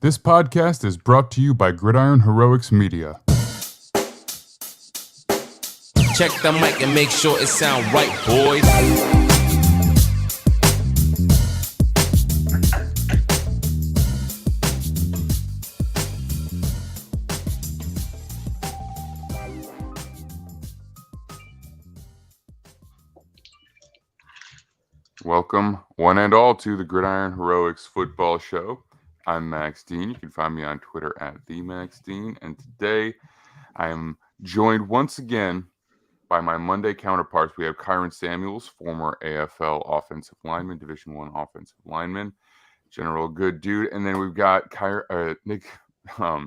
This podcast is brought to you by Gridiron Heroics Media. Check the mic and make sure it sound right, boys. Welcome, one and all, to the Gridiron Heroics Football Show. I'm Max Dean. You can find me on Twitter at @TheMaxDean. And today I am joined once again by my Monday counterparts. We have Kyron Samuels, former AFL offensive lineman, Division I offensive lineman, general good dude. And then we've got Nick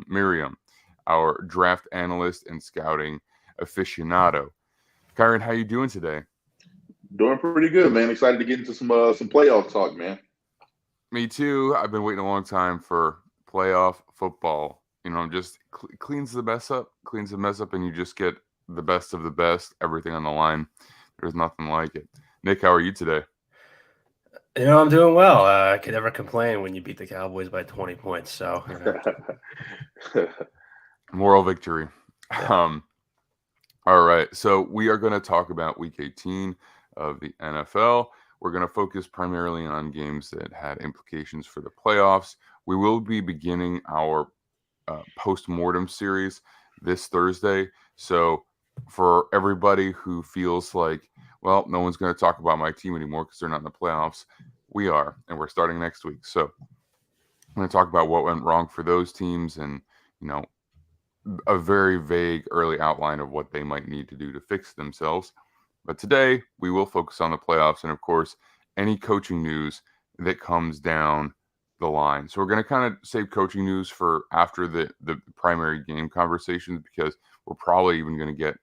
Miriam, our draft analyst and scouting aficionado. Kyron, how you doing today? Doing pretty good, man. Excited to get into some playoff talk, man. Me too. I've been waiting a long time for playoff football. You know, just cleans the mess up, and you just get the best of the best, everything on the line. There's nothing like it. Nick, how are you today? You know, I'm doing well. I could never complain when you beat the Cowboys by 20 points. So, moral victory. Yeah. All right. So we are going to talk about Week 18 of the NFL. We're going to focus primarily on games that had implications for the playoffs. We will be beginning our post-mortem series this Thursday. So for everybody who feels like, well, no one's going to talk about my team anymore because they're not in the playoffs, we are, and we're starting next week. So I'm going to talk about what went wrong for those teams and, you know, a very vague early outline of what they might need to do to fix themselves. But today, we will focus on the playoffs and, of course, any coaching news that comes down the line. So we're going to kind of save coaching news for after the primary game conversations because we're probably even going to get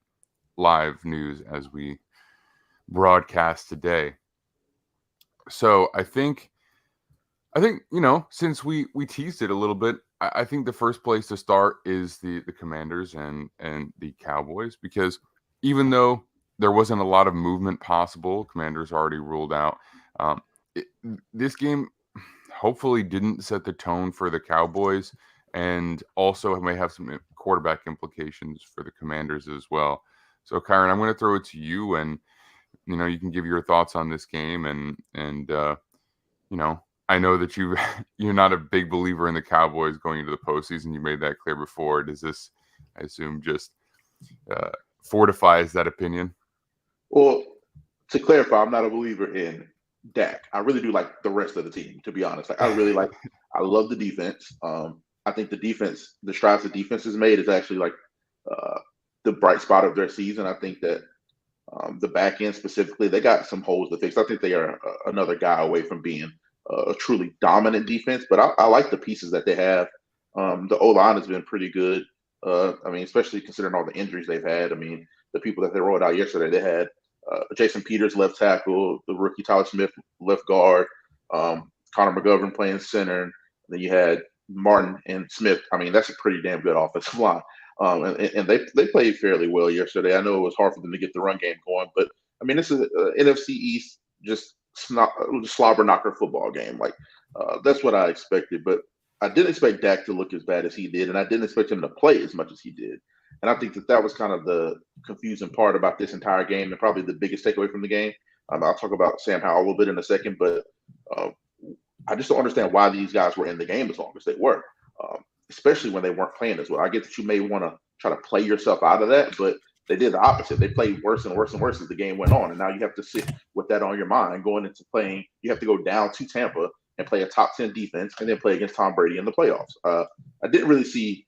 live news as we broadcast today. So I think you know, since we teased it a little bit, I think the first place to start is the Commanders and the Cowboys, because even though there wasn't a lot of movement possible, Commanders already ruled out. This game hopefully didn't set the tone for the Cowboys, and also may have some quarterback implications for the Commanders as well. So, Kyron, I'm going to throw it to you, and you know, you can give your thoughts on this game, and you know, I know that you're not a big believer in the Cowboys going into the postseason. You made that clear before. Does this, I assume, just fortifies that opinion? Well, to clarify, I'm not a believer in Dak. I really do like the rest of the team, to be honest. Like, I love the defense. I think the strides the defense has made is actually like the bright spot of their season. I think that the back end specifically, they got some holes to fix. I think they are another guy away from being a truly dominant defense, but I like the pieces that they have. The O-line has been pretty good. I mean, especially considering all the injuries they've had. I mean, the people that they rolled out yesterday, they had Jason Peters, left tackle, the rookie Tyler Smith, left guard, Connor McGovern playing center, and then you had Martin and Smith. I mean, that's a pretty damn good offensive line. And they played fairly well yesterday. I know it was hard for them to get the run game going, but I mean, this is NFC East just slobber knocker football game. Like that's what I expected, but I didn't expect Dak to look as bad as he did, and I didn't expect him to play as much as he did. And I think that was kind of the confusing part about this entire game, and probably the biggest takeaway from the game. I'll talk about Sam Howell a little bit in a second, but I just don't understand why these guys were in the game as long as they were, especially when they weren't playing as well. I get that you may want to try to play yourself out of that, but they did the opposite. They played worse and worse and worse as the game went on, and now you have to sit with that on your mind going into playing. You have to go down to Tampa and play a top 10 defense and then play against Tom Brady in the playoffs. I didn't really see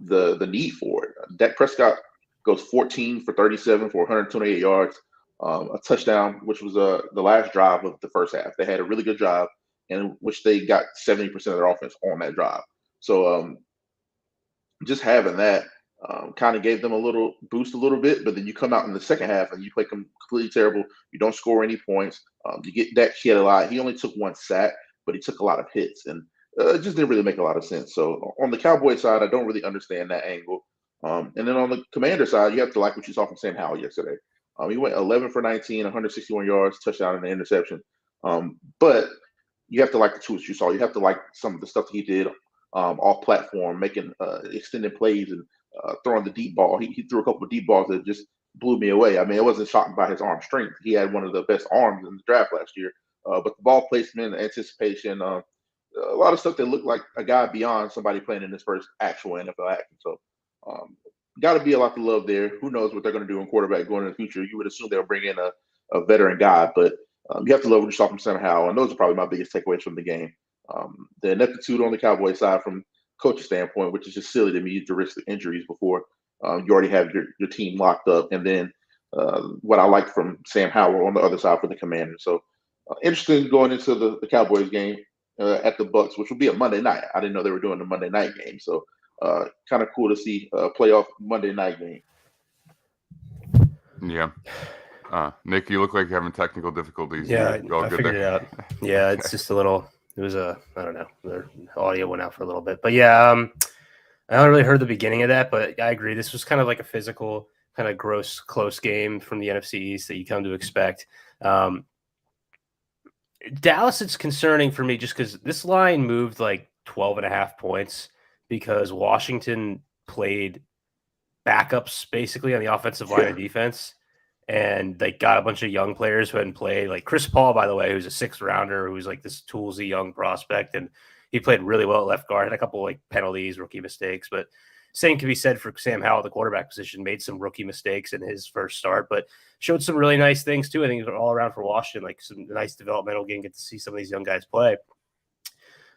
the need for it. Dak Prescott goes 14 for 37 for 128 yards, a touchdown, which was the last drive of the first half. They had a really good drive in which they got 70% of their offense on that drive. So just having that kind of gave them a little boost a little bit, but then you come out in the second half and you play completely terrible. You don't score any points. You get Dak hit a lot. He only took one sack, but he took a lot of hits, and it just didn't really make a lot of sense. So on the Cowboy side, I don't really understand that angle. And then on the Commander side, you have to like what you saw from Sam Howell yesterday. He went 11 for 19, 161 yards, touchdown, and an interception. But you have to like the tools you saw. You have to like some of the stuff that he did off platform, making extended plays and throwing the deep ball. He threw a couple of deep balls that just blew me away. I mean, I wasn't shocked by his arm strength. He had one of the best arms in the draft last year. But the ball placement, anticipation, a lot of stuff that looked like a guy beyond somebody playing in his first actual NFL action. So, got to be a lot to love there. Who knows what they're going to do in quarterback going in the future? You would assume they'll bring in a veteran guy, but you have to love what you saw from Sam Howell. And those are probably my biggest takeaways from the game. The ineptitude on the Cowboys side from coach's standpoint, which is just silly to me to risk the injuries before you already have your team locked up. And then what I like from Sam Howell on the other side for the Commanders. So interesting going into the Cowboys game at the Bucks, which will be a Monday night. I didn't know they were doing the Monday night game. So kind of cool to see a playoff Monday night game. Yeah. Nick, you look like you're having technical difficulties. Yeah, I good figured there? it out. Yeah, it's just a little. It was I don't know. The audio went out for a little bit, but yeah, I haven't really heard the beginning of that, but I agree. This was kind of like a physical, kind of gross, close game from the NFC East that you come to expect. Dallas, it's concerning for me just because this line moved like 12.5 points because Washington played backups basically on the offensive line of defense. And they got a bunch of young players who hadn't played, like Chris Paul, by the way, who's a 6th rounder, who's like this toolsy young prospect. And he played really well at left guard, had a couple like penalties, rookie mistakes. But same can be said for Sam Howell, the quarterback position, made some rookie mistakes in his first start, but showed some really nice things too. I think it was all around for Washington, like some nice developmental game, get to see some of these young guys play.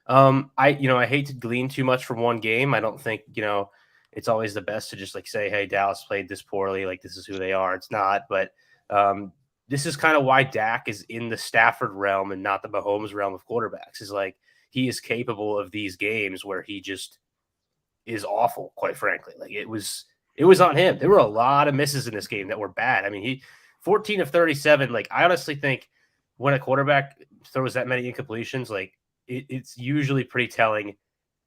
I hate to glean too much from one game. I don't think, it's always the best to just like say, hey, Dallas played this poorly. Like this is who they are. It's not, but this is kind of why Dak is in the Stafford realm and not the Mahomes realm of quarterbacks. Is like, he is capable of these games where he just is awful, quite frankly. Like it was on him. There were a lot of misses in this game that were bad. I mean, he 14 of 37. Like I honestly think when a quarterback throws that many incompletions, like it's usually pretty telling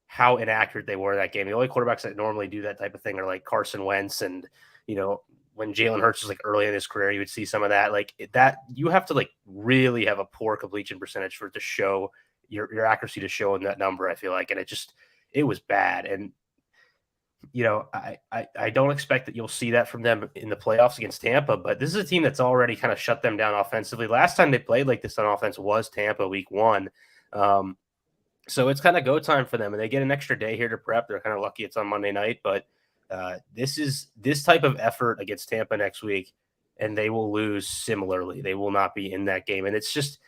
how inaccurate they were that game. The only quarterbacks that normally do that type of thing are like Carson Wentz. And, when Jalen Hurts was like early in his career, you would see some of that. Like that, you have to like really have a poor completion percentage for it to show your accuracy to show in that number, I feel like. And it was bad. And, I don't expect that you'll see that from them in the playoffs against Tampa, but this is a team that's already kind of shut them down offensively. Last time they played like this on offense was Tampa week 1. So it's kind of go time for them, and they get an extra day here to prep. They're kind of lucky it's on Monday night, but this type of effort against Tampa next week, and they will lose similarly. They will not be in that game, and it's just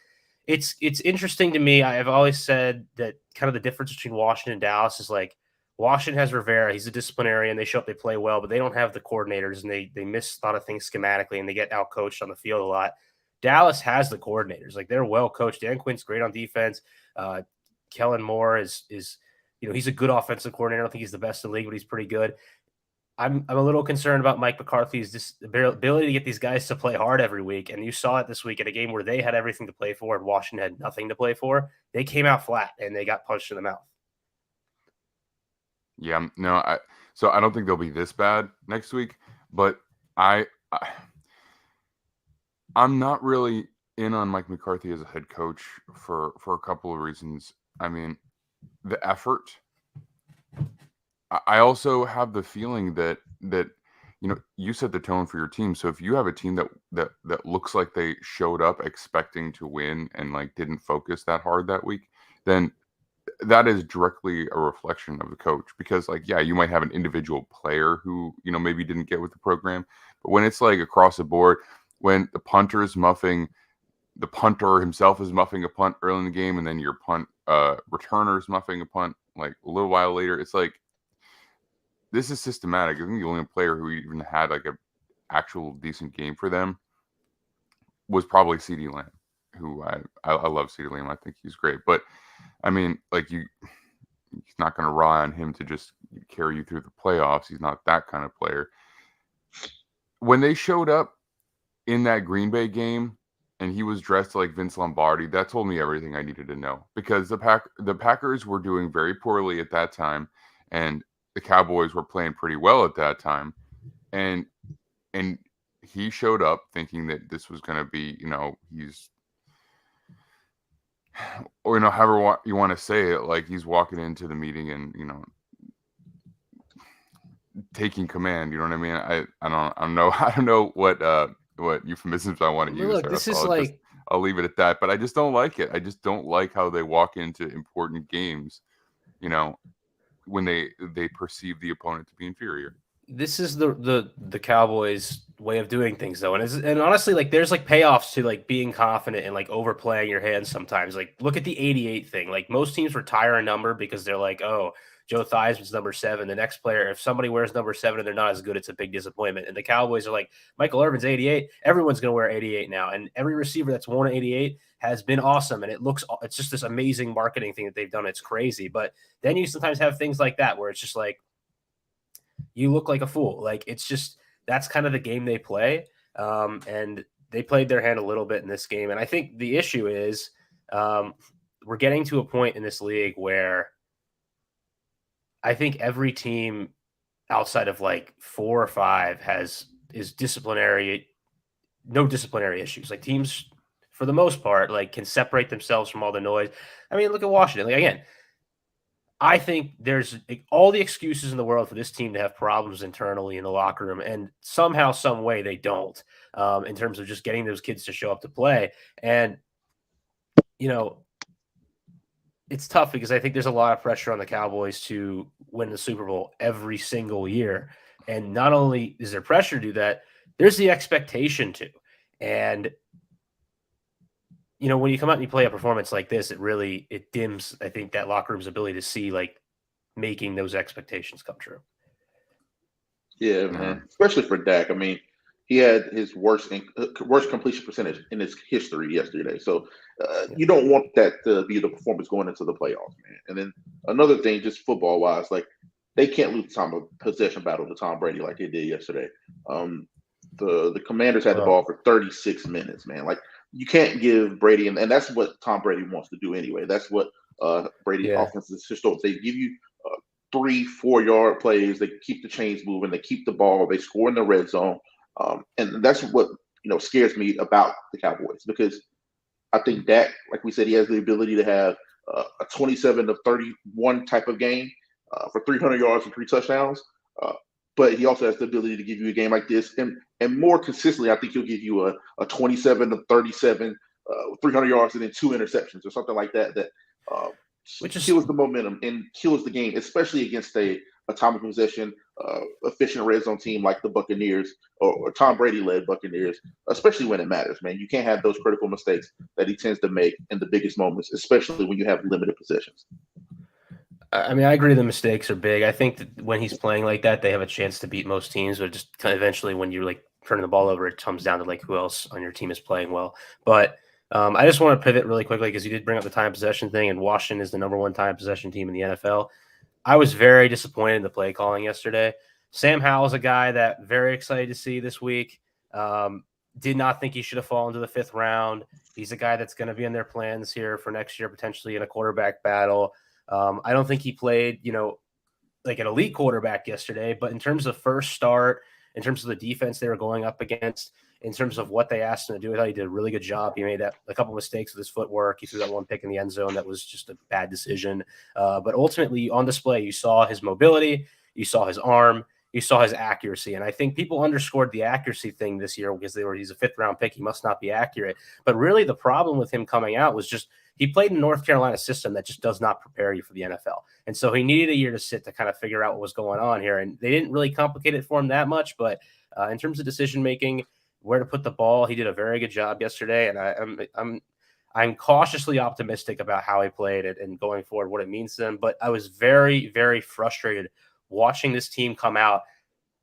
it's interesting to me. I've always said that kind of the difference between Washington and Dallas is like Washington has Rivera. He's a disciplinarian. They show up, they play well, but they don't have the coordinators, and they miss a lot of things schematically, and they get out coached on the field a lot. Dallas has the coordinators. Like they're well coached. Dan Quinn's great on defense. Kellen Moore is he's a good offensive coordinator. I don't think he's the best in the league, but he's pretty good. I'm a little concerned about Mike McCarthy's ability to get these guys to play hard every week. And you saw it this week in a game where they had everything to play for and Washington had nothing to play for. They came out flat and they got punched in the mouth. Yeah, no, so I don't think they'll be this bad next week, but I'm not really in on Mike McCarthy as a head coach for a couple of reasons. I mean, the effort. I also have the feeling that you set the tone for your team. So if you have a team that looks like they showed up expecting to win and like didn't focus that hard that week, then that is directly a reflection of the coach. Because like, yeah, you might have an individual player who maybe didn't get with the program, but when it's like across the board, when the punter himself is muffing a punt early in the game, and then your punt returner is muffing a punt like a little while later, it's like this is systematic. I think the only player who even had like a actual decent game for them was probably CeeDee Lamb, who I love CeeDee Lamb. I think he's great, but I mean, like he's not going to rely on him to just carry you through the playoffs. He's not that kind of player. When they showed up in that Green Bay game and he was dressed like Vince Lombardi, that told me everything I needed to know, because the Packers were doing very poorly at that time, and the Cowboys were playing pretty well at that time. And he showed up thinking that this was going to be, or however you want to say it, like he's walking into the meeting and taking command. You know what I mean? I don't know I don't know what euphemisms I want to use Look, there. this So is like I'll leave it at that. But I just don't like it. I just don't like how they walk into important games, when they perceive the opponent to be inferior. this is the Cowboys way of doing things though, and honestly, like there's like payoffs to like being confident and like overplaying your hands sometimes. Like look at the 88 thing. Like most teams retire a number because they're like, oh, Joe Theismann's number 7. The next player, if somebody wears number 7 and they're not as good, it's a big disappointment. And the Cowboys are like, Michael Irvin's 88. Everyone's gonna wear 88 now, and every receiver that's worn 88 has been awesome, and it's just this amazing marketing thing that they've done. It's crazy, but then you sometimes have things like that where it's just like you look like a fool. Like it's just that's kind of the game they play, and they played their hand a little bit in this game. And I think the issue is we're getting to a point in this league where I think every team outside of like 4 or 5 is no disciplinary issues. Like teams, for the most part, like can separate themselves from all the noise. I mean, look at Washington. Like again, I think there's all the excuses in the world for this team to have problems internally in the locker room, and somehow, some way, they don't. In terms of just getting those kids to show up to play, and it's tough because I think there's a lot of pressure on the Cowboys to win the Super Bowl every single year, and not only is there pressure to do that, there's the expectation to, and when you come out and you play a performance like this, it dims, I think, that locker room's ability to see like making those expectations come true. Yeah, man. Especially for Dak. I mean, he had his worst completion percentage in his history yesterday. So you don't want that to be the performance going into the playoffs, man. And then another thing, just football wise, like they can't lose the time of possession battle to Tom Brady like they did yesterday. The Commanders had the ball for 36 minutes, man. Like you can't give Brady, and that's what Tom Brady wants to do anyway. That's what Brady offenses historical. They give you 3-4 yard plays. They keep the chains moving. They keep the ball. They score in the red zone, and that's what scares me about the Cowboys, because I think Dak, like we said, he has the ability to have a 27 to 31 type of game for 300 yards and 3 touchdowns. But he also has the ability to give you a game like this, and more consistently, I think he'll give you a 27 to 37, 300 yards and then 2 interceptions or something like that. Which kills the momentum and kills the game, especially against a time of possession, efficient red zone team like the Buccaneers or Tom Brady-led Buccaneers, especially when it matters, man. You can't have those critical mistakes that he tends to make in the biggest moments, especially when you have limited possessions. I mean, I agree the mistakes are big. I think that when he's playing like that, they have a chance to beat most teams, but just kind of eventually when you're like turning the ball over, it comes down to like who else on your team is playing well. But I just want to pivot really quickly because you did bring up the time possession thing, and Washington is the number 1 time possession team in the NFL. I was very disappointed in the play calling yesterday. Sam Howell's a guy that very excited to see this week. Did not think he should have fallen to the 5th round. He's a guy that's going to be in their plans here for next year, potentially in a quarterback battle. I don't think he played, like an elite quarterback yesterday, but in terms of first start, in terms of the defense they were going up against, in terms of what they asked him to do, I thought he did a really good job. He made a couple of mistakes with his footwork. He threw that one pick in the end zone that was just a bad decision. But ultimately, on display, you saw his mobility, you saw his arm, you saw his accuracy. And I think people underscored the accuracy thing this year because he's a 5th round pick. He must not be accurate. But really, the problem with him coming out was just he played in North Carolina system that just does not prepare you for the NFL. And so he needed a year to sit to kind of figure out what was going on here. And they didn't really complicate it for him that much. But in terms of decision making, where to put the ball, he did a very good job yesterday. And I'm cautiously optimistic about how he played it and going forward, what it means to them. But I was very, very frustrated watching this team come out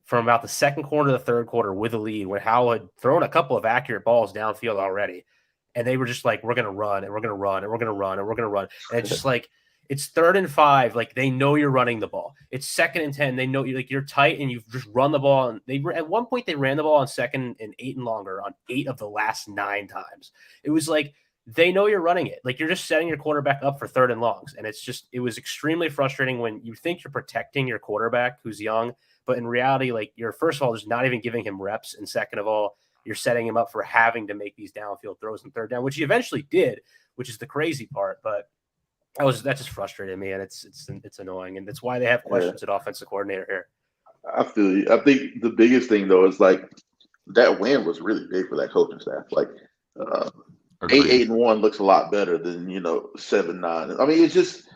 from about the 2nd quarter to the 3rd quarter with a lead when Howell had thrown a couple of accurate balls downfield already. And they were just like, we're going to run and we're going to run and we're going to run and we're going to run. And it's just like, it's 3rd and 5. Like they know you're running the ball. It's 2nd and 10. They know you're tight and you've just run the ball. And at one point they ran the ball on 2nd and 8 and longer on 8 of the last 9 times. It was like, they know you're running it. Like you're just setting your quarterback up for 3rd and longs. And it was extremely frustrating when you think you're protecting your quarterback who's young, but in reality, like you're first of all, just not even giving him reps. And second of all, you're setting him up for having to make these downfield throws in 3rd down, which he eventually did. which is the crazy part. But that just frustrated me, and it's annoying, and that's why they have questions at offensive coordinator here. I feel you. I think the biggest thing though is like that win was really big for that coaching staff. Like 8-1 looks a lot better than 7-9. I mean, it's just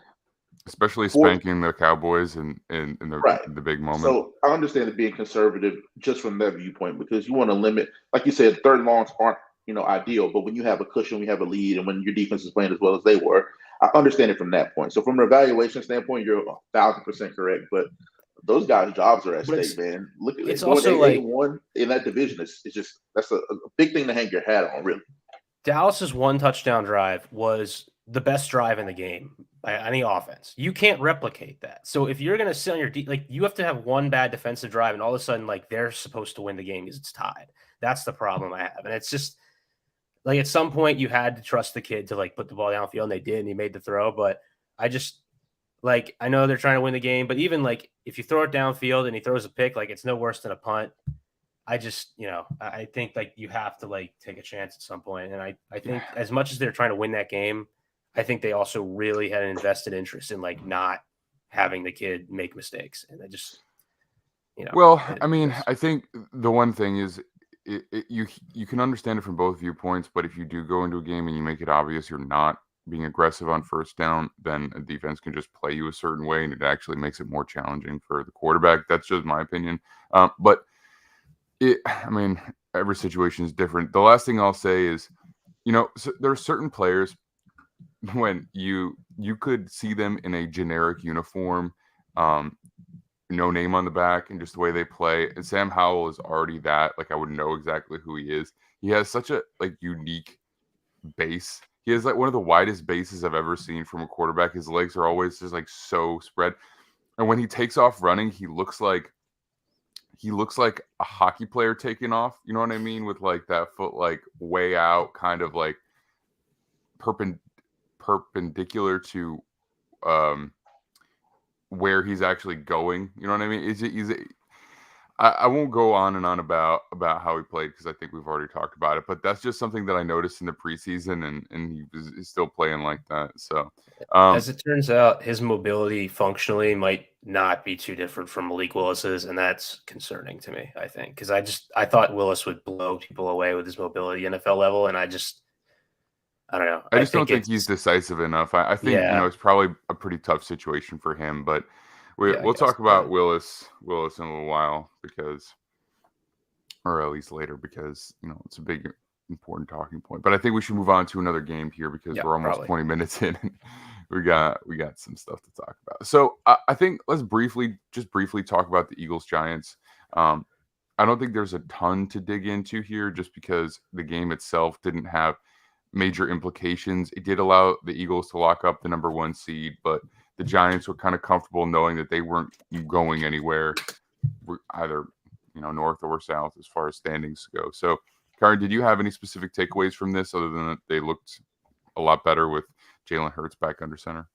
especially spanking the Cowboys in the big moment. So I understand it being conservative just from that viewpoint because you want to limit, like you said, third and longs aren't ideal, but when you have a cushion, we have a lead, and when your defense is playing as well as they were, I understand it from that point. So from an evaluation standpoint, you're 1,000% correct, but those guys' jobs are at stake, man. Look at it's going also 8-1 in that division. It's just that's a big thing to hang your hat on, really. Dallas's one touchdown drive was the best drive in the game by any offense. You can't replicate that. So if you're going to sit on your you have to have one bad defensive drive, and all of a sudden, they're supposed to win the game because it's tied. That's the problem I have, and it's just at some point you had to trust the kid to put the ball downfield, and they did, and he made the throw. But I just I know they're trying to win the game, but even if you throw it downfield and he throws a pick, it's no worse than a punt. I just, I think you have to take a chance at some point. And I think as much as they're trying to win that game, I think they also really had an invested interest in not having the kid make mistakes. And I just, Well, I mean, I think the one thing is you can understand it from both viewpoints, but if you do go into a game and you make it obvious you're not being aggressive on first down, then a defense can just play you a certain way, and it actually makes it more challenging for the quarterback. That's just my opinion. But I mean, every situation is different. The last thing I'll say is, so there are certain players when you could see them in a generic uniform, no name on the back, and just the way they play. And Sam Howell is already that. I would know exactly who he is. He has such a unique base. He has one of the widest bases I've ever seen from a quarterback. His legs are always just so spread. And when he takes off running, he looks like a hockey player taking off. You know what I mean? With that foot way out, kind of perpendicular to where he's actually going. You know what I mean? I won't go on and on about how he played because I think we've already talked about it, but that's just something that I noticed in the preseason, and he's still playing like that. So as it turns out, his mobility functionally might not be too different from Malik Willis's, and that's concerning to me, I think, because I thought Willis would blow people away with his mobility NFL level, and I don't know. I just don't think he's decisive enough. I think it's probably a pretty tough situation for him, but we'll talk about Willis in a little while or at least later because it's a big important talking point. But I think we should move on to another game here because we're almost 20 minutes in. And we got some stuff to talk about. So I think let's briefly talk about the Eagles-Giants. I don't think there's a ton to dig into here just because the game itself didn't have major implications. It did allow the Eagles to lock up the number 1 seed, but the Giants were kind of comfortable knowing that they weren't going anywhere, either north or south as far as standings go. So, Kyron, did you have any specific takeaways from this other than that they looked a lot better with Jalen Hurts back under center?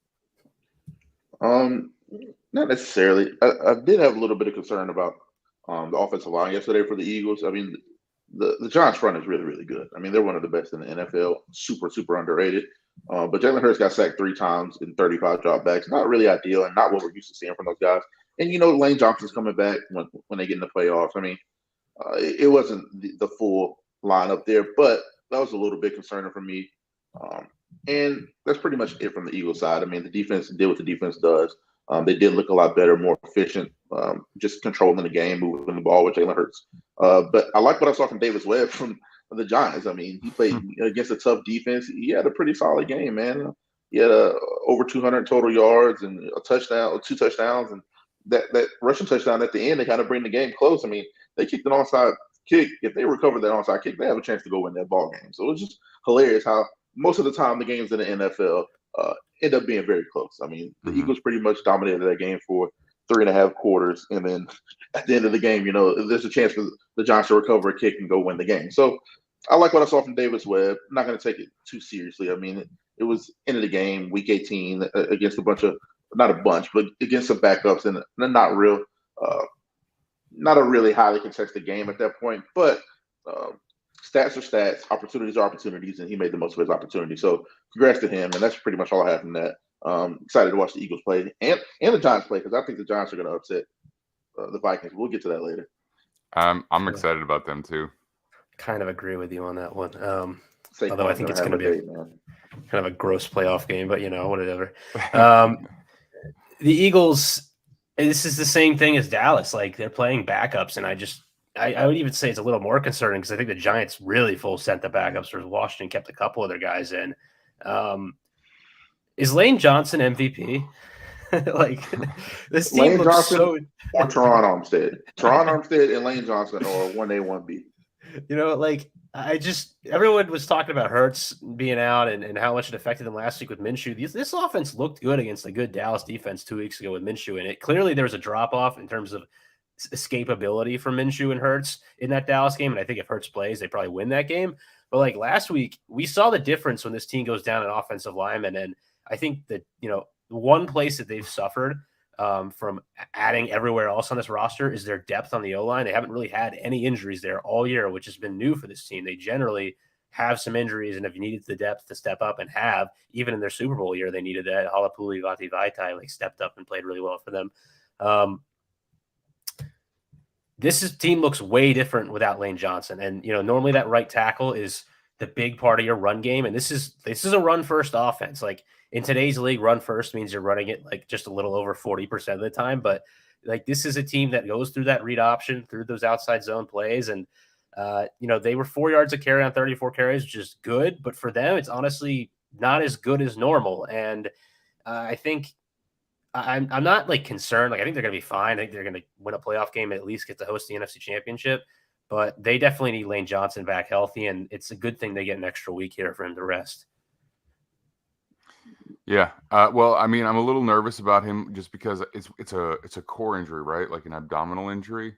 Not necessarily. I did have a little bit of concern about the offensive line yesterday for the Eagles. I mean, the Giants front is really, really good. I mean, they're one of the best in the NFL. Super, super underrated. But Jalen Hurts got sacked 3 times in 35 dropbacks. Not really ideal and not what we're used to seeing from those guys. And, Lane Johnson's coming back when they get in the playoffs. I mean, it wasn't the full lineup there, but that was a little bit concerning for me. And that's pretty much it from the Eagles side. I mean, the defense did what the defense does. They did look a lot better, more efficient, just controlling the game, moving the ball with Jalen Hurts. But I like what I saw from Davis Webb from the Giants. I mean, he played against a tough defense. He had a pretty solid game, man. He had over 200 total yards and a touchdown, or 2 touchdowns, and that rushing touchdown at the end, they kind of bring the game close. I mean, they kicked an onside kick. If they recover that onside kick, they have a chance to go win that ball game. So it was just hilarious how most of the time the games in the NFL end up being very close. I mean, the Eagles pretty much dominated that game for 3.5 quarters, and then at the end of the game, there's a chance for the Giants to recover a kick and go win the game. So I like what I saw from Davis Webb. I'm not going to take it too seriously. I mean, it was end of the game, week 18, against not a bunch, but against some backups, and not a really highly contested game at that point. But stats are stats, opportunities are opportunities, and he made the most of his opportunity. So congrats to him, and that's pretty much all I have from that. Excited to watch the Eagles play and the Giants play because I think the Giants are going to upset the Vikings. We'll get to that later. I'm excited about them too. Kind of agree with you on that one. Saquon's Although I think it's going to be kind of a gross playoff game, but whatever. The Eagles, this is the same thing as Dallas. Like they're playing backups, and I would even say it's a little more concerning because I think the Giants really full sent the backups, whereas Washington kept a couple of their guys in. Is Lane Johnson MVP? Like this team Lane looks Johnson so. Or Teron Armstead. Teron Armstead and Lane Johnson are 1A, 1B. Everyone was talking about Hurts being out and how much it affected them last week with Minshew. This offense looked good against a good Dallas defense 2 weeks ago with Minshew in it. Clearly, there was a drop off in terms of escapability for Minshew and Hurts in that Dallas game. And I think if Hurts plays, they probably win that game. But like last week, we saw the difference when this team goes down an offensive lineman. And I think that, one place that they've suffered from adding everywhere else on this roster is their depth on the O-line. They haven't really had any injuries there all year, which has been new for this team. They generally have some injuries, and if you needed the depth to step up and have, even in their Super Bowl year, they needed that. Halapuli Vati stepped up and played really well for them. This team looks way different without Lane Johnson. And, normally that right tackle is the big part of your run game. And this is a run first offense. Like in today's league, run first means you're running it like just a little over 40% of the time. But like this is a team that goes through that read option, through those outside zone plays. And, they were 4 yards a carry on 34 carries, which is good. But for them, it's honestly not as good as normal. And I think I'm not like concerned. Like I think they're going to be fine. I think they're going to win a playoff game and at least get to host the NFC Championship. But they definitely need Lane Johnson back healthy, and it's a good thing they get an extra week here for him to rest. Yeah. Well, I mean, I'm a little nervous about him just because it's a core injury, right? Like an abdominal injury,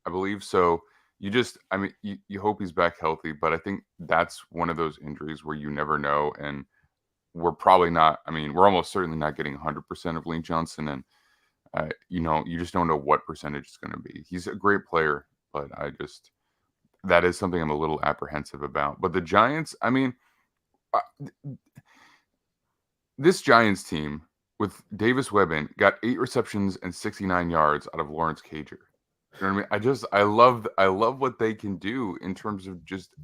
I believe. So you hope he's back healthy, but I think that's one of those injuries where you never know. And we're probably not, we're almost certainly not getting 100% of Lane Johnson. And, you just don't know what percentage it's going to be. He's a great player, but that is something I'm a little apprehensive about. But the Giants, this Giants team with Davis Webb got 8 receptions and 69 yards out of Lawrence Cager. You know what I mean? I love what they can do in terms of just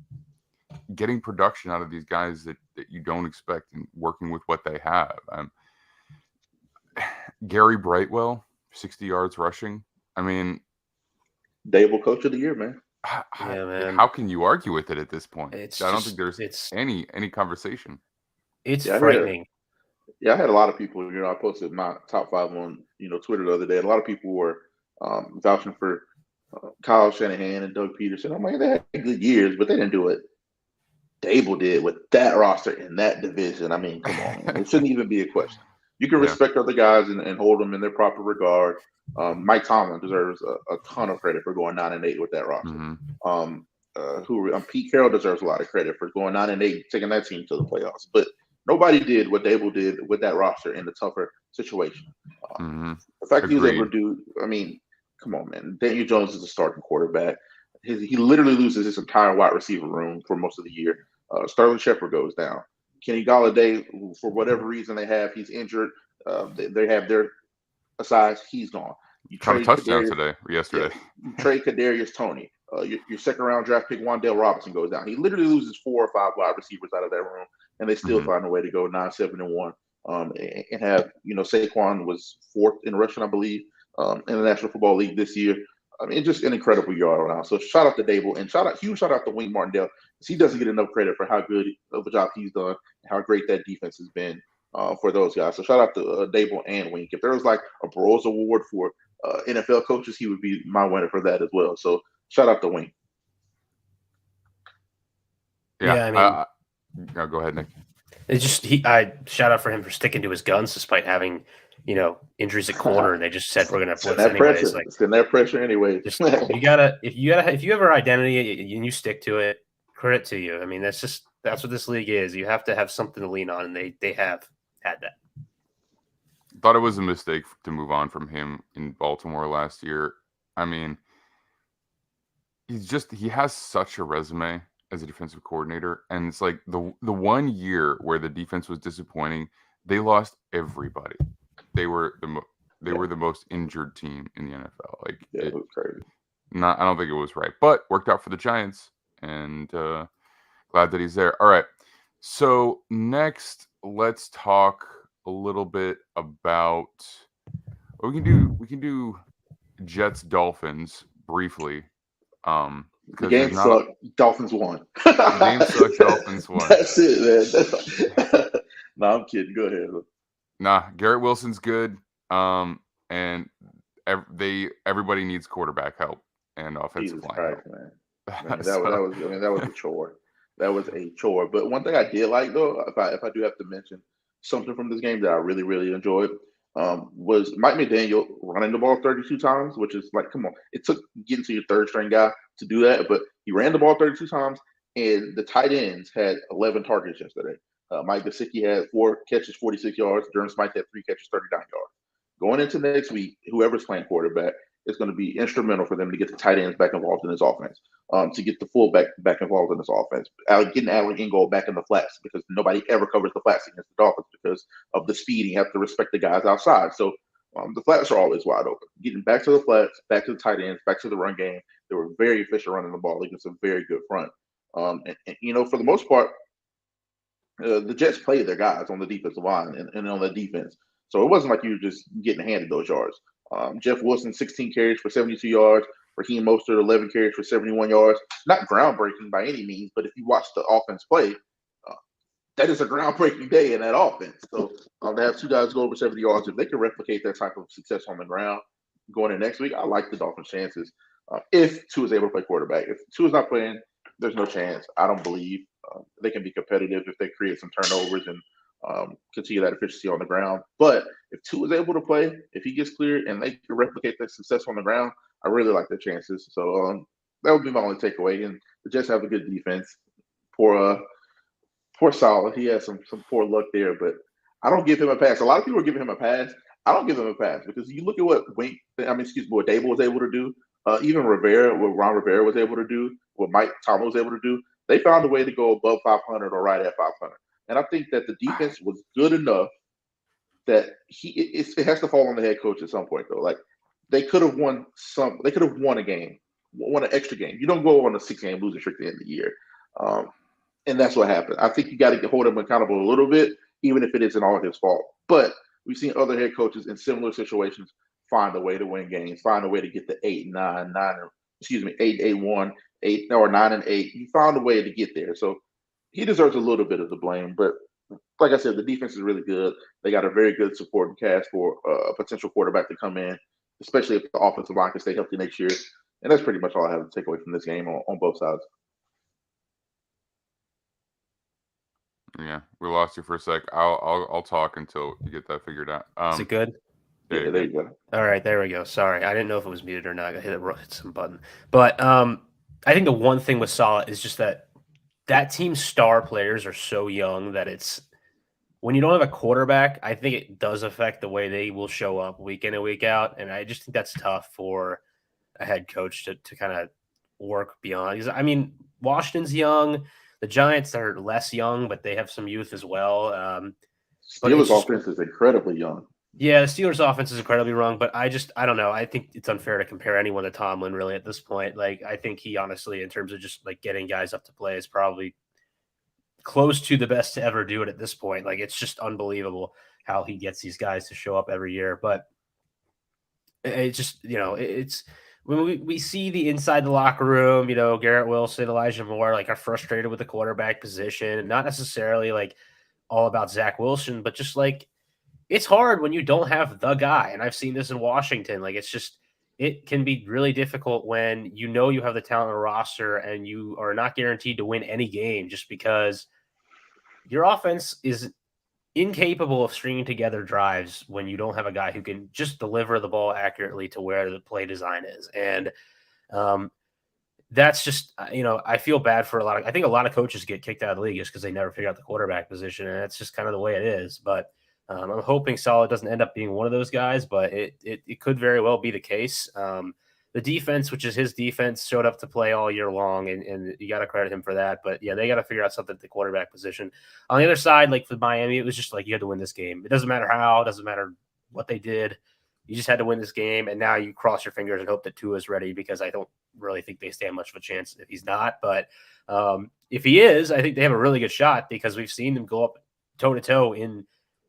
getting production out of these guys that you don't expect and working with what they have. Gary Brightwell, 60 yards rushing. Dable Coach of the Year, man. Man. How can you argue with it at this point? I don't think there's any conversation. It's frightening. I had a lot of people, I posted my top 5 on, Twitter the other day. A lot of people were vouching for Kyle Shanahan and Doug Peterson. I'm like, they had good years, but they didn't do what Dable did with that roster in that division. Come on, man. It shouldn't even be a question. You can respect other guys and hold them in their proper regard. Mike Tomlin deserves a ton of credit for going 9-8 with that roster. Mm-hmm. Pete Carroll deserves a lot of credit for going 9-8, taking that team to the playoffs. But nobody did what Dable did with that roster in the tougher situation. The fact he was able to do, come on, man. Daniel Jones is a starting quarterback. He literally loses his entire wide receiver room for most of the year. Sterling Shepard goes down. Kenny Golladay, for whatever reason he's injured. They have their asides. He's gone. You caught a touchdown yesterday. You trade Kadarius Toney. Your second round draft pick Wan'Dale Robinson goes down. He literally loses 4 or 5 wide receivers out of that room, and they still find a way to go 9-7-1. And have Saquon was 4th in rushing, I believe, in the National Football League this year. Just an incredible yard around. So shout out to Dable and huge shout out to Wink Martindale, because he doesn't get enough credit for how good of a job he's done and how great that defense has been for those guys. So shout out to Dable and Wink. If there was like a Bros Award for NFL coaches, he would be my winner for that as well. So shout out to Wink. Yeah, go ahead, Nick. It's just I shout out for him for sticking to his guns despite having injuries at corner, and they just said we're going to blitz anyways. It's in that pressure anyway. If you have our identity and you stick to it, credit to you. That's what this league is. You have to have something to lean on, and they have had that. Thought it was a mistake to move on from him in Baltimore last year. He has such a resume as a defensive coordinator, and it's like the 1 year where the defense was disappointing, they lost everybody. They were the most injured team in the NFL. Like Yeah, it was crazy. I don't think it was right, but worked out for the Giants, and glad that he's there. All right, so next let's talk a little bit about we can do Jets Dolphins briefly. The Because game there's not sucked. Dolphins won. the game sucked. Dolphins won. That's it, man. No, I'm kidding. Go ahead. Nah, Garrett Wilson's good. And everybody needs quarterback help and offensive Jesus line Christ, help. man. Man, that So- was I mean that was a chore. That was a chore. But one thing I did like though, if I do have to mention something from this game that I really really enjoyed, was Mike McDaniel running the ball 32 times, which is like, come on, it took getting to your third string guy to do that, but he ran the ball 32 times, and the tight ends had 11 targets yesterday. Mike Gesicki had 4 catches, 46 yards. Durham Smythe had 3 catches, 39 yards. Going into next week, whoever's playing quarterback is going to be instrumental for them to get the tight ends back involved in this offense, to get the fullback back involved in this offense, getting Alec Ingold back in the flats, because nobody ever covers the flats against the Dolphins because of the speed. You have to respect the guys outside. So the flats are always wide open. Getting back to the flats, back to the tight ends, back to the run game. They were very efficient running the ball against a very good front. And for the most part, the Jets played their guys on the defensive line and on the defense. So it wasn't like you were just getting handed those yards. Jeff Wilson, 16 carries for 72 yards. Raheem Mostert, 11 carries for 71 yards. Not groundbreaking by any means, but if you watch the offense play, that is a groundbreaking day in that offense. So to have 2 guys go over 70 yards, if they can replicate that type of success on the ground going in next week, I like the Dolphins' chances. If Tua is able to play quarterback. If Tua is not playing, there's no chance. I don't believe they can be competitive if they create some turnovers and continue that efficiency on the ground. But if Tua is able to play, if he gets cleared and they can replicate that success on the ground, I really like their chances. So that would be my only takeaway. And the Jets have a good defense. Poor Saleh. He has some poor luck there, but I don't give him a pass. A lot of people are giving him a pass. I don't give him a pass because you look at what what Dable was able to do, even what Ron Rivera was able to do, what Mike Tomlin was able to do. They found a way to go above 500 or right at 500. And I think that the defense was good enough that it has to fall on the head coach at some point, though. Like they could have won a game, won an extra game. You don't go on a 6-game losing streak at the end of the year. And that's what happened. I think you got to hold him accountable a little bit, even if it isn't all his fault. But we've seen other head coaches in similar situations find a way to win games, find a way to get the 8-1, 8 or 9-8. You found a way to get there. So he deserves a little bit of the blame. But like I said, the defense is really good. They got a very good supporting cast for a potential quarterback to come in, especially if the offensive line can stay healthy next year. And that's pretty much all I have to take away from this game on both sides. Yeah, we lost you for a sec. I'll talk until you get that figured out. Is it good? Yeah, there you go. All right, there we go. Sorry, I didn't know if it was muted or not. I hit some button. But I think the one thing with Saleh is just that team's star players are so young that it's when you don't have a quarterback, I think it does affect the way they will show up week in and week out. And I just think that's tough for a head coach to kind of work beyond. Because, I mean, Washington's young. The Giants are less young, but they have some youth as well. Steelers' offense is incredibly young. Yeah, the Steelers' offense is incredibly young, but I don't know. I think it's unfair to compare anyone to Tomlin really at this point. Like, I think he honestly, in terms of just like getting guys up to play, is probably close to the best to ever do it at this point. Like, it's just unbelievable how he gets these guys to show up every year. But it's just, it's when we see the inside the locker room, Garrett Wilson, Elijah Moore, like are frustrated with the quarterback position, not necessarily like all about Zach Wilson, but just like it's hard when you don't have the guy. And I've seen this in Washington. Like it can be really difficult when you have the talent on the roster and you are not guaranteed to win any game just because your offense is incapable of stringing together drives when you don't have a guy who can just deliver the ball accurately to where the play design is. And that's just, I feel bad for I think a lot of coaches get kicked out of the league just because they never figure out the quarterback position. And that's just kind of the way it is. But I'm hoping Saleh doesn't end up being one of those guys, but it could very well be the case. the defense, which is his defense, showed up to play all year long, and you got to credit him for that. But yeah, they got to figure out something at the quarterback position. On the other side, like for Miami, it was just like you had to win this game. It doesn't matter how, it doesn't matter what they did. You just had to win this game, and now you cross your fingers and hope that Tua is ready, because I don't really think they stand much of a chance if he's not. But if he is, I think they have a really good shot, because we've seen them go up toe-to-toe in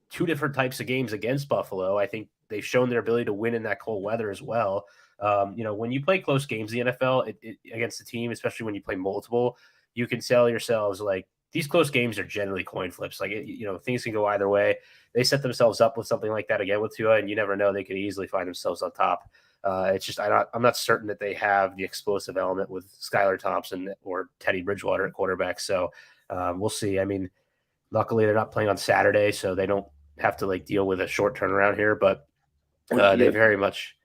2 different types of games against Buffalo. I think they've shown their ability to win in that cold weather as well. When you play close games in the NFL against the team, especially when you play multiple, you can tell yourselves like these close games are generally coin flips. Like, things can go either way. They set themselves up with something like that again with Tua, and you never know, they could easily find themselves on top. It's just I'm not certain that they have the explosive element with Skylar Thompson or Teddy Bridgewater at quarterback. So we'll see. I mean, luckily they're not playing on Saturday, so they don't have to like deal with a short turnaround here. But they very much.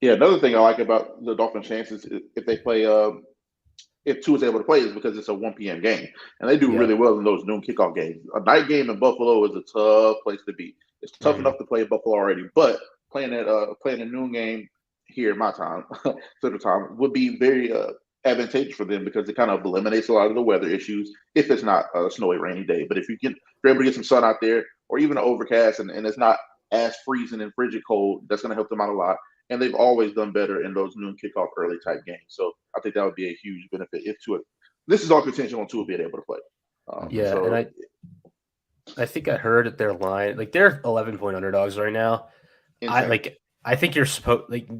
Yeah, another thing I like about the Dolphins' chances if they play, if Tua is able to play, is because it's a 1 p.m. game, and they do really well in those noon kickoff games. A night game in Buffalo is a tough place to be. It's tough enough to play in Buffalo already, but playing a noon game here in my time, Central Time, would be very advantageous for them, because it kind of eliminates a lot of the weather issues if it's not a snowy, rainy day. But if you're able to get some sun out there, or even an overcast, and it's not as freezing and frigid cold, that's going to help them out a lot. And they've always done better in those noon kickoff early type games. So I think that would be a huge benefit if Tua. This is all contingent on Tua being able to play. And I think I heard at their line, like they're 11-point underdogs right now. I think you're supposed, like,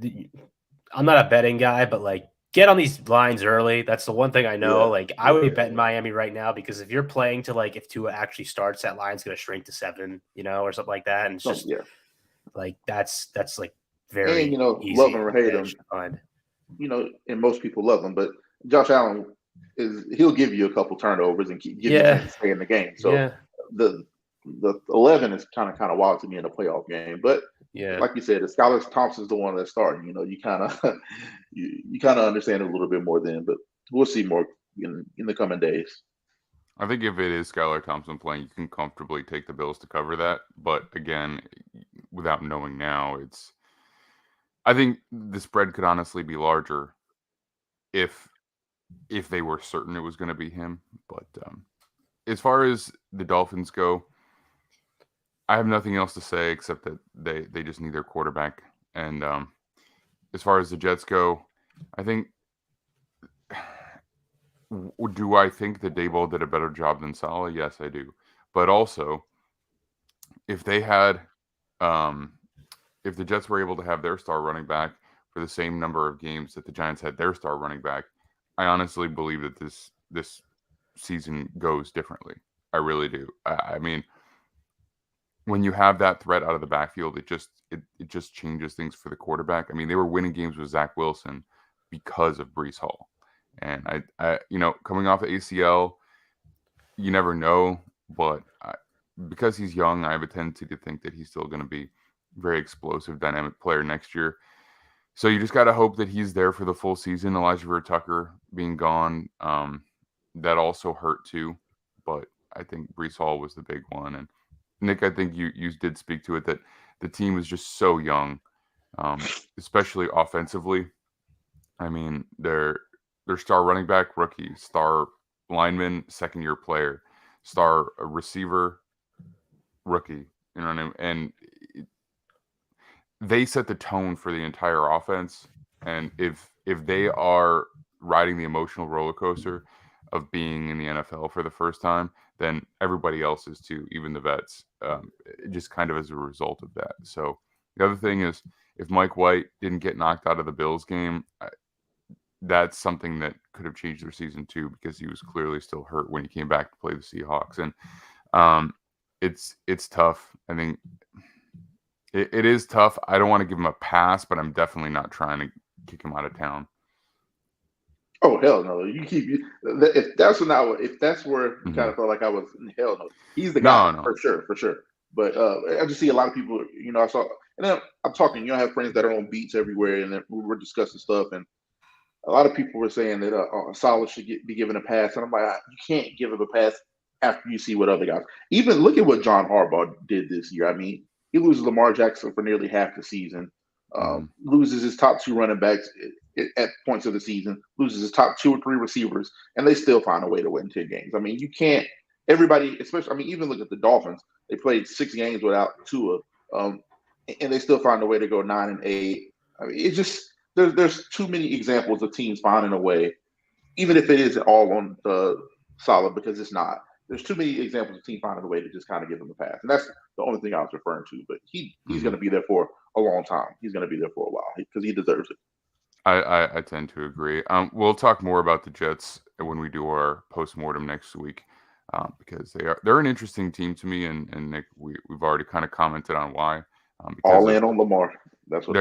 I'm not a betting guy, but like get on these lines early. That's the one thing I know. I would be betting Miami right now, because if you're playing to like if Tua actually starts, that line's going to shrink to 7, or something like that. And it's just like that's like. Very and easy love him or hate him, and most people love him, but Josh Allen he'll give you a couple turnovers and give you a chance to stay in the game. So the 11 is kind of wild to me in a playoff game. But like you said, if Skylar Thompson's the one that's starting, you kind of you kind of understand it a little bit more then. But we'll see more in the coming days. I think if it is Skylar Thompson playing, you can comfortably take the Bills to cover that. But again, without knowing now, I think the spread could honestly be larger if they were certain it was going to be him. But as far as the Dolphins go, I have nothing else to say except that they just need their quarterback. And as far as the Jets go, I think do I think that Daboll did a better job than Saleh? Yes, I do. But also, if they had if the Jets were able to have their star running back for the same number of games that the Giants had their star running back, I honestly believe that this season goes differently. I really do. I mean, when you have that threat out of the backfield, it just changes things for the quarterback. I mean, they were winning games with Zach Wilson because of Breece Hall. And I coming off the ACL, you never know, but because he's young, I have a tendency to think that he's still going to be very explosive, dynamic player next year. So you just got to hope that he's there for the full season. Elijah Vera-Tucker being gone, that also hurt too. But I think Breece Hall was the big one. And Nick, I think you did speak to it, that the team was just so young, especially offensively. I mean, their star running back, rookie, star lineman, second-year player, star receiver, rookie. You know what I mean? And they set the tone for the entire offense. And if they are riding the emotional roller coaster of being in the NFL for the first time, then everybody else is too, even the vets, just kind of as a result of that. So the other thing is, if Mike White didn't get knocked out of the Bills game, that's something that could have changed their season too, because he was clearly still hurt when he came back to play the Seahawks. And it's tough. I think it is tough. I don't want to give him a pass, but I'm definitely not trying to kick him out of town. Oh, hell no! If that's where you kind of felt like I was, hell no. He's the guy. No. For sure. But I just see a lot of people. I saw, and then I'm talking. I have friends that are on beats everywhere, and we were discussing stuff, and a lot of people were saying that Saleh should be given a pass, and I'm like, you can't give him a pass after you see what other guys. Even look at what John Harbaugh did this year. I mean, he loses Lamar Jackson for nearly half the season, loses his top 2 running backs at points of the season, loses his top 2 or 3 receivers, and they still find a way to win 10 games. I mean, you can't. Everybody, especially, I mean, even look at the Dolphins. They played 6 games without Tua, and they still find a way to go 9-8. I mean, it's just there's too many examples of teams finding a way, even if it isn't all on the solid, because it's not. There's too many examples of teams finding a way to just kind of give them a pass, and that's the only thing I was referring to. But he's going to be there for a long time. He's going to be there for a while because he deserves it. I tend to agree. We'll talk more about the Jets when we do our postmortem next week, because they're an interesting team to me, and Nick, we've already kind of commented on why. All in on Lamar. That's what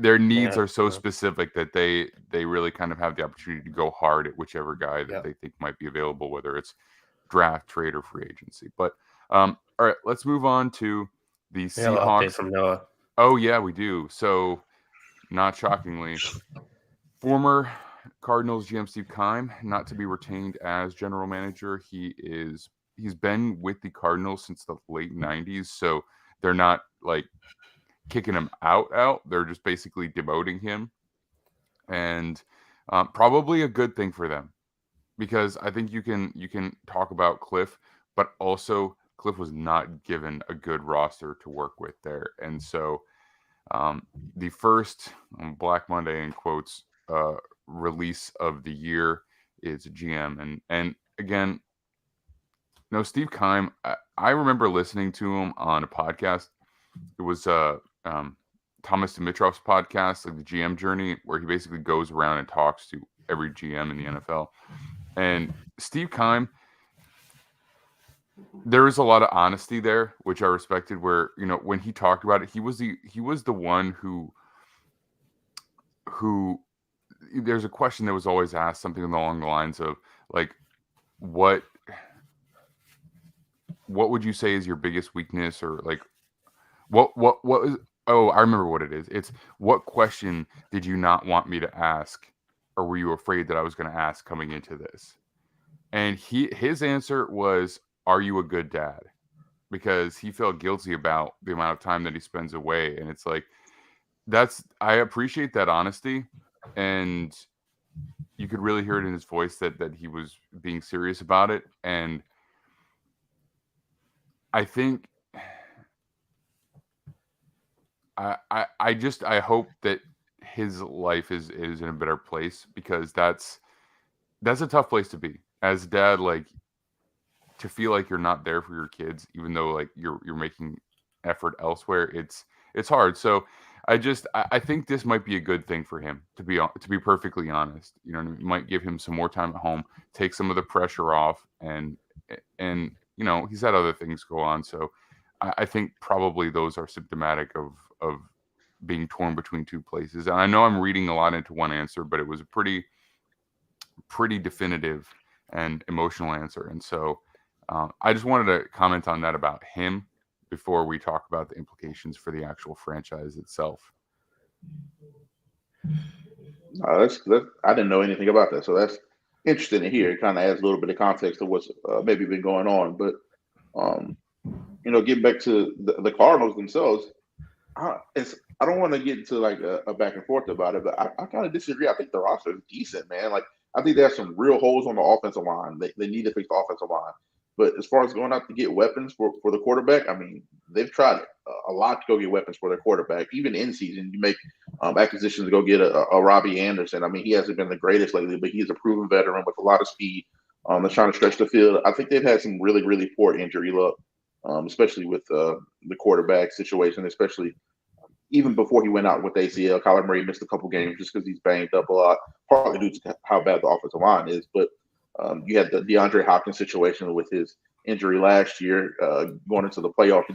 their needs are so specific that they really kind of have the opportunity to go hard at whichever guy that they think might be available, whether it's draft, trade, or free agency. But all right, let's move on to the Seahawks. Update from Noah. Oh yeah, we do. So, not shockingly, former Cardinals GM Steve Keim, not to be retained as general manager. He's been with the Cardinals since the late 90s, so they're not like kicking him out. They're just basically demoting him, and probably a good thing for them, because I think you can talk about Cliff, but also Cliff was not given a good roster to work with there, and so the first Black Monday in quotes release of the year is GM, and again, Steve Keim. I remember listening to him on a podcast. It was Thomas Dimitrov's podcast, like the GM Journey, where he basically goes around and talks to every GM in the NFL. And Steve Keim, there was a lot of honesty there, which I respected. Where when he talked about it, he was the one who there's a question that was always asked, something along the lines of like, what would you say is your biggest weakness, or like what is, oh, I remember what it is. It's, what question did you not want me to ask, or were you afraid that I was going to ask coming into this? And his answer was, are you a good dad? Because he felt guilty about the amount of time that he spends away. And it's like, I appreciate that honesty. And you could really hear it in his voice that he was being serious about it. And I think I hope that his life is in a better place, because that's a tough place to be as a dad, like, to feel like you're not there for your kids, even though like you're making effort elsewhere. It's hard. So I think this might be a good thing for him, to be perfectly honest. It might give him some more time at home, take some of the pressure off, and he's had other things go on. So I think probably those are symptomatic of being torn between two places. And I know I'm reading a lot into one answer, but it was a pretty definitive and emotional answer. And so I just wanted to comment on that about him before we talk about the implications for the actual franchise itself. I didn't know anything about that, so that's interesting to hear. It kind of adds a little bit of context to what's maybe been going on. But getting back to the Cardinals themselves, I don't want to get into like a back and forth about it, but I kind of disagree. I think the roster is decent, man. Like, I think they have some real holes on the offensive line. They need to fix the offensive line. But as far as going out to get weapons for the quarterback, I mean, they've tried a lot to go get weapons for their quarterback. Even in season, you make acquisitions to go get a Robbie Anderson. I mean, he hasn't been the greatest lately, but he's a proven veteran with a lot of speed. They're trying to stretch the field. I think they've had some really, really poor injury luck, especially with the quarterback situation, especially even before he went out with ACL. Kyler Murray missed a couple games just because he's banged up a lot, partly due to how bad the offensive line is. But you had the DeAndre Hopkins situation with his injury last year, going into the playoffs.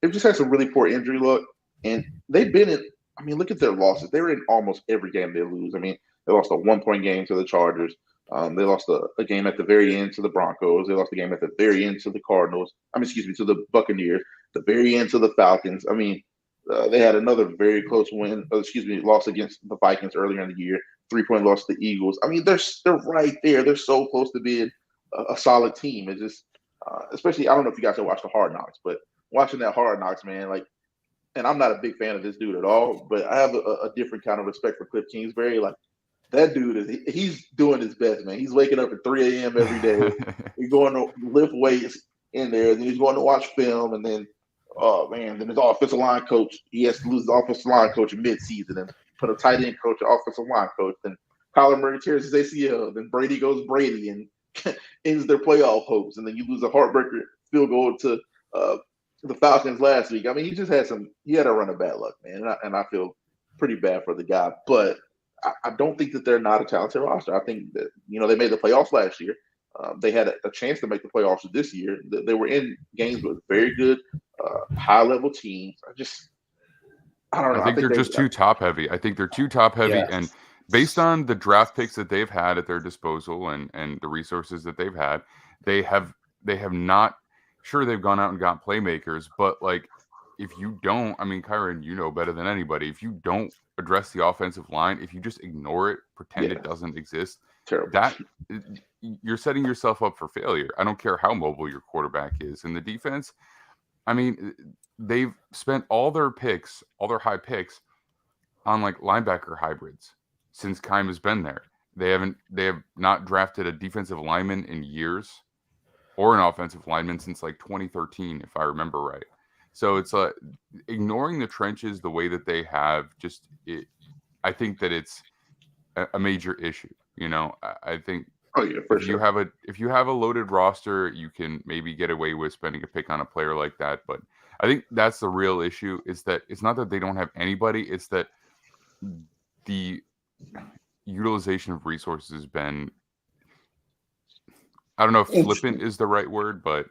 They've just had some really poor injury luck. And they've been look at their losses. They were in almost every game they lose. I mean, they lost a 1-point game to the Chargers. They lost a game at the very end to the Broncos. They lost a game at the very end to the Cardinals. To the Buccaneers. The very end to the Falcons. I mean, they had another very close loss against the Vikings earlier in the year. 3-point loss to the Eagles. I mean, they're right there. They're so close to being a solid team. It's just, especially, I don't know if you guys have watched the Hard Knocks, but watching that Hard Knocks, man, like, and I'm not a big fan of this dude at all, but I have a different kind of respect for Cliff Kingsbury. Like, that dude he's doing his best, man. He's waking up at 3 a.m. every day. He's going to lift weights in there, and then he's going to watch film, and then oh man, then his offensive line coach, he has to lose his offensive line coach mid-season and put a tight end coach, an offensive line coach. Then Kyler Murray tears his ACL. Then Brady goes Brady and ends their playoff hopes. And then you lose a heartbreaker field goal to the Falcons last week. I mean, he had a run of bad luck, man. And I feel pretty bad for the guy. But I don't think that they're not a talented roster. I think that, they made the playoffs last year. They had a chance to make the playoffs this year. They were in games with very good, high-level teams. I don't know. I think they're just too top-heavy. I think they're too top-heavy, Yes. and based on the draft picks that they've had at their disposal and the resources that they've had, they have not. Sure, they've gone out and got playmakers, but like, if you don't, I mean, Kyron, you know better than anybody. If you don't address the offensive line, if you just ignore it, pretend it doesn't exist, terrible. You're setting yourself up for failure. I don't care how mobile your quarterback is. And the defense, I mean, they've spent all their high picks on like linebacker hybrids since Keim has been there. They have not drafted a defensive lineman in years or an offensive lineman since like 2013, if I remember right. So it's ignoring the trenches the way that they have. I think that it's a major issue. I think. Oh yeah, for sure. If you have a loaded roster, you can maybe get away with spending a pick on a player like that. But I think that's the real issue. Is that it's not that they don't have anybody. It's that the utilization of resources has been. I don't know if flippant is the right word, but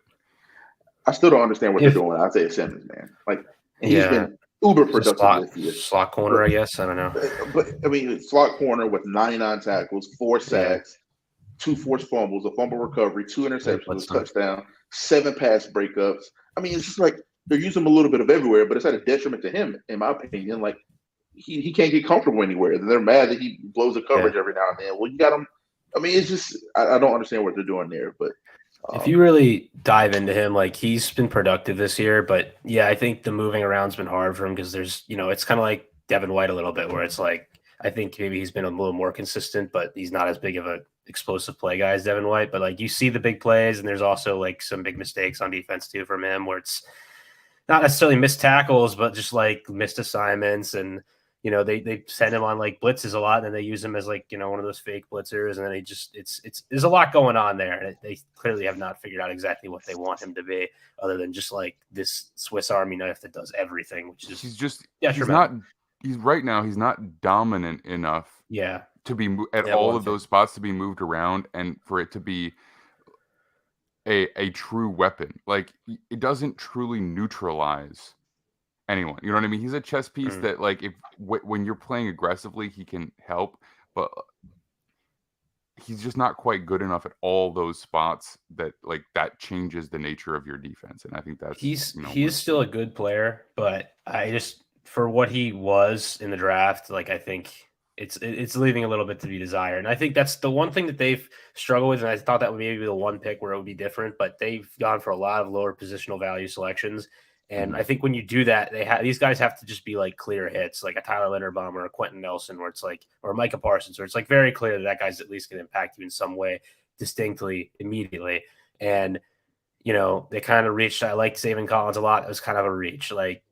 I still don't understand what they're doing. Isaiah Simmons, man. Like he's been uber productive this year. Slot corner, I guess. I don't know. But I mean, slot corner with 99 tackles, 4 sacks, 2 forced fumbles, a fumble recovery, 2 interceptions, a touchdown, 7 pass breakups. I mean, it's just like they're using him a little bit of everywhere, but it's at a detriment to him, in my opinion. Like he can't get comfortable anywhere. And they're mad that he blows the coverage every now and then. Well, you got him. I mean, it's just I don't understand what they're doing there. But if you really dive into him, like he's been productive this year. But yeah, I think the moving around's been hard for him because there's, it's kind of like Devin White a little bit, where it's like I think maybe he's been a little more consistent, but he's not as big of a explosive play guy as Devin White. But like you see the big plays, and there's also like some big mistakes on defense too from him, where it's not necessarily missed tackles, but just like missed assignments. And they send him on like blitzes a lot, and then they use him as like one of those fake blitzers, and then it's there's a lot going on there, and they clearly have not figured out exactly what they want him to be, other than just like this Swiss Army knife that does everything, which is he's right now he's not dominant enough to be all of those spots to be moved around and for it to be a true weapon. Like it doesn't truly neutralize anyone. You know what I mean? He's a chess piece that like when you're playing aggressively, he can help, but he's just not quite good enough at all those spots that changes the nature of your defense. And I think that's he is still a good player, but I just for what he was in the draft, like I think it's leaving a little bit to be desired. And I think that's the one thing that they've struggled with. And I thought that would maybe be the one pick where it would be different, but they've gone for a lot of lower positional value selections. And I think when you do that, these guys have to just be like clear hits, like a Tyler Linderbaum or a Quentin Nelson, where it's like, or Micah Parsons, where it's like very clear that guy's at least going to impact you in some way, distinctly, immediately. And they kind of reached. I liked Zaven Collins a lot. It was kind of a reach. Like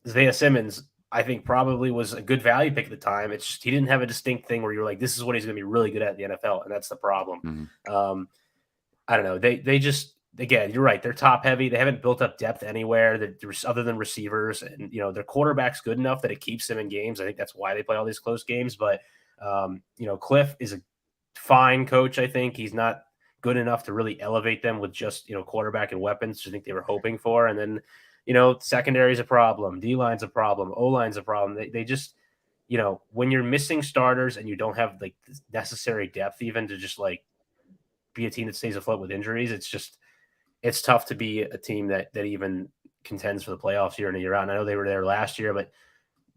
Isaiah Simmons, I think probably was a good value pick at the time. It's just he didn't have a distinct thing where you're like, this is what he's going to be really good at in the NFL, and that's the problem. I don't know. They just. Again, you're right. They're top heavy. They haven't built up depth anywhere other than receivers. And, their quarterback's good enough that it keeps them in games. I think that's why they play all these close games. But, Cliff is a fine coach. I think he's not good enough to really elevate them with just, quarterback and weapons, which I think they were hoping for. And then, secondary is a problem. D-line's a problem. O-line's a problem. They just, when you're missing starters and you don't have like the necessary depth even to just like be a team that stays afloat with injuries, it's tough to be a team that even contends for the playoffs year in and year out. And I know they were there last year, but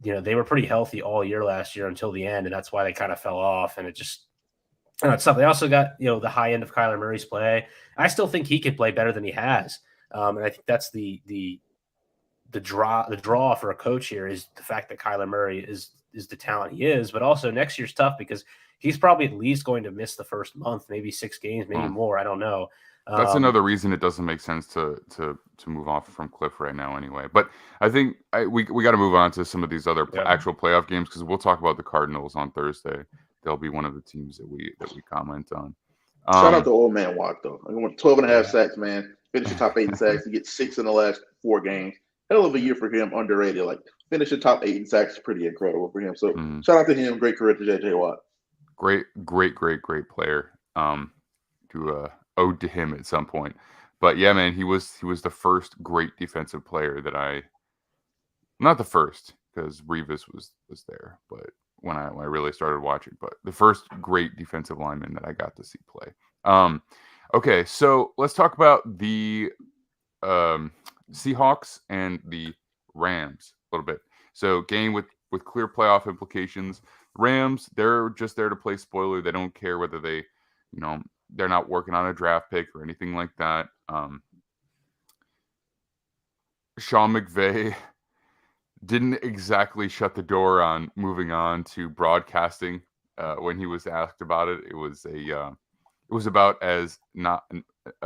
they were pretty healthy all year last year until the end, and that's why they kind of fell off. And it's tough. They also got the high end of Kyler Murray's play. I still think he could play better than he has, and I think that's the the draw for a coach here is the fact that Kyler Murray is the talent he is, but also next year's tough because he's probably at least going to miss the first month, maybe 6 games, maybe more. I don't know. That's another reason it doesn't make sense to move off from Cliff right now anyway. But I think we got to move on to some of these other actual playoff games because we'll talk about the Cardinals on Thursday. They'll be one of the teams that we comment on. Shout out to old man Watt though. I went 12.5 sacks, man. Finished the top 8 in sacks. He gets 6 in the last 4 games. Hell of a year for him. Underrated. Like finishing top 8 in sacks is pretty incredible for him. So shout out to him. Great career to JJ Watt. Great player. To ode to him at some point. But yeah, man, he was the first great defensive player that not the first because Revis was there, but when I really started watching, but the first great defensive lineman that I got to see play. Okay, so let's talk about the Seahawks and the Rams a little bit. So game with clear playoff implications. Rams, they're just there to play spoiler. They don't care whether they, they're not working on a draft pick or anything like that. Sean McVay didn't exactly shut the door on moving on to broadcasting when he was asked about it. It was about as not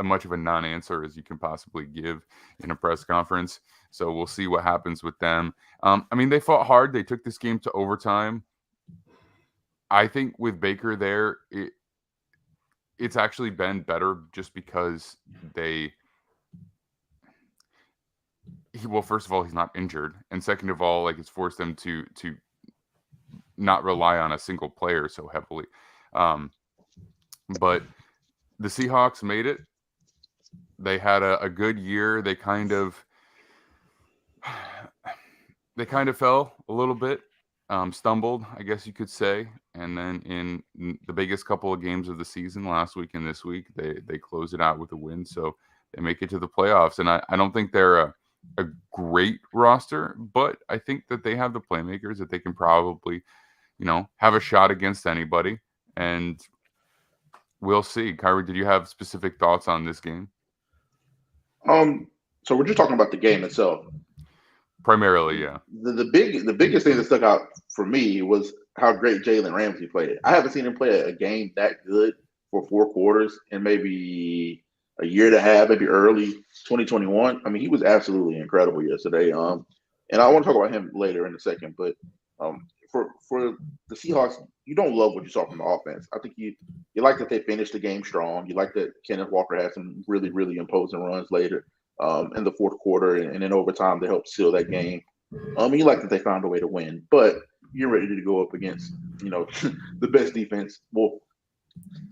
much of a non-answer as you can possibly give in a press conference. So we'll see what happens with them. They fought hard. They took this game to overtime. I think with Baker there, it's actually been better just because first of all, he's not injured. And second of all, it's forced them to not rely on a single player so heavily. But the Seahawks made it. They had a good year. They kind of fell a little bit, stumbled, I guess you could say. And then in the biggest couple of games of the season, last week and this week, they close it out with a win. So they make it to the playoffs. And I don't think they're a great roster, but I think that they have the playmakers that they can probably, have a shot against anybody. And we'll see. Kyrie, did you have specific thoughts on this game? So we're just talking about the game itself. Primarily, yeah. The biggest thing that stuck out for me was how great Jalen Ramsey played. I haven't seen him play a game that good for 4 quarters in maybe a year and a half, maybe early 2021. He was absolutely incredible yesterday. And I want to talk about him later in a second, but for the Seahawks, you don't love what you saw from the offense. I think you like that they finished the game strong. You like that Kenneth Walker had some really, really imposing runs later in the 4th quarter and in overtime to help seal that game. You like that they found a way to win, but you're ready to go up against, the best defense. Well,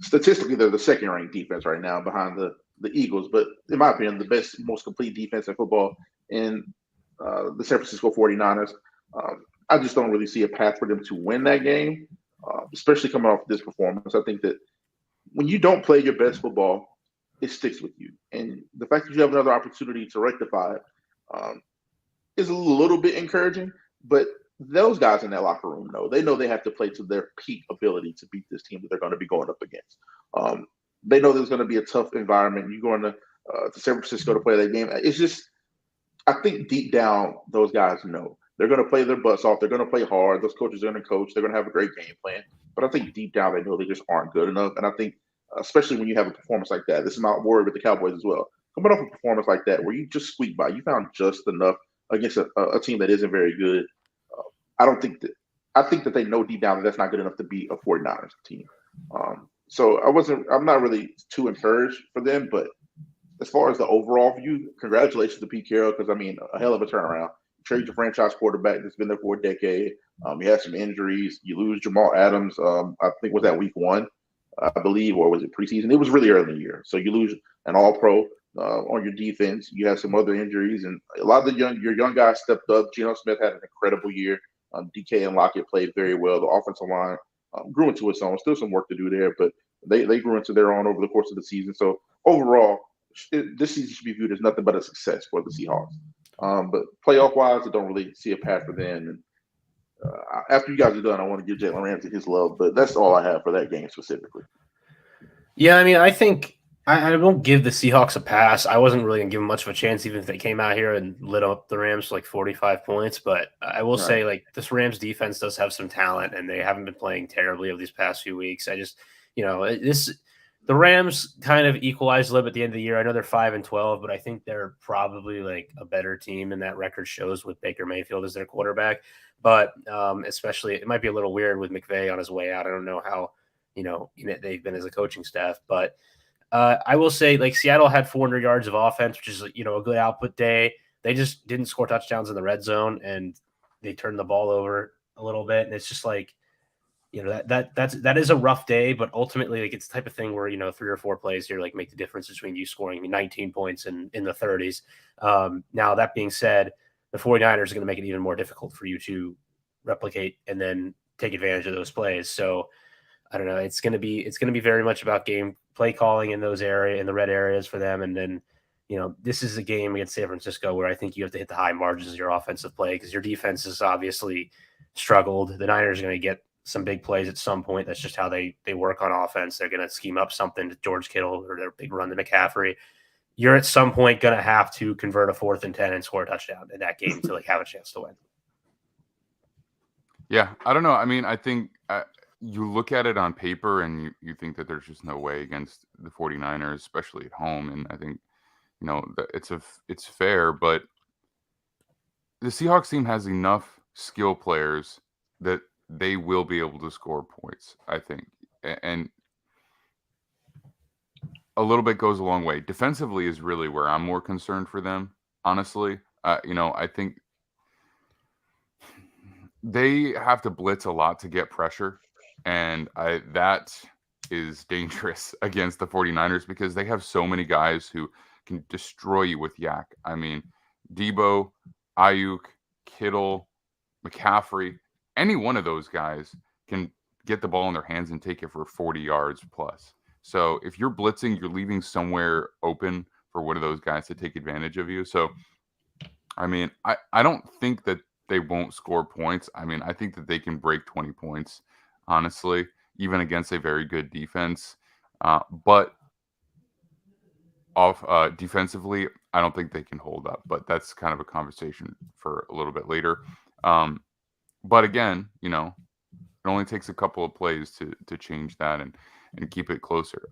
statistically, they're the 2nd-ranked defense right now behind the Eagles, but in my opinion, the best, most complete defense in football in the San Francisco 49ers. I just don't really see a path for them to win that game, especially coming off this performance. I think that when you don't play your best football, it sticks with you. And the fact that you have another opportunity to rectify it is a little bit encouraging, but those guys in that locker room know they have to play to their peak ability to beat this team that they're going to be going up against. They know there's going to be a tough environment. You're going to San Francisco to play that game. It's just, I think deep down, those guys know they're going to play their butts off. They're going to play hard. Those coaches are going to coach. They're going to have a great game plan. But I think deep down, they know they just aren't good enough. And I think, especially when you have a performance like that, this is my worry with the Cowboys as well. Coming off a performance like that, where you just squeak by, you found just enough against a team that isn't very good. I think that they know deep down that that's not good enough to beat a 49ers team. So I'm not really too encouraged for them, but as far as the overall view, congratulations to Pete Carroll, because a hell of a turnaround. You trade your franchise quarterback that's been there for a decade. You had some injuries. You lose Jamal Adams. I think was that week 1, I believe, or was it preseason? It was really early in the year. So you lose an All-Pro on your defense. You have some other injuries, and a lot of your young guys stepped up. Geno Smith had an incredible year. DK and Lockett played very well. The offensive line grew into its own. Still some work to do there, but they grew into their own over the course of the season. So overall, this season should be viewed as nothing but a success for the Seahawks. But playoff-wise, I don't really see a path for them. And after you guys are done, I want to give Jalen Ramsey his love, but that's all I have for that game specifically. Yeah, I think I won't give the Seahawks a pass. I wasn't really going to give them much of a chance, even if they came out here and lit up the Rams for like 45 points. But I will say, like, this Rams defense does have some talent, and they haven't been playing terribly over these past few weeks. I just, the Rams kind of equalized a little bit at the end of the year. I know they're 5-12, but I think they're probably like a better team, and that record shows with Baker Mayfield as their quarterback. But especially, it might be a little weird with McVay on his way out. I don't know how they've been as a coaching staff, but I will say, like, Seattle had 400 yards of offense, which is, a good output day. They just didn't score touchdowns in the red zone, and they turned the ball over a little bit. And it's just like, that is a rough day, but ultimately, like, it's the type of thing where, 3 or 4 plays here, like, make the difference between you scoring 19 points in the 30s. Now, that being said, the 49ers are going to make it even more difficult for you to replicate and then take advantage of those plays. So I don't know. It's going to be very much about game play calling in those in the red areas for them. And then, this is a game against San Francisco where I think you have to hit the high margins of your offensive play because your defense has obviously struggled. The Niners are going to get some big plays at some point. That's just how they work on offense. They're going to scheme up something to George Kittle or their big run to McCaffrey. You're at some point going to have to convert a 4th and 10 and score a touchdown in that game to, like, have a chance to win. Yeah, I don't know. I mean, I think you look at it on paper and you think that there's just no way against the 49ers, especially at home. And I think, it's fair, but the Seahawks team has enough skill players that they will be able to score points, I think. And a little bit goes a long way. Defensively is really where I'm more concerned for them, honestly. I think they have to blitz a lot to get pressure, and that is dangerous against the 49ers because they have so many guys who can destroy you with yak. I mean, Debo, Ayuk, Kittle, McCaffrey, any one of those guys can get the ball in their hands and take it for 40 yards plus. So if you're blitzing, you're leaving somewhere open for one of those guys to take advantage of you. So, I mean, I don't think that they won't score points. I mean, I think that they can break 20 points, honestly, even against a very good defense. But defensively, I don't think they can hold up. But that's kind of a conversation for a little bit later. But again, it only takes a couple of plays to change that and keep it closer.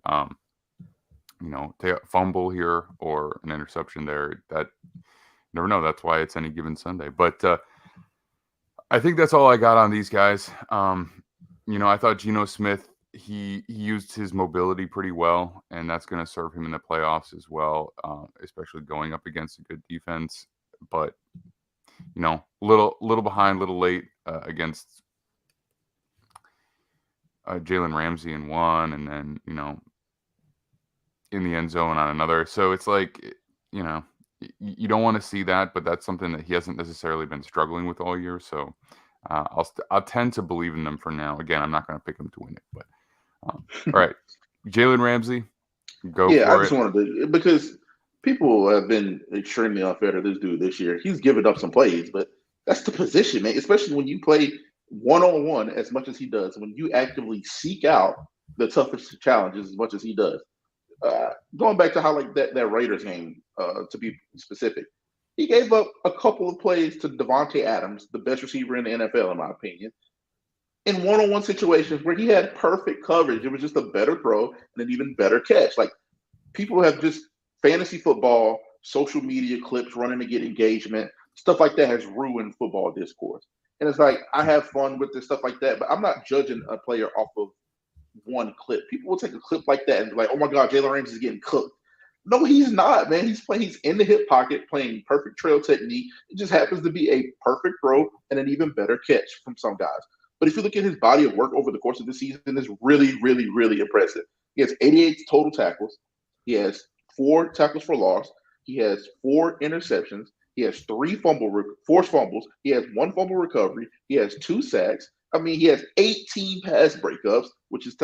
Take a fumble here or an interception there. That you never know. That's why it's any given Sunday. But I think that's all I got on these guys. I thought Geno Smith, he used his mobility pretty well, and that's going to serve him in the playoffs as well, especially going up against a good defense. But little behind, little late against Jalen Ramsey in one, and then in the end zone on another. So it's like you don't want to see that, but that's something that he hasn't necessarily been struggling with all year. So I'll tend to believe in them for now. Again, I'm not going to pick them to win it, but all right, Jalen Ramsey, go for it. Yeah, I just wanted to, because people have been extremely unfair to this dude this year. He's given up some plays, but that's the position, man. Especially when you play one-on-one as much as he does, when you actively seek out the toughest challenges as much as he does. Going back to how, like, that Raiders game, to be specific, he gave up a couple of plays to Devontae Adams, the best receiver in the NFL, in my opinion, in one-on-one situations where he had perfect coverage. It was just a better throw and an even better catch. Like, people have just fantasy football, social media clips running to get engagement, stuff like that has ruined football discourse. And it's like, I have fun with this stuff like that, but I'm not judging a player off of one clip. People will take a clip like that and be like, oh my God, Jalen Ramsey is getting cooked. No, he's not, man. He's in the hip pocket playing perfect trail technique. It just happens to be a perfect throw and an even better catch from some guys. But if you look at his body of work over the course of the season, it's really, really, really impressive. He has 88 total tackles. He has 4 tackles for loss. He has 4 interceptions. He has 3 forced fumbles. He has 1 fumble recovery. He has 2 sacks. I mean, he has 18 pass breakups, which is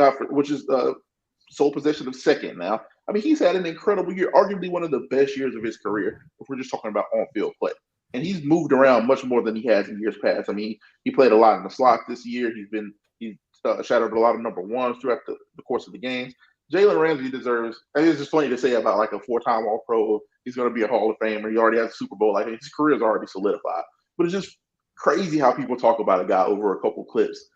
sole possession of second now. I mean, he's had an incredible year, arguably one of the best years of his career, if we're just talking about on-field play. And he's moved around much more than he has in years past. I mean, he played a lot in the slot this year. He's shadowed a lot of number ones throughout the course of the games. Jalen Ramsey deserves. And it's just funny to say about like a 4-time All Pro. He's going to be a Hall of Famer. He already has a Super Bowl. Like his career is already solidified. But it's just crazy how people talk about a guy over a couple clips,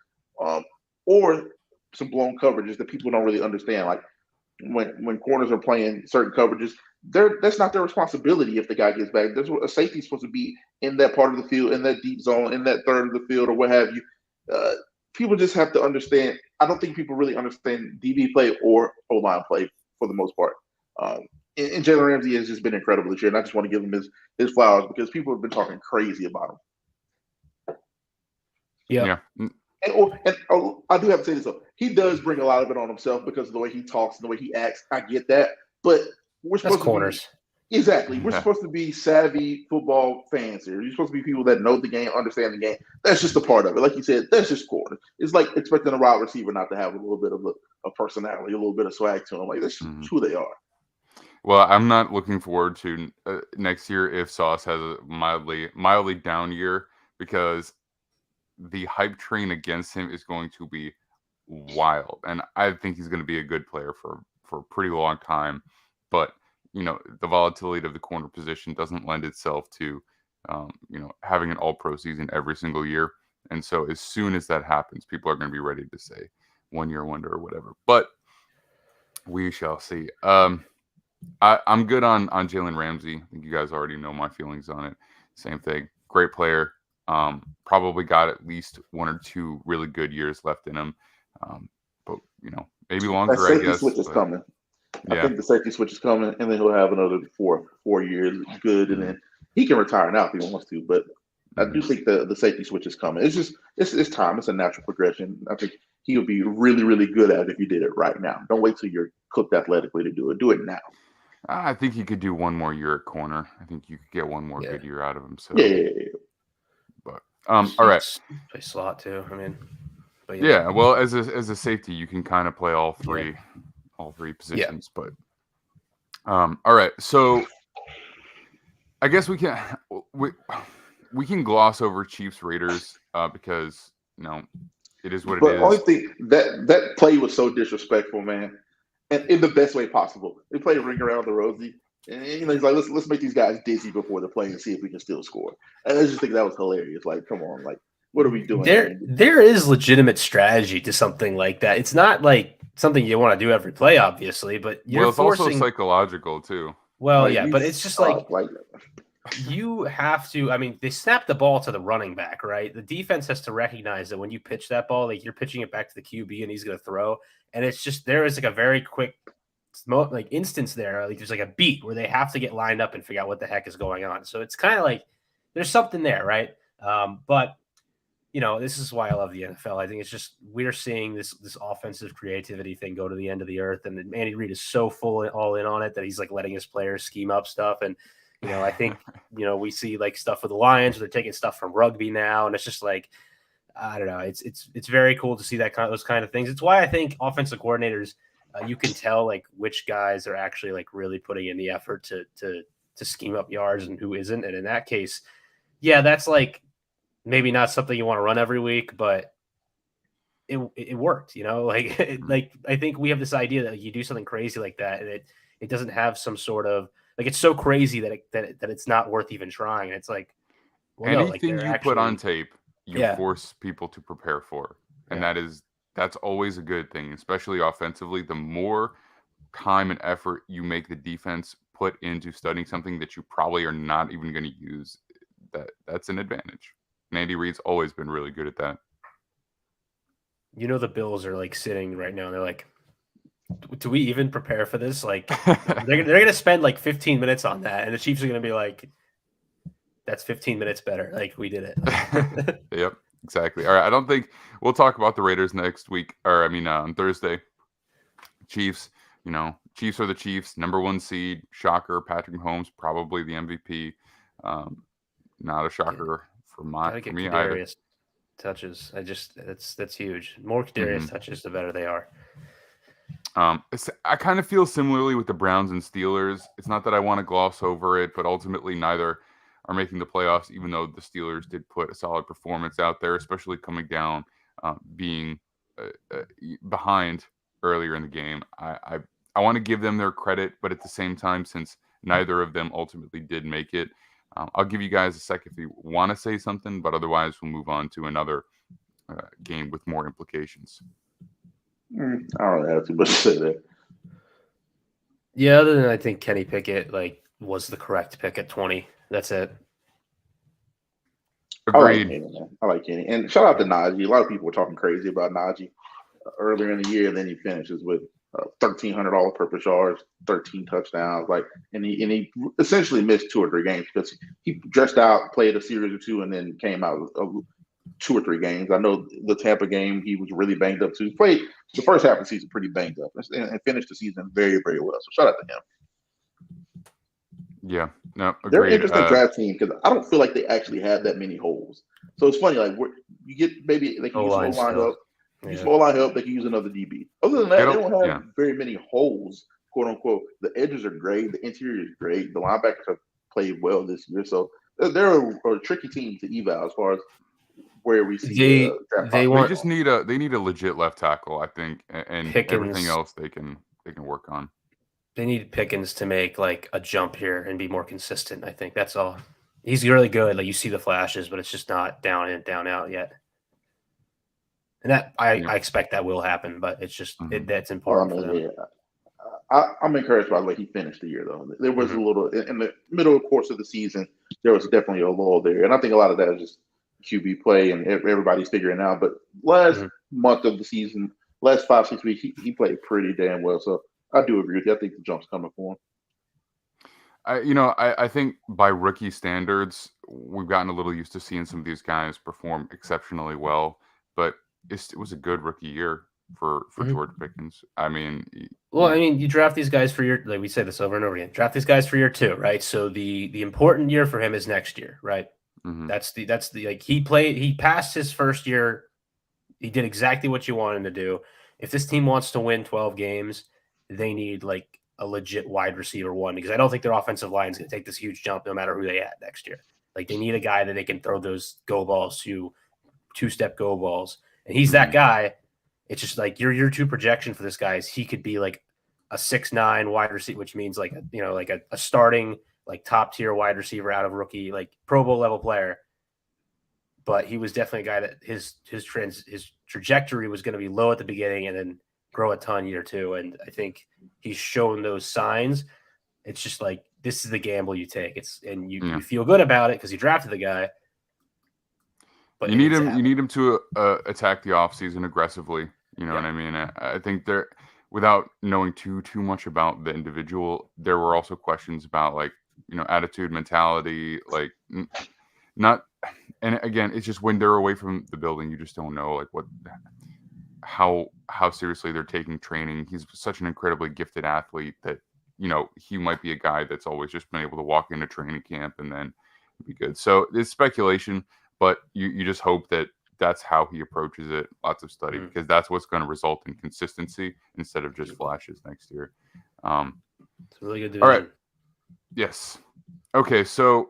or some blown coverages that people don't really understand. Like when corners are playing certain coverages, that's not their responsibility if the guy gets back. There's a safety supposed to be in that part of the field, in that deep zone, in that third of the field, or what have you. People just have to understand. I don't think people really understand DB play or O-line play for the most part. And Jalen Ramsey has just been incredible this year, and I just want to give him his flowers because people have been talking crazy about him. Yeah. And I do have to say this though. He does bring a lot of it on himself because of the way he talks and the way he acts. I get that, but we're supposed corners. Exactly. We're supposed to be savvy football fans here. You're supposed to be people that know the game, understand the game. That's just a part of it. Like you said, that's just corner. It's like expecting a wide receiver not to have a little bit of a personality, a little bit of swag to them. Like that's just who they are. Well, I'm not looking forward to next year if Sauce has a mildly down year because the hype train against him is going to be wild, and I think he's going to be a good player for a pretty long time. But the volatility of the corner position doesn't lend itself to having an All-Pro season every single year. And so as soon as that happens, people are going to be ready to say 1 year wonder or whatever. But we shall see. I'm good on Jalen Ramsey. I think you guys already know my feelings on it. Same thing. Great player. Probably got at least 1 or 2 really good years left in him. But maybe longer. That safety I guess. Switch is coming. Yeah. I think the safety switch is coming, and then he'll have another 4 years good, and then he can retire now if he wants to. But I do think the safety switch is coming. It's just it's time. It's a natural progression. I think he'll be really, really good at it if you did it right now. Don't wait till you're cooked athletically to do it. Do it now. I think he could do 1 more year at corner. I think you could get 1 more good year out of him. So yeah. But all right. Play slot too. I mean, but yeah. Well, as a safety, you can kind of play all three positions. But all right. So I guess we can gloss over Chiefs Raiders because it is what it is. But the only thing that play was so disrespectful, man, and in the best way possible. They played ring around the rosy, and he's like, let's make these guys dizzy before the play and see if we can still score. And I just think that was hilarious. Like, come on, like, what are we doing? There is legitimate strategy to something like that. It's not like something you want to do every play, obviously, but it's also psychological too. Well, but it's just like you have to. I mean, they snap the ball to the running back, right? The defense has to recognize that when you pitch that ball, like you're pitching it back to the QB and he's going to throw, and it's just there is like a very quick instance there. Like there's like a beat where they have to get lined up and figure out what the heck is going on. So it's kind of like there's something there, right? But this is why I love the NFL. I think it's just we're seeing this offensive creativity thing go to the end of the earth, and Andy Reid is so all in on it that he's like letting his players scheme up stuff. And I think we see like stuff with the Lions, where they're taking stuff from rugby now, and it's just like I don't know. It's very cool to see those kind of things. It's why I think offensive coordinators you can tell like which guys are actually like really putting in the effort to scheme up yards and who isn't. And in that case, that's like. Maybe not something you want to run every week, but it worked, like I think we have this idea that you do something crazy like that and it doesn't have some sort of like, it's so crazy that it's not worth even trying. And it's like, anything you put on tape, you force people to prepare for. And that's always a good thing, especially offensively. The more time and effort you make the defense put into studying something that you probably are not even going to use, that's an advantage. And Andy Reid's always been really good at that. The Bills are like sitting right now. And they're like, do we even prepare for this? Like they're going to spend like 15 minutes on that. And the Chiefs are going to be like, that's 15 minutes better. Like we did it. Yep, exactly. All right. I don't think we'll talk about the Raiders next week, or on Thursday. Chiefs, Chiefs are the Chiefs, number 1 seed, shocker. Patrick Mahomes, probably the MVP. Not a shocker. For me, Kadarius touches. That's huge. The more Kadarius touches, the better they are. I kind of feel similarly with the Browns and Steelers. It's not that I want to gloss over it, but ultimately neither are making the playoffs, even though the Steelers did put a solid performance out there, especially coming down, being behind earlier in the game. I want to give them their credit, but at the same time, since neither of them ultimately did make it, I'll give you guys a sec if you want to say something, but otherwise we'll move on to another game with more implications. I don't really have too much to say there. Yeah, other than I think Kenny Pickett was the correct pick at 20. That's it. Agreed. I like Kenny. And shout out to Najee. A lot of people were talking crazy about Najee earlier in the year, and then he finishes with 1,300 all-purpose yards, 13 touchdowns. And he essentially missed 2 or 3 games because he dressed out, played a series or 2, and then came out with 2 or 3 games. I know the Tampa game, he was really banged up too. He played the first half of the season pretty banged up and finished the season very, very well. So shout out to him. Yeah, no, agreed. They're an interesting draft team because I don't feel like they actually have that many holes. So it's funny, you get maybe they can use some line up. Use small line help, they can use another DB. Other than that, they don't have very many holes, quote unquote. The edges are great, the interior is great, the linebackers have played well this year. So they're a tricky team to eval as far as where we see they just need a legit left tackle, I think, and Pickens, everything else they can work on. They need Pickens to make a jump here and be more consistent. I think that's all. He's really good. You see the flashes, but it's just not down in, down out yet. And that I expect that will happen, but it's just that's important for them. Yeah. I'm encouraged by he finished the year though. There was a little in the middle course of the season. There was definitely a lull there, and I think a lot of that is just QB play and everybody's figuring out. But last month of the season, last 5-6 weeks, he played pretty damn well. So I do agree with you. I think the jump's coming for him. I think by rookie standards, we've gotten a little used to seeing some of these guys perform exceptionally well, but it was a good rookie year for George Pickens. I mean, you draft these guys for year, we say this over and over again. Draft these guys for year 2, right? So the important year for him is next year, right? That's the he passed his first year. He did exactly what you want him to do. If this team wants to win 12 games, they need a legit wide receiver 1 because I don't think their offensive line is going to take this huge jump no matter who they add next year. They need a guy that they can throw those go balls to, 2-step go balls. And he's that guy. It's just your 2 projection for this guy is he could be a 6'9" wide receiver, which means a starting top tier wide receiver out of rookie, Pro Bowl level player. But he was definitely a guy that his trajectory was going to be low at the beginning and then grow a ton year 2. And I think he's shown those signs. It's just this is the gamble you take. You feel good about it because you drafted the guy. But you need him to attack the offseason aggressively. You know what I mean? I think without knowing too much about the individual, there were also questions about attitude, mentality, not. And again, it's just when they're away from the building, you just don't know how seriously they're taking training. He's such an incredibly gifted athlete that he might be a guy that's always just been able to walk into training camp and then be good. So it's speculation. But you just hope that that's how he approaches it. Lots of study because that's what's going to result in consistency instead of just flashes next year. It's a really good division. All right. Yes. Okay. So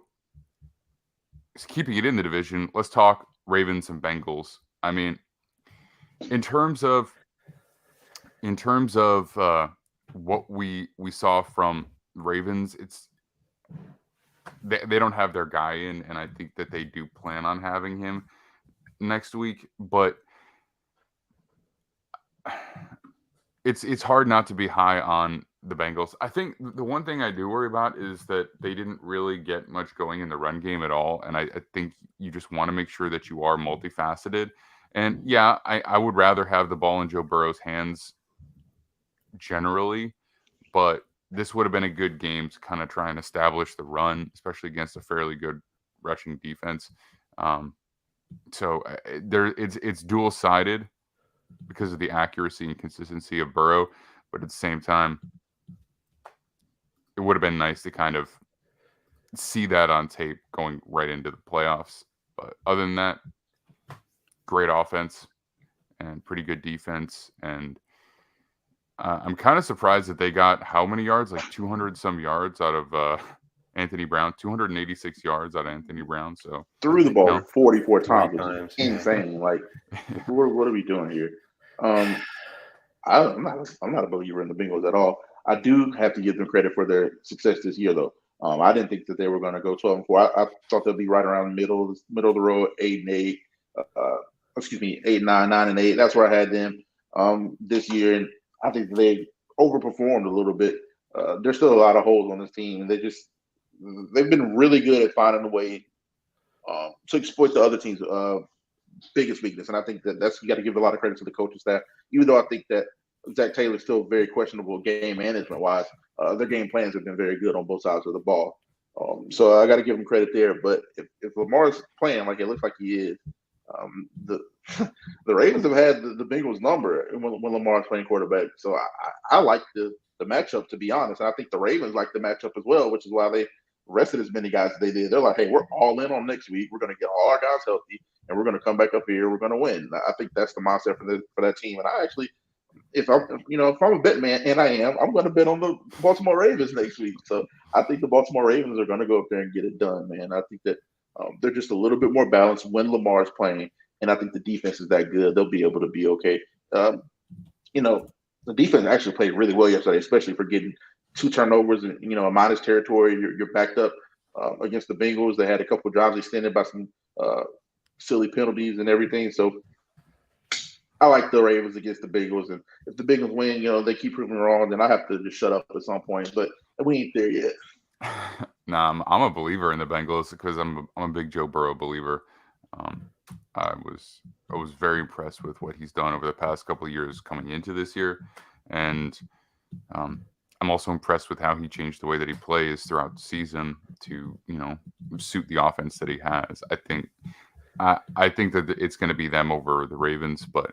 keeping it in the division, let's talk Ravens and Bengals. I mean, in terms of what we saw from Ravens, they don't have their guy in, and I think that they do plan on having him next week. But it's hard not to be high on the Bengals. I think the one thing I do worry about is that they didn't really get much going in the run game at all, and I think you just want to make sure that you are multifaceted. And yeah, I would rather have the ball in Joe Burrow's hands generally, but this would have been a good game to kind of try and establish the run, especially against a fairly good rushing defense. So it's dual-sided because of the accuracy and consistency of Burrow, but at the same time, it would have been nice to kind of see that on tape going right into the playoffs. But other than that, great offense and pretty good defense. And I'm kind of surprised that they got how many yards? 200 some yards out of Anthony Brown, 286 yards out of Anthony Brown. So threw the ball 44 times, which is insane. What are we doing here? I'm not a believer in the Bengals at all. I do have to give them credit for their success this year, though. I didn't think that they were going to go 12-4. I thought they'd be right around the middle of the road, 8-8. Excuse me, 8-9, 9-8. That's where I had them this year, and I think they overperformed a little bit. There's still a lot of holes on this team. They've been really good at finding a way to exploit the other team's biggest weakness, and I think that's you got to give a lot of credit to the coaching staff. Even though I think that Zach Taylor's still very questionable game management wise, their game plans have been very good on both sides of the ball. So I got to give him credit there. But if Lamar's playing like it looks like he is, the the Ravens have had the Bengals number when Lamar's playing quarterback. So I like the matchup, to be honest. And I think the Ravens like the matchup as well, which is why they rested as many guys as they did. They're like, hey, we're all in on next week. We're going to get all our guys healthy, and we're going to come back up here. We're going to win. I think that's the mindset for that team. And I actually, if I'm a bet man, and I'm going to bet on the Baltimore Ravens next week. So I think the Baltimore Ravens are going to go up there and get it done, man. I think that they're just a little bit more balanced when Lamar's playing, and I think the defense is that good. They'll be able to be okay. The defense actually played really well yesterday, especially for getting 2 turnovers in a minus territory. You're backed up against the Bengals. They had a couple of drives extended by some silly penalties and everything. So I like the Ravens against the Bengals, and if the Bengals win, they keep proving me wrong, then I have to just shut up at some point. But we ain't there yet. Nah, I'm a believer in the Bengals because I'm a big Joe Burrow believer. I was very impressed with what he's done over the past couple of years coming into this year, and I'm also impressed with how he changed the way that he plays throughout the season to suit the offense that he has. I think that it's going to be them over the Ravens, but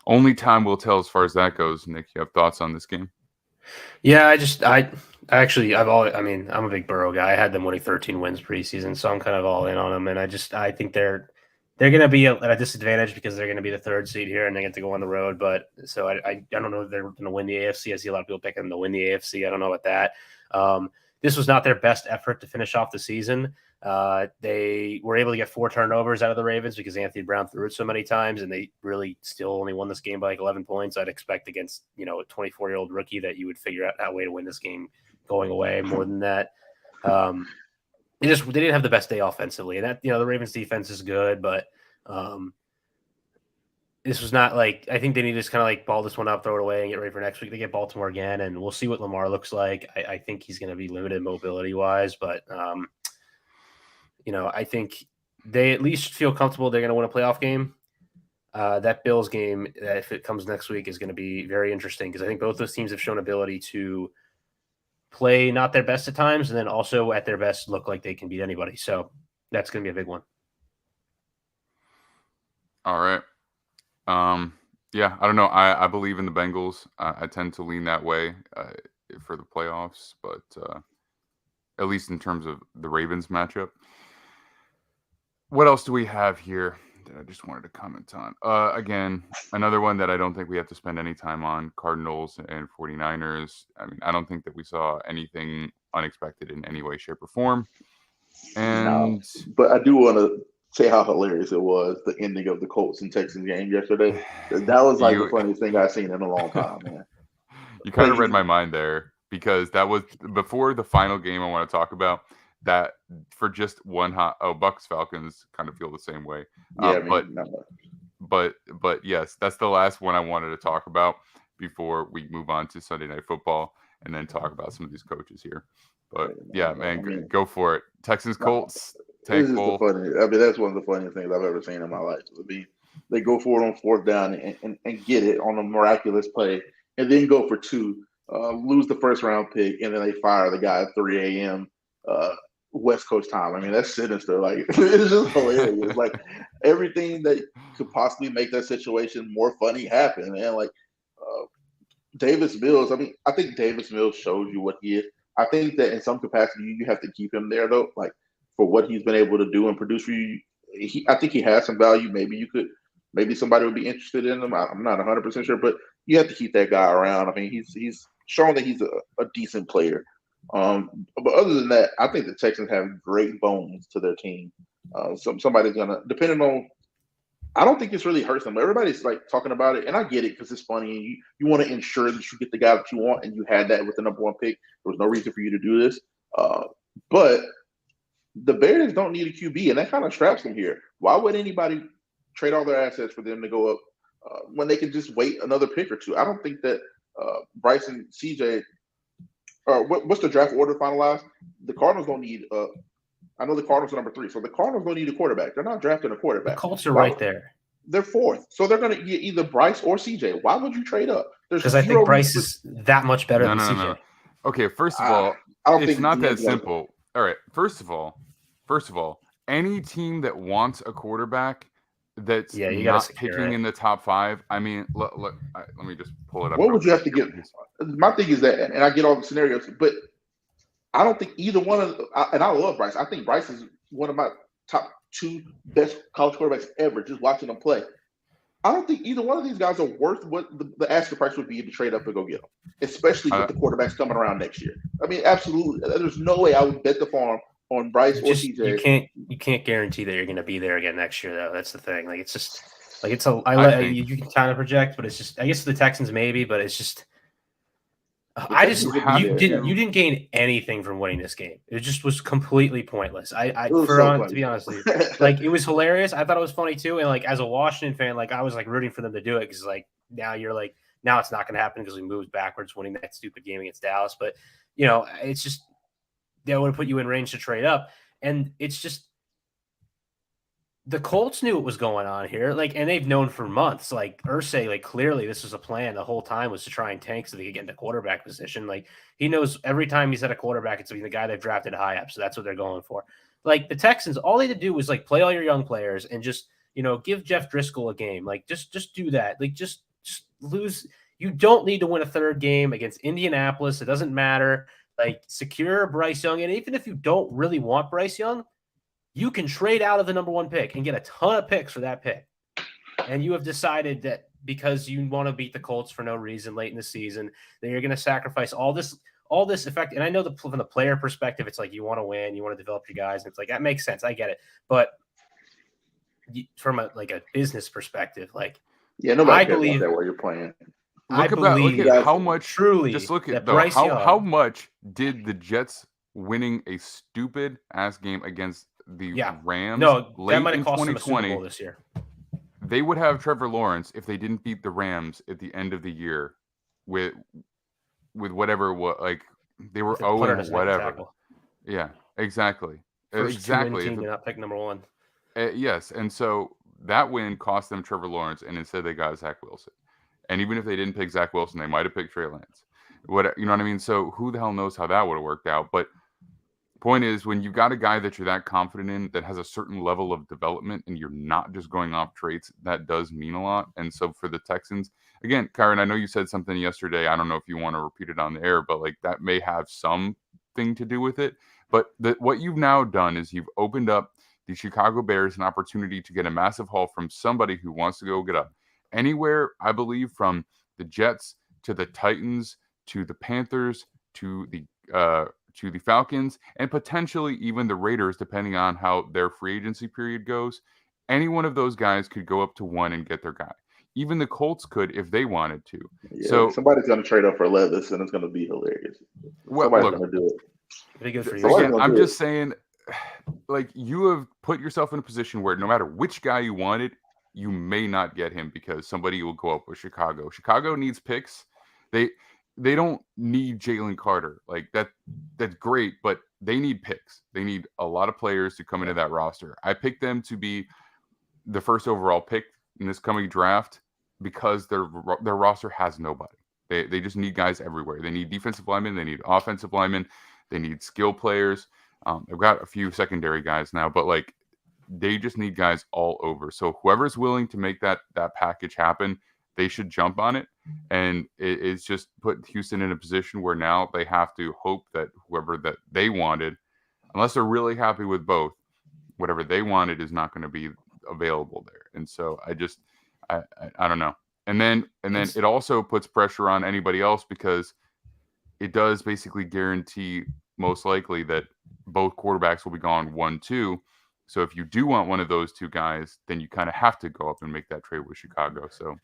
only time will tell as far as that goes. Nick, you have thoughts on this game? Yeah, I'm a big Burrow guy. I had them winning 13 wins preseason, so I'm kind of all in on them. And I think they're going to be at a disadvantage because they're going to be the 3rd seed here and they get to go on the road. But so I don't know if they're going to win the AFC. I see a lot of people picking them to win the AFC. I don't know about that. This was not their best effort to finish off the season. They were able to get 4 turnovers out of the Ravens because Anthony Brown threw it so many times, and they really still only won this game by like 11 points. I'd expect against a 24-year-old rookie that you would figure out a way to win this game going away more than that. They didn't have the best day offensively, and that the Ravens defense is good, but this was not like, I think they need to just kind of like ball this one up, throw it away, and get ready for next week. They get Baltimore again, and we'll see what Lamar looks like. I think he's going to be limited mobility wise, but I think they at least feel comfortable they're going to win a playoff game. That Bills game, if it comes next week, is going to be very interesting because I think both those teams have shown ability to play not their best at times, and then also at their best look like they can beat anybody. So that's going to be a big one. All right. Yeah, I don't know. I believe in the Bengals. I tend to lean that way for the playoffs, but at least in terms of the Ravens matchup. What else do we have here that I just wanted to comment on? Again, another one that I don't think we have to spend any time on, Cardinals and 49ers. I mean, I don't think that we saw anything unexpected in any way, shape, or form. And but I do want to say how hilarious it was, the ending of the Colts and Texans game yesterday. That was like the funniest thing I've seen in a long time, man. You kind of read my mind there because that was before the final game I want to talk about. That for just one Bucks Falcons kind of feel the same way. Yeah, but yes, that's the last one I wanted to talk about before we move on to Sunday Night Football and then talk about some of these coaches here. But yeah, man, go for it. Texans Colts. That's one of the funniest things I've ever seen in my life. I mean, they go for it on 4th down and get it on a miraculous play, and then go for 2, lose the 1st round pick, and then they fire the guy at 3 a.m. West Coast time. I mean, that's sinister. Like, it's just hilarious. Like, everything that could possibly make that situation more funny happened, man. Like, Davis Mills. I mean, I think Davis Mills shows you what he is. I think that in some capacity you have to keep him there, though. Like, for what he's been able to do and produce for you, I think he has some value. Maybe somebody would be interested in him. I'm not 100% sure, but you have to keep that guy around. I mean, he's shown that he's a decent player. But other than that, I think the Texans have great bones to their team. Somebody's gonna, depending on I don't think it's really hurts them. Everybody's like talking about it, and I get it because it's funny, and you want to ensure that you get the guy that you want, and you had that with the number one pick. There was no reason for you to do this, but the Bears don't need a QB, and that kind of straps them here. Why would anybody trade all their assets for them to go up when they can just wait another pick or two? I don't think that Bryce and CJ. What's the draft order finalized? The Cardinals don't need. I know the Cardinals are number 3, so the Cardinals don't need a quarterback. They're not drafting a quarterback. The Colts are right there. They're 4th, so they're going to get either Bryce or CJ. Why would you trade up? Because I think Bryce is that much better than CJ. No. Okay, first of all, it's not that simple. All right, first of all, any team that wants a quarterback that's not picking in the top 5. I mean, look, let me just pull it up. What would you have to get? My thing is that, and I get all the scenarios, but I don't think either one of and I love Bryce. I think Bryce is one of my top 2 best college quarterbacks ever, just watching them play. I don't think either one of these guys are worth what the asking price would be to trade up and go get them, especially with the quarterbacks coming around next year. I mean, absolutely. There's no way I would bet the farm on Bryce or CJ. You can't guarantee that you're going to be there again next year, though. That's the thing. Like, it's just like you can kind of project, but it's just, I guess the Texans maybe, but it's just. You didn't gain anything from winning this game. It just was completely pointless. To be honest with you, like, it was hilarious. I thought it was funny too, and like as a Washington fan, like I was like rooting for them to do it because like now it's not going to happen because we moved backwards winning that stupid game against Dallas. But it's just that would have put you in range to trade up, and it's just. The Colts knew what was going on here, like, and they've known for months. Like Irsay, like clearly this was a plan the whole time, was to try and tank so they could get into quarterback position. Like he knows every time he's at a quarterback, it's the guy they've drafted high up, so that's what they're going for. Like the Texans, all they had to do was like play all your young players and just give Jeff Driscoll a game. Like just do that. Like just lose. You don't need to win a third game against Indianapolis. It doesn't matter. Like secure Bryce Young, and even if you don't really want Bryce Young. You can trade out of the number 1 pick and get a ton of picks for that pick. And you have decided that because you want to beat the Colts for no reason late in the season, that you're going to sacrifice all this effect. And I know from the player perspective, it's like you want to win, you want to develop your guys. And it's like, that makes sense. I get it. But from a business perspective, like, nobody cares about that where you're playing. Look at how much truly. Just look at how much did the Jets winning a stupid ass game against the Rams late in 2020 this year. They would have Trevor Lawrence if they didn't beat the Rams at the end of the year with whatever like they were 0 and whatever. Yeah, exactly. Exactly. Team to not pick number 1. Yes, and so that win cost them Trevor Lawrence, and instead they got Zach Wilson. And even if they didn't pick Zach Wilson, they might have picked Trey Lance. You know what I mean? So who the hell knows how that would have worked out? But point is, when you've got a guy that you're that confident in that has a certain level of development and you're not just going off traits, that does mean a lot. And so for the Texans, again, Kyron, I know you said something yesterday. I don't know if you want to repeat it on the air, but like that may have something to do with it. But what you've now done is you've opened up the Chicago Bears an opportunity to get a massive haul from somebody who wants to go get up. Anywhere, I believe, from the Jets to the Titans to the Panthers to the Falcons, and potentially even the Raiders, depending on how their free agency period goes. Any one of those guys could go up to 1 and get their guy. Even the Colts could if they wanted to. Yeah, so somebody's going to trade up for Levis, and it's going to be hilarious. Somebody's going to do it. Pretty good for you. Again, I'm just saying, like, you have put yourself in a position where no matter which guy you wanted, you may not get him because somebody will go up with Chicago. Chicago needs picks. They don't need Jalen Carter. Like that's great, but they need picks. They need a lot of players to come into that roster. I picked them to be the first overall pick in this coming draft because their roster has nobody. They just need guys everywhere. They need defensive linemen. They need offensive linemen. They need skill players. They've got a few secondary guys now, but like they just need guys all over. So whoever's willing to make that package happen, they should jump on it. And it's just put Houston in a position where now they have to hope that whoever that they wanted, unless they're really happy with both, whatever they wanted is not going to be available there. And so I don't know. And then it also puts pressure on anybody else because it does basically guarantee most likely that both quarterbacks will be gone 1-2. So if you do want one of those two guys, then you kind of have to go up and make that trade with Chicago. So.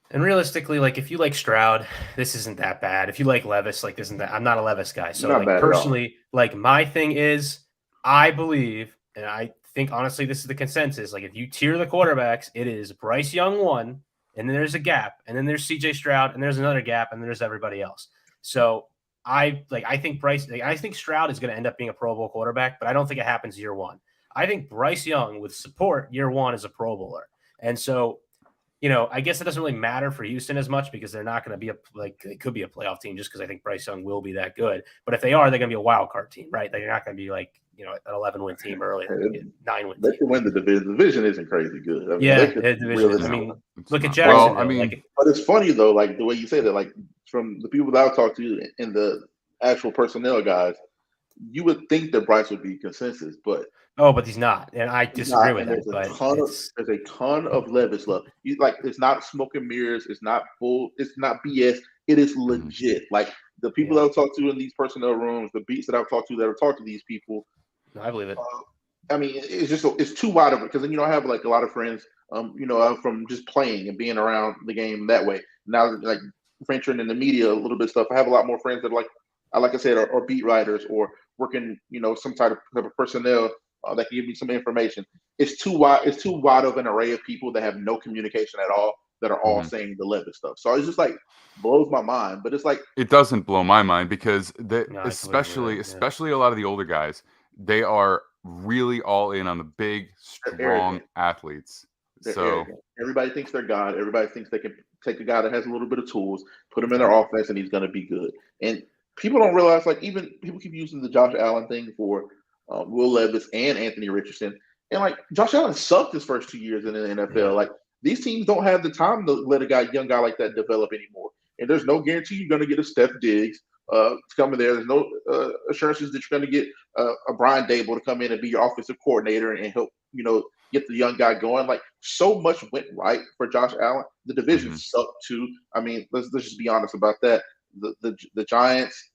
And realistically, like if you like Stroud, this isn't that bad. If you like Levis, like this isn't that. I'm not a Levis guy, so Not like bad at all. personally, like my thing is, I believe, and I think honestly, this is the consensus. Like if you tier the quarterbacks, it is Bryce Young 1, and then there's a gap, and then there's C.J. Stroud, and there's another gap, and there's everybody else. So I think Stroud is going to end up being a Pro Bowl quarterback, but I don't think it happens year 1. I think Bryce Young with support year 1 is a Pro Bowler, and so. I guess it doesn't really matter for Houston as much because they're not going to be they could be a playoff team just because I think Bryce Young will be that good. But if they are, they're going to be a wild card team, right? They're not going to be like, an 11-win team early, 9-win They team. can win the division. The division isn't crazy good. I mean, Yeah, they could division. I mean, look at Jacksonville. Well, I mean, but it's funny though, like the way you say that, like from the people that I've talked to and the actual personnel guys, you would think that Bryce would be consensus, but he's not, and I disagree with that. There's a ton of Levis love. It's not smoke and mirrors. It's not bull. It's not BS. It is legit. Like the people that I've talked to in these personnel rooms, the beats that I've talked to that have talked to these people. I believe it. I mean, it's too wide of it because then I have like a lot of friends, from just playing and being around the game that way. Now, like venturing in the media a little bit stuff, I have a lot more friends that like I said, are beat writers or working, some type of personnel. That can give me some information. It's too wide. It's too wide of an array of people that have no communication at all that are all saying the Levis stuff. So it's just like blows my mind. But it's like it doesn't blow my mind because especially a lot of the older guys, they are really all in on the big, strong athletes. So arrogant. Everybody thinks they're God. Everybody thinks they can take a guy that has a little bit of tools, put him in their offense, and he's going to be good. And people don't realize, like, even people keep using the Josh Allen thing for Will Levis and Anthony Richardson. And like Josh Allen sucked his first 2 years in the NFL. Yeah. Like these teams don't have the time to let a young guy like that develop anymore. And there's no guarantee you're going to get a Steph Diggs to come in there. There's no assurances that you're going to get a Brian Dable to come in and be your offensive coordinator and help, get the young guy going. Like so much went right for Josh Allen. The division sucked too. I mean, let's just be honest about that. The Giants,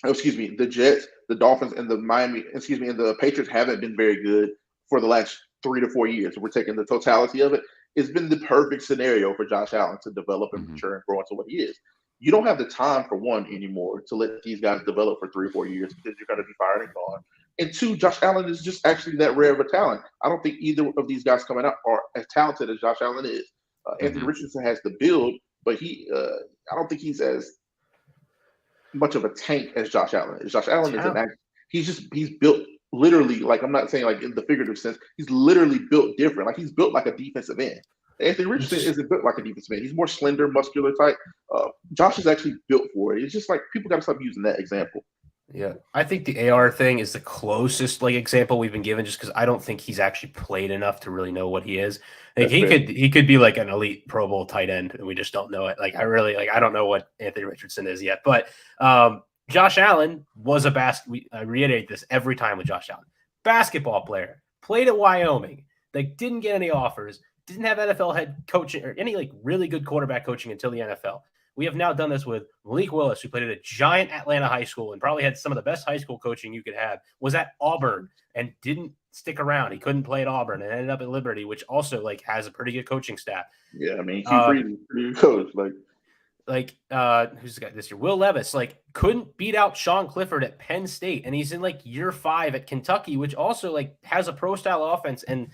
the Jets, the Dolphins, and and the Patriots haven't been very good for the last 3 to 4 years. We're taking the totality of it. It's been the perfect scenario for Josh Allen to develop and mature and grow into what he is. You don't have the time for one anymore to let these guys develop for 3 or 4 years because you're going to be fired and gone. And two, Josh Allen is just actually that rare of a talent. I don't think either of these guys coming out are as talented as Josh Allen is. Anthony Richardson has the build, but I don't think he's as much of a tank as Josh Allen is. Josh Allen is he's built literally, like I'm not saying like in the figurative sense, he's literally built different. Like he's built like a defensive end. Anthony Richardson isn't built like a defensive end. He's more slender, muscular type. Josh is actually built for it. It's just like people got to stop using that example. Yeah, I think the AR thing is the closest example we've been given, just because I don't think he's actually played enough to really know what he is. Like he could be like an elite Pro Bowl tight end, and we just don't know it. Like I don't know what Anthony Richardson is yet. But Josh Allen was I reiterate this every time with Josh Allen, basketball player, played at Wyoming, didn't get any offers, didn't have NFL head coaching or any really good quarterback coaching until the NFL. We have now done this with Malik Willis, who played at a giant Atlanta high school and probably had some of the best high school coaching you could have, was at Auburn and didn't stick around. He couldn't play at Auburn and ended up at Liberty, which also has a pretty good coaching staff. Yeah, I mean, Hugh Freeze is pretty good coach. Who's the guy this year? Will Levis, couldn't beat out Sean Clifford at Penn State, and he's in year 5 at Kentucky, which also has a pro style offense and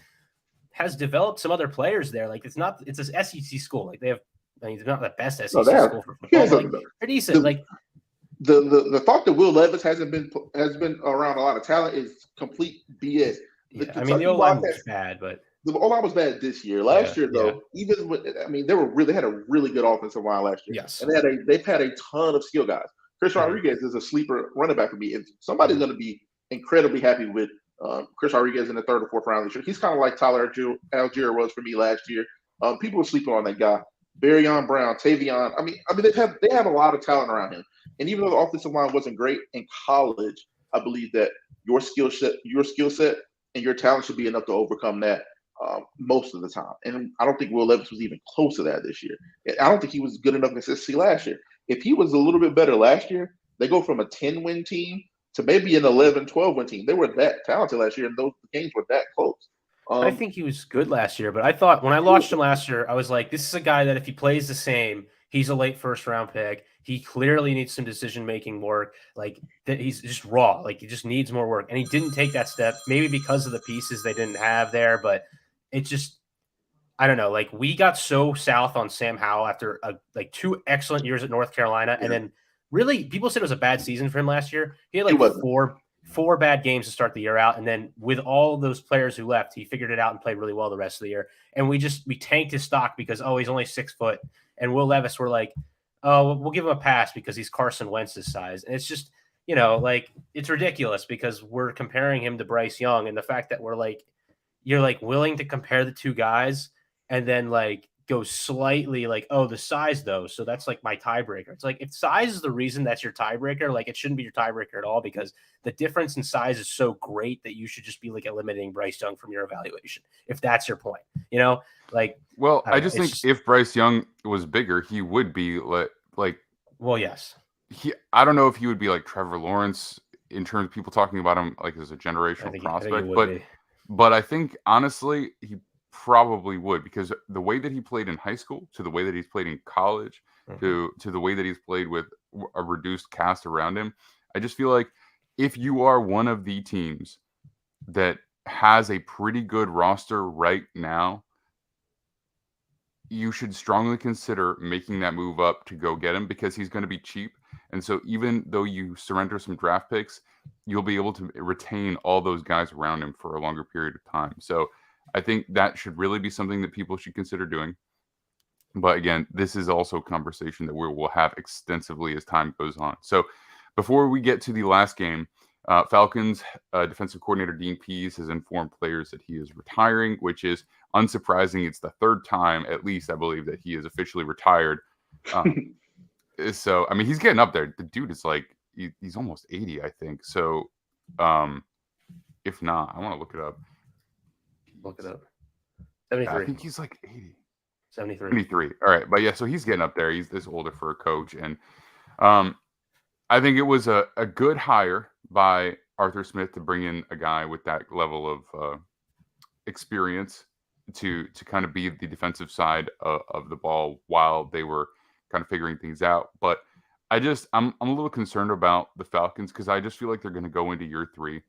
has developed some other players there. It's an SEC school. They have. I mean, they're not the best SEC school for football. They're decent. The thought that Will Levis has been around a lot of talent is complete BS. The O-line was bad, but the O-line was bad this year. Last year, though, even with they had a really good offensive line last year. Yes, and they've had a ton of skill guys. Chris Rodriguez is a sleeper running back for me, and somebody's going to be incredibly happy with Chris Rodriguez in the 3rd or 4th round this year. He's kind of like Tyler Algier was for me last year. People were sleeping on that guy. Barryon Brown, Tavion. I mean, they have a lot of talent around him. And even though the offensive line wasn't great in college, I believe that your skill set, and your talent should be enough to overcome that most of the time. And I don't think Will Levis was even close to that this year. I don't think he was good enough in SEC last year. If he was a little bit better last year, they go from a 10-win team to maybe an 11-12 win team. They were that talented last year, and those games were that close. I think he was good last year, but I thought when I watched him last year, I was like, this is a guy that if he plays the same, he's a late first round pick. He clearly needs some decision making work. Like that, he's just raw. Like he just needs more work, and he didn't take that step. Maybe because of the pieces they didn't have there, but it just, I don't know. Like we got so south on Sam Howell after like 2 excellent years at North Carolina, and then really people said it was a bad season for him last year. He had like four bad games to start the year out, and then with all those players who left, he figured it out and played really well the rest of the year. And we tanked his stock because he's only 6 foot, and Will Levis were like, oh, we'll give him a pass because he's Carson Wentz's size. And it's just, like it's ridiculous because we're comparing him to Bryce Young, and the fact that you're like willing to compare the two guys and then like go slightly like, oh, the size though, so that's like my tiebreaker. It's like if size is the reason that's your tiebreaker, like it shouldn't be your tiebreaker at all because the difference in size is so great that you should just be like eliminating Bryce Young from your evaluation if that's your point. Like, well, I just think if Bryce Young was bigger, he would be like well, yes, I don't know if he would be like Trevor Lawrence in terms of people talking about him like as a generational prospect, but I think honestly he probably would, because the way that he played in high school to the way that he's played in college to the way that he's played with a reduced cast around him, I just feel like if you are one of the teams that has a pretty good roster right now, you should strongly consider making that move up to go get him because he's going to be cheap. And so even though you surrender some draft picks, you'll be able to retain all those guys around him for a longer period of time. So I think that should really be something that people should consider doing. But again, this is also a conversation that we will have extensively as time goes on. So before we get to the last game, Falcons defensive coordinator Dean Pease has informed players that he is retiring, which is unsurprising. It's the 3rd time, at least, I believe, that he is officially retired. So, I mean, he's getting up there. The dude is like, he's almost 80, I think. So, if not, I want to look it up. Look it up. 73. I think he's like 80. 73. 73. All right. But yeah, so he's getting up there. He's this older for a coach. And I think it was a good hire by Arthur Smith to bring in a guy with that level of experience to kind of be the defensive side of the ball while they were kind of figuring things out. But I'm a little concerned about the Falcons because I just feel like they're going to go into year 3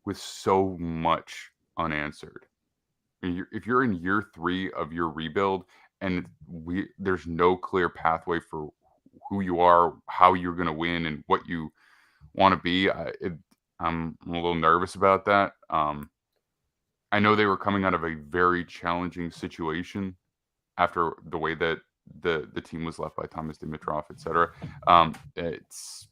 with so much unanswered. I mean, if you're in year 3 of your rebuild and there's no clear pathway for who you are, how you're going to win, and what you want to be, I'm a little nervous about that. I know they were coming out of a very challenging situation after the way that the team was left by Thomas Dimitroff, etc. It's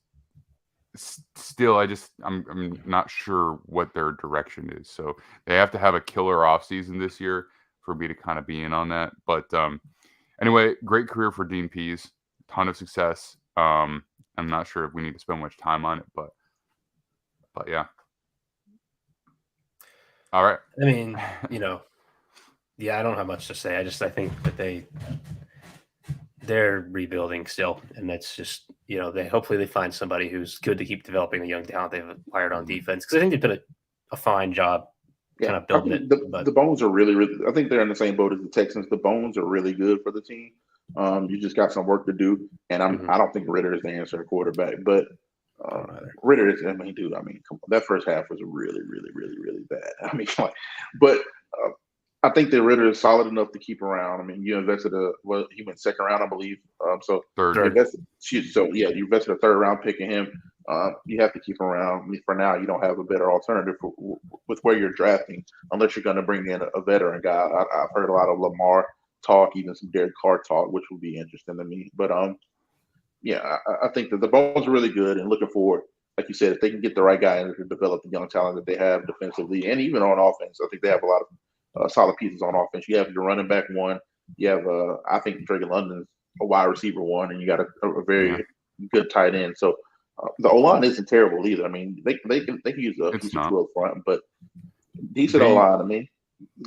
still, I'm not sure what their direction is. So they have to have a killer offseason this year for me to kind of be in on that. But anyway, great career for Dean Pease. Ton of success. I'm not sure if we need to spend much time on it, but yeah. All right. I mean, yeah, I don't have much to say. I think that they're rebuilding still, and that's just they hopefully find somebody who's good to keep developing the young talent they've acquired on defense, because I think they've done a fine job kind of building it. The bones are really, really. I think they're in the same boat as the Texans. The bones are really good for the team. You just got some work to do, and I don't think Ritter is the answer at quarterback, but Ritter is. I mean, dude. I mean, come on, that first half was really, really, really, really bad. I mean, but I think that Ritter is solid enough to keep around. I mean, you invested he went 2nd round, I believe. So third. You invested you invested a 3rd round pick in him. You have to keep him around. I mean, for now, you don't have a better alternative with where you're drafting, unless you're going to bring in a veteran guy. I've heard a lot of Lamar talk, even some Derek Carr talk, which would be interesting to me. But yeah, I think that the bones are really good, and looking forward, like you said, if they can get the right guy and to develop the young talent that they have defensively and even on offense, I think they have a lot of solid pieces on offense. You have your running back 1. You have, I think, Drake London's a wide receiver 1, and you got a very good tight end. So the O-line isn't terrible either. I mean, they can use a piece or 2 up front, but decent O-line. I mean,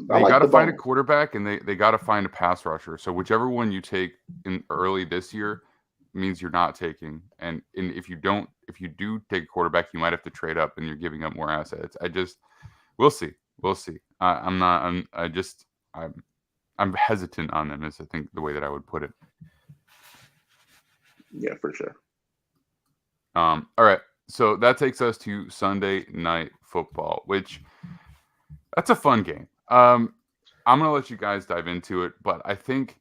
they got to find a quarterback, and they got to find a pass rusher. So whichever one you take in early this year means you're not taking, and if you don't if you do take a quarterback, you might have to trade up and you're giving up more assets. We'll see. We'll see. I'm hesitant on them, is I think the way that I would put it. Yeah, for sure. All right. So that takes us to Sunday Night Football, which that's a fun game. I'm going to let you guys dive into it, but I think,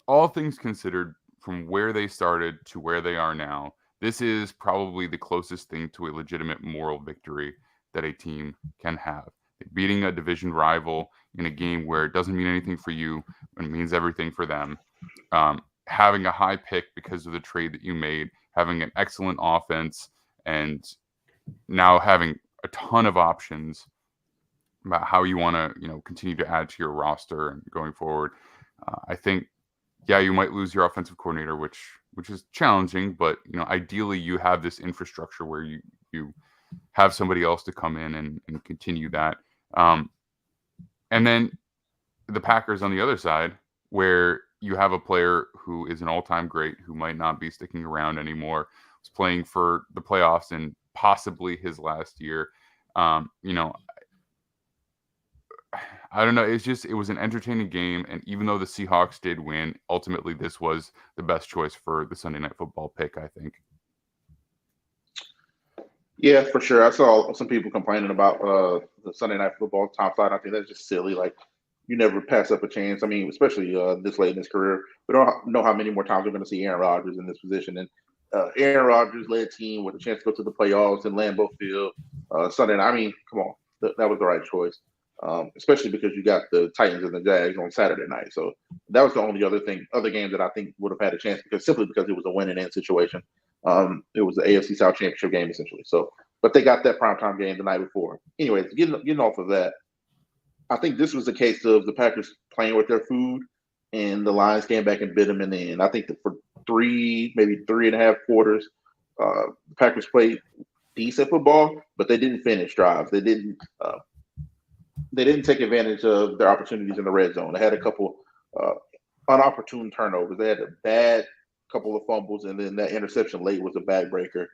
all things considered, from where they started to where they are now, this is probably the closest thing to a legitimate moral victory that a team can have. Beating a division rival in a game where it doesn't mean anything for you and means everything for them. Having a high pick because of the trade that you made, having an excellent offense, and now having a ton of options about how you want to, continue to add to your roster and going forward. I think, you might lose your offensive coordinator, which is challenging, but ideally you have this infrastructure where you have somebody else to come in and continue that. And then the Packers on the other side, where you have a player who is an all-time great, who might not be sticking around anymore, was playing for the playoffs in possibly his last year. I don't know. It was an entertaining game. And even though the Seahawks did win, ultimately this was the best choice for the Sunday Night Football pick, I think. Yeah, for sure. I saw some people complaining about the Sunday Night Football top side. I think that's just silly. Like, you never pass up a chance. I mean, especially this late in his career. We don't know how many more times we're going to see Aaron Rodgers in this position. And Aaron Rodgers led a team with a chance to go to the playoffs in Lambeau Field Sunday night. I mean, come on. That was the right choice. Especially because you got the Titans and the Jags on Saturday night. So that was the only other game that I think would have had a chance, because it was a win and end situation. It was the AFC South Championship game essentially. So, but they got that primetime game the night before. Anyways, getting off of that, I think this was a case of the Packers playing with their food, and the Lions came back and bit them in the end. I think that for maybe 3.5 quarters, the Packers played decent football, but they didn't finish drives. They didn't take advantage of their opportunities in the red zone. They had a couple unopportune turnovers. They had a bad couple of fumbles, and then that interception late was a backbreaker.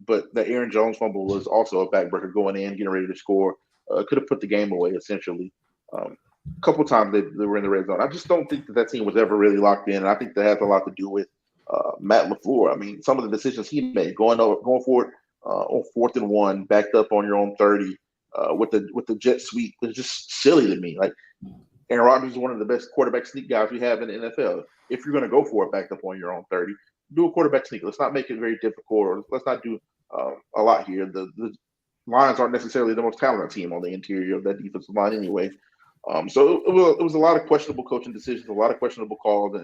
But the Aaron Jones fumble was also a backbreaker, going in, getting ready to score. Could have put the game away, essentially. A couple times they were in the red zone. I just don't think that team was ever really locked in, and I think that has a lot to do with Matt LaFleur. I mean, some of the decisions he made, going forward on 4th and 1, backed up on your own 30, with the jet sweep, was just silly to me. Like, Aaron Rodgers is one of the best quarterback sneak guys we have in the NFL. If you're going to go for it backed up on your own 30, do a quarterback sneak. Let's not make it very difficult, or let's not do a lot here. The Lions aren't necessarily the most talented team on the interior of that defensive line anyway. So it was a lot of questionable coaching decisions, a lot of questionable calls,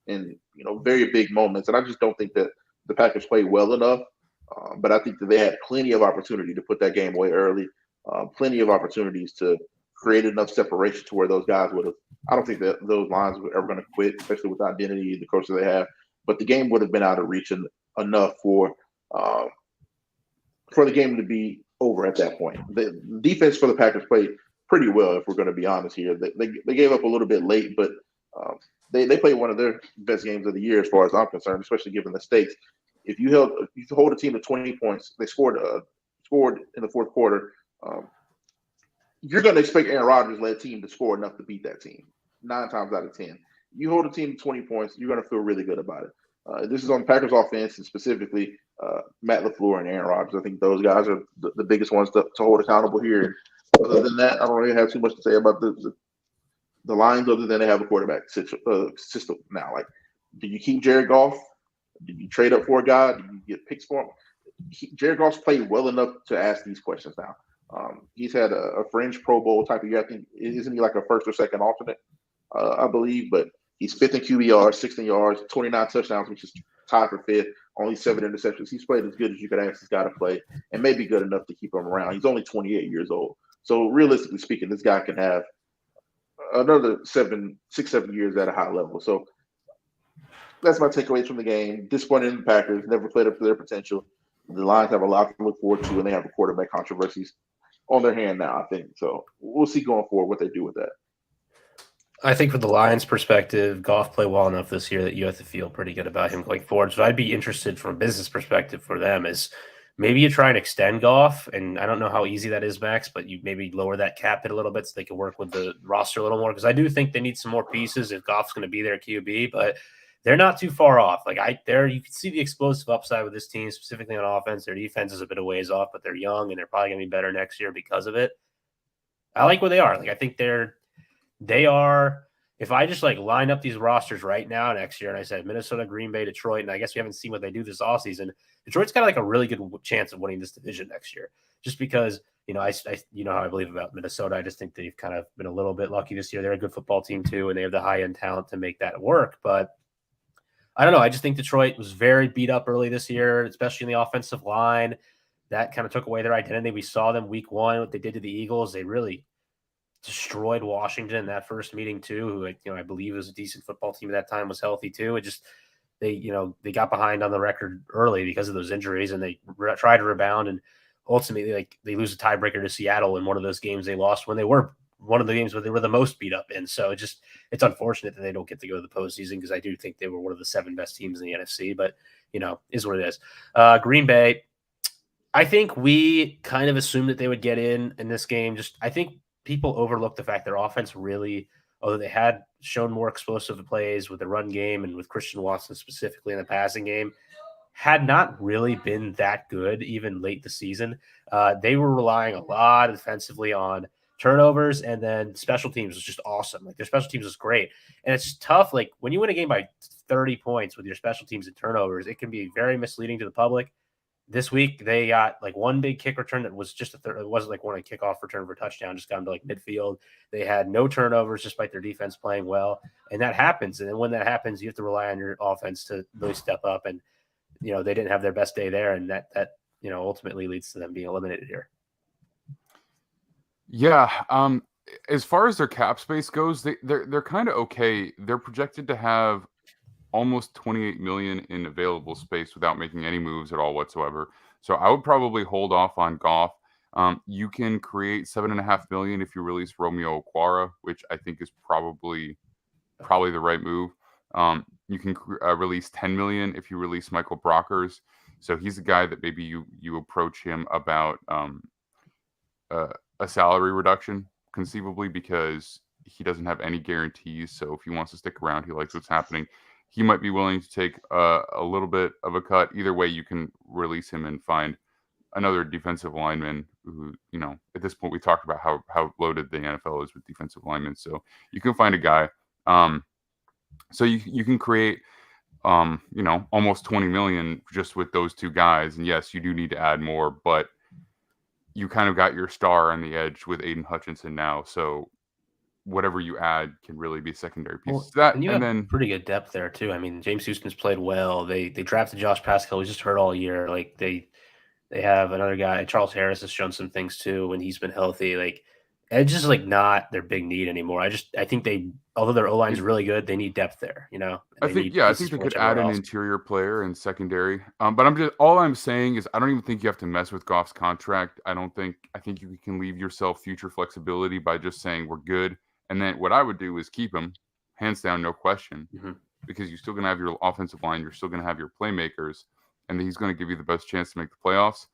and very big moments. And I just don't think that the Packers played well enough. But I think that they had plenty of opportunity to put that game away early. Plenty of opportunities to create enough separation to where those guys would have. I don't think that those lines were ever going to quit, especially with the identity, the coach that they have. But the game would have been out of reach enough for the game to be over at that point. The defense for the Packers played pretty well, if we're going to be honest here. They gave up a little bit late, but they played one of their best games of the year as far as I'm concerned, especially given the stakes. If you hold a team to 20 points, they scored in the fourth quarter. You're going to expect Aaron Rodgers-led team to score enough to beat that team 9 times out of 10. You hold a team to 20 points, you're going to feel really good about it. This is on the Packers offense, and specifically Matt LaFleur and Aaron Rodgers. I think those guys are the biggest ones to hold accountable here. Other than that, I don't really have too much to say about the Lions, other than they have a quarterback system now. Like, do you keep Jared Goff? Do you trade up for a guy? Do you get picks for him? Jared Goff's played well enough to ask these questions now. He's had a fringe Pro Bowl type of year. I think, isn't he like a first or second alternate? I believe, but he's 5th in QBR, 6th in yards, 29 touchdowns, which is tied for 5th. Only 7 interceptions. He's played as good as you could ask this guy to play, and maybe good enough to keep him around. He's only 28 years old. So realistically speaking, this guy can have another 6-7 years at a high level. So that's my takeaways from the game. Disappointed in the Packers, never played up to their potential. The Lions have a lot to look forward to, and they have a quarterback controversies on their hand now, I think. So we'll see going forward what they do with that. I think from the Lions' perspective, Goff played well enough this year that you have to feel pretty good about him going forward. So I'd be interested from a business perspective for them is maybe you try and extend Goff, and I don't know how easy that is, Max, but you maybe lower that cap hit a little bit so they can work with the roster a little more because I do think they need some more pieces if Goff's going to be their QB, but they're not too far off. Like you can see the explosive upside with this team, specifically on offense. Their defense is a bit of ways off, but they're young and they're probably going to be better next year because of it. I like where they are. Like I think they are. If I just like line up these rosters right now next year, and I said Minnesota, Green Bay, Detroit, and I guess we haven't seen what they do this offseason. Detroit's got like a really good chance of winning this division next year, just because I you know how I believe about Minnesota. I just think they've kind of been a little bit lucky this year. They're a good football team too, and they have the high end talent to make that work. But I don't know. I just think Detroit was very beat up early this year, especially in the offensive line. That kind of took away their identity. We saw them week one, what they did to the Eagles. They really destroyed Washington in that first meeting too, who I believe was a decent football team at that time, was healthy too. It just they got behind on the record early because of those injuries, and they tried to rebound, and ultimately they lose a tiebreaker to Seattle in one of those games they lost when they were one of the games where they were the most beat up in. So it's unfortunate that they don't get to go to the postseason because I do think they were one of the 7 best teams in the NFC, but is what it is. Green Bay, I think we kind of assumed that they would get in this game. I think people overlook the fact their offense really, although they had shown more explosive plays with the run game and with Christian Watson specifically in the passing game, had not really been that good even late the season. They were relying a lot defensively on turnovers, and then special teams was just awesome. Like their special teams was great. And it's tough. Like when you win a game by 30 points with your special teams and turnovers, it can be very misleading to the public. This week, they got like one big kick return that was just it wasn't like one a kickoff return for a touchdown, just got into like midfield. They had no turnovers despite their defense playing well. And that happens. And then when that happens, you have to rely on your offense to really step up. And, they didn't have their best day there. And that ultimately leads to them being eliminated here. Yeah. As far as their cap space goes, they're kind of okay. They're projected to have almost 28 million in available space without making any moves at all whatsoever. So I would probably hold off on Goff. You can create 7.5 million if you release Romeo Okwara, which I think is probably the right move. You can release 10 million if you release Michael Brockers. So he's a guy that maybe you approach him about a salary reduction conceivably because he doesn't have any guarantees. So if he wants to stick around, he likes what's happening. He might be willing to take a little bit of a cut. Either way, you can release him and find another defensive lineman who, at this point we talked about how loaded the NFL is with defensive linemen. So you can find a guy. So you can create, almost 20 million just with those two guys. And yes, you do need to add more, but you kind of got your star on the edge with Aiden Hutchinson now. So whatever you add can really be secondary pieces. And you have pretty good depth there too. I mean, James Houston's played well. They drafted Josh Pascal, who's just hurt all year. Like they have another guy, Charles Harris has shown some things too when he's been healthy. Like edge is like not their big need anymore. I think although their O-line is really good, they need depth there. I think they could add an interior player and secondary. But all I'm saying is I don't even think you have to mess with Goff's contract. I think you can leave yourself future flexibility by just saying we're good. And then what I would do is keep him, hands down, no question, because you're still going to have your offensive line. You're still going to have your playmakers, and he's going to give you the best chance to make the playoffs.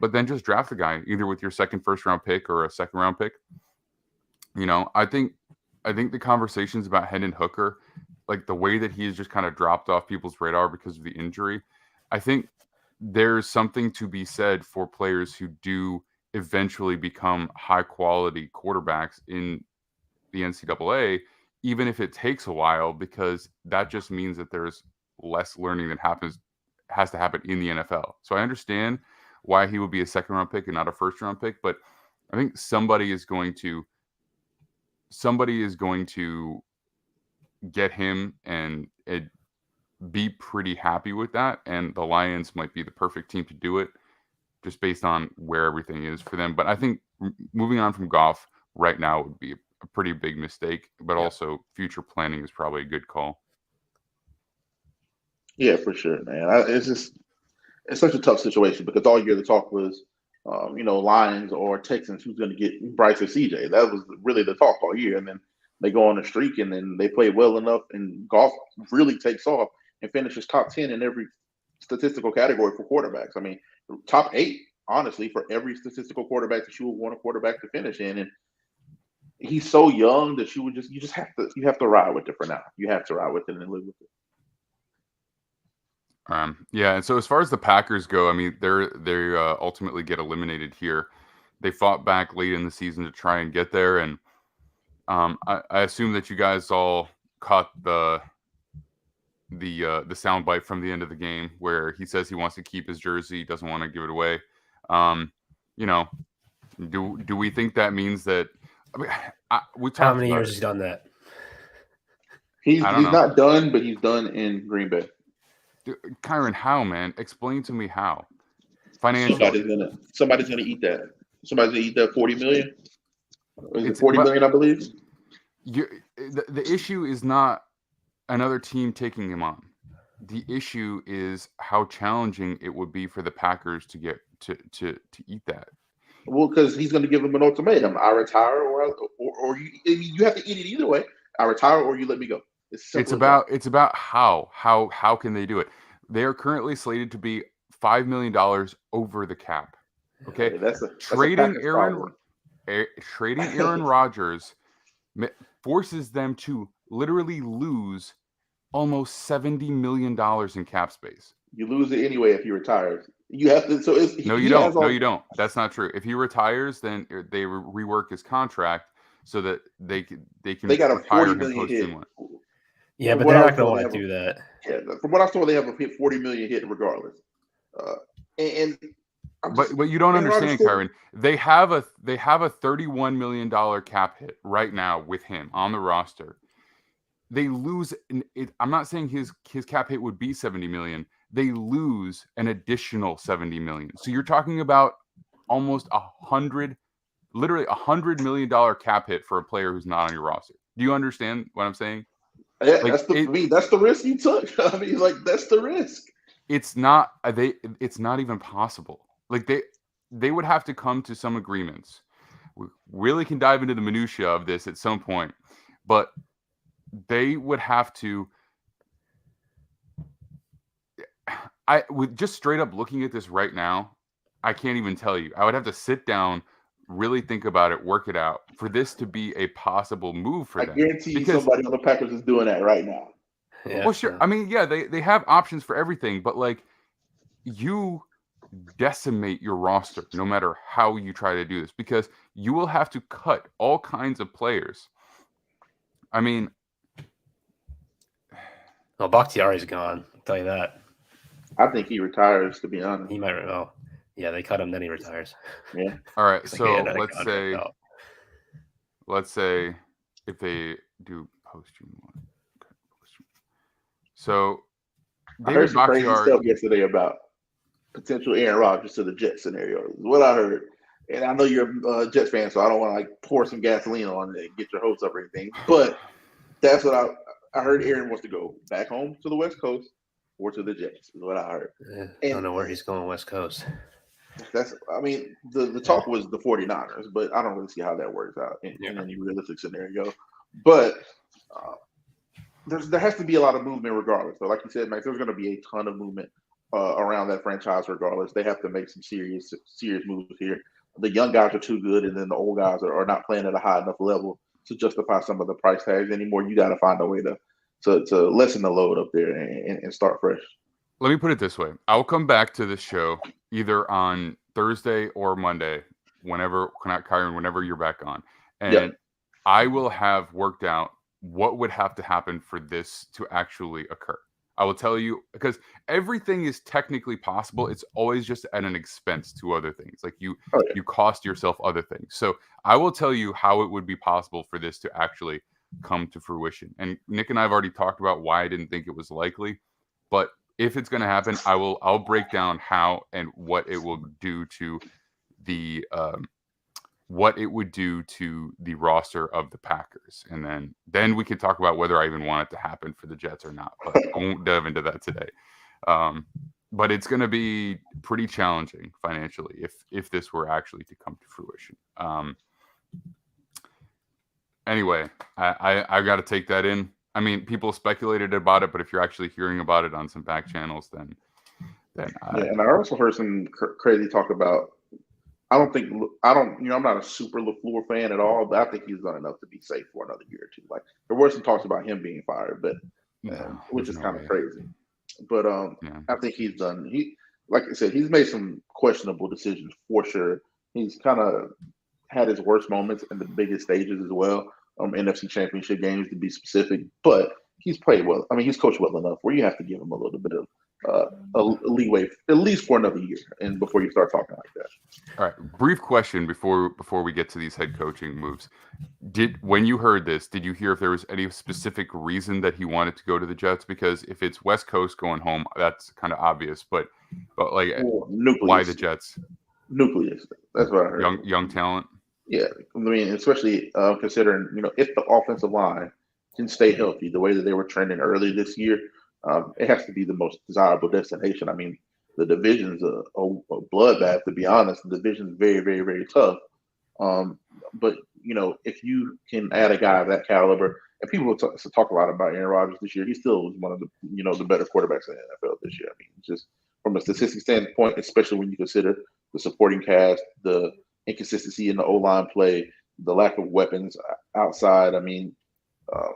But then just draft the guy, either with your first-round pick or a second-round pick. I think the conversations about Hendon Hooker, like the way that he has just kind of dropped off people's radar because of the injury, I think there's something to be said for players who do eventually become high-quality quarterbacks in the NCAA, even if it takes a while, because that just means that there's less learning that has to happen in the NFL. So I understand why he would be a second-round pick and not a first-round pick, but I think somebody is going to get him and be pretty happy with that, and the Lions might be the perfect team to do it just based on where everything is for them. But I think moving on from Goff right now would be a pretty big mistake, but also future planning is probably a good call. Yeah, for sure, man. It's such a tough situation because all year the talk was, Lions or Texans, who's going to get Bryce or CJ. That was really the talk all year. And then they go on a streak and then they play well enough, and Goff really takes off and finishes top 10 in every statistical category for quarterbacks. I mean, top 8, honestly, for every statistical quarterback that you would want a quarterback to finish in. And he's so young that you just have to ride with it for now. You have to ride with it and live with it. Yeah, and so as far as the Packers go, I mean, they ultimately get eliminated here. They fought back late in the season to try and get there, and I assume that you guys all caught the soundbite from the end of the game where he says he wants to keep his jersey, he doesn't want to give it away. You know, do we think that means that? I mean, we talked How many about years it. he's done that? He's I don't know. not done, but he's done in Green Bay. Dude, Kyron, how, man? Explain to me how. Financially, Somebody's gonna eat that. Somebody's gonna eat that 40 million. Is it It's- 40 but- million, I believe? the issue is not another team taking him on. The issue is how challenging it would be for the Packers to get to eat that. Well, because he's gonna give him an ultimatum: I retire, or you have to eat it either way. I retire, or you let me go. It's about how can they do it? They are currently slated to be $5 million over the cap. Okay, that's trading Packers Aaron Rodgers forces them to literally lose almost $70 million in cap space. You lose it anyway if he retires. You have to. So No, you don't. No, you don't. That's not true. If he retires, then they rework his contract so that they can got a retire 40 him million hit. post-1. Yeah, but they're not going to want to do that. Yeah, from what I saw, they have a 40 million hit regardless. But you don't understand, Kyron. They have a $31 million cap hit right now with him on the roster. They lose. I'm not saying his cap hit would be 70 million. They lose an additional 70 million. So you're talking about almost $100 million cap hit for a player who's not on your roster. Do you understand what I'm saying? Yeah, that's the risk you took. I mean, like, that's the risk. It's not even possible. Like they would have to come to some agreements. We really can dive into the minutia of this at some point, but they would have to. With just straight up looking at this right now, I can't even tell you. I would have to sit down, really think about it, work it out for this to be a possible move for them. I guarantee you somebody on the Packers is doing that right now. Yeah, well, sure. I mean, yeah, they have options for everything, but like you decimate your roster no matter how you try to do this because you will have to cut all kinds of players. I mean, well, Bakhtiari's gone. I'll tell you that. I think he retires, to be honest. He might. Oh, yeah, they cut him, then he retires. Yeah. All right. So let's say if they do post-June 1. Okay. I So heard David some crazy Bakhtiari stuff yesterday about potential Aaron Rodgers to the Jets scenario. Is what I heard. And I know you're a Jets fan, so I don't want to like pour some gasoline on it and get your hopes up or anything. But that's what I heard. Aaron wants to go back home to the West Coast or to the Jets. Is what I heard. I don't know where he's going. West Coast. I mean, the talk was the 49ers, but I don't really see how that works out in any realistic scenario. But there has to be a lot of movement regardless. So, like you said, Max, there's going to be a ton of movement around that franchise regardless. They have to make some serious moves here. The young guys are too good, and then the old guys are not playing at a high enough level to justify some of the price tags anymore. You got to find a way to lessen the load up there and start fresh. Let me put it this way. I'll come back to this show either on Thursday or Monday, whenever you're back on. And I will have worked out what would have to happen for this to actually occur. I will tell you, because everything is technically possible. It's always just at an expense to other things. Like you cost yourself other things. So I will tell you how it would be possible for this to actually come to fruition. And Nick and I have already talked about why I didn't think it was likely, but if it's going to happen, I'll break down how and what it will do to the roster of the Packers, and then we can talk about whether I even want it to happen for the Jets or not. But I won't dive into that today. But it's going to be pretty challenging financially if this were actually to come to fruition. Anyway, I got to take that in. I mean, people speculated about it, but if you're actually hearing about it on some back channels, then Yeah, and I also heard some crazy talk about. I don't. I'm not a super LaFleur fan at all, but I think he's done enough to be safe for another year or two. Like there were some talks about him being fired, but which is kind of crazy. But yeah. I think he's done. Like I said, he's made some questionable decisions for sure. He's kind of had his worst moments in the biggest stages as well. NFC Championship games to be specific, but he's played well. I mean, he's coached well enough where you have to give him a little bit of a leeway, at least for another year, and before you start talking like that. All right, brief question before we get to these head coaching moves. When you heard this, did you hear if there was any specific reason that he wanted to go to the Jets? Because if it's West Coast going home, that's kind of obvious. But like, why the Jets? Nucleus. That's what I heard. Young talent. Yeah, I mean, especially considering if the offensive line can stay healthy the way that they were trending early this year, it has to be the most desirable destination. I mean, the division's a bloodbath, to be honest. The division's very, very, very tough. But if you can add a guy of that caliber, and people will talk a lot about Aaron Rodgers this year, he still was one of the the better quarterbacks in the NFL this year. I mean, just from a statistics standpoint, especially when you consider the supporting cast, the inconsistency in the O-line play, the lack of weapons outside. I mean, a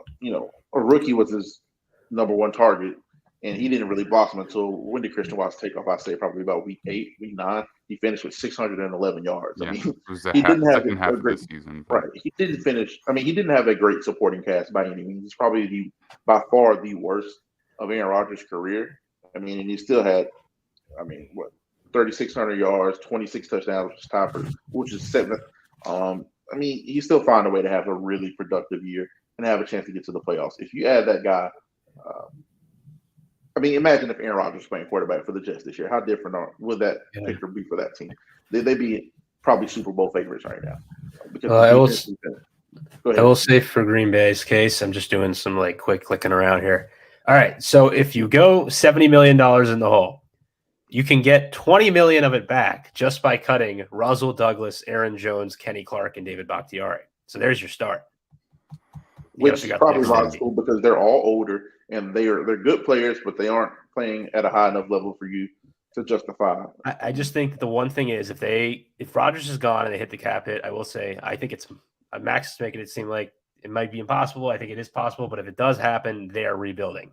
rookie was his number one target, and he didn't really blossom until when did Christian Watts take off? I say probably about week 8, week 9. He finished with 611 yards. Yeah, I mean, it was he didn't have second half of the season. But... Right. He didn't finish. I mean, he didn't have a great supporting cast by any means. It's probably by far the worst of Aaron Rodgers' career. I mean, and he still had, 3,600 yards, 26 touchdowns, which is 7th. I mean, he still found a way to have a really productive year and have a chance to get to the playoffs. If you add that guy, imagine if Aaron Rodgers was playing quarterback for the Jets this year. How different would that picture be for that team? They'd be probably Super Bowl favorites right now. I will say for Green Bay's case, I'm just doing some quick clicking around here. All right, so if you go $70 million in the hole, you can get $20 million of it back just by cutting Russell Douglas, Aaron Jones, Kenny Clark, and David Bakhtiari. So there's your start. Which is probably logical because they're all older and they're good players, but they aren't playing at a high enough level for you to justify. I just think the one thing is if Rodgers is gone and they hit the cap hit, I will say I think Max is making it seem like it might be impossible. I think it is possible, but if it does happen, they are rebuilding.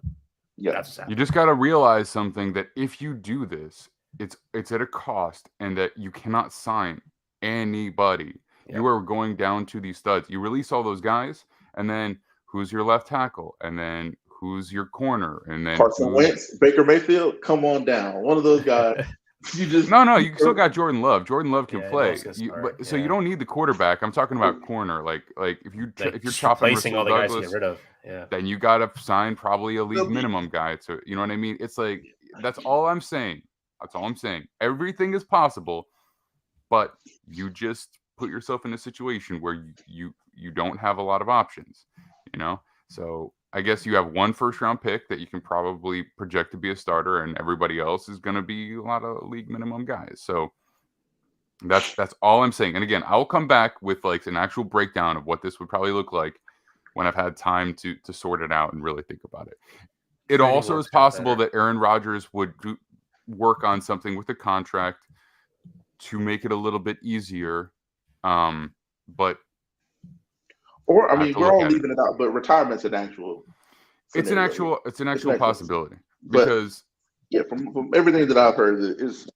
Yeah, you just got to realize something, that if you do this, it's at a cost, and that you cannot sign anybody. Yeah. You are going down to these studs. You release all those guys, and then who's your left tackle, and then who's your corner, and then Carson Wentz, Baker Mayfield, come on down. One of those guys. You still got Jordan Love. Jordan Love can play. So you don't need the quarterback. I'm talking about corner. Like if you're chopping all the guys to get rid of, then you got to sign probably a league minimum guy. To you know what I mean? It's like that's all I'm saying. That's all I'm saying. Everything is possible, but you just put yourself in a situation where you don't have a lot of options. So I guess you have one first-round pick that you can probably project to be a starter, and everybody else is going to be a lot of league minimum guys. So that's all I'm saying. And again, I'll come back with an actual breakdown of what this would probably look like when I've had time to sort it out and really think about it. It also is possible that Aaron Rodgers would work on something with the contract to make it a little bit easier, but. Or we're all leaving it out, but retirement's an actual. It's an actual possibility because from everything that I've heard is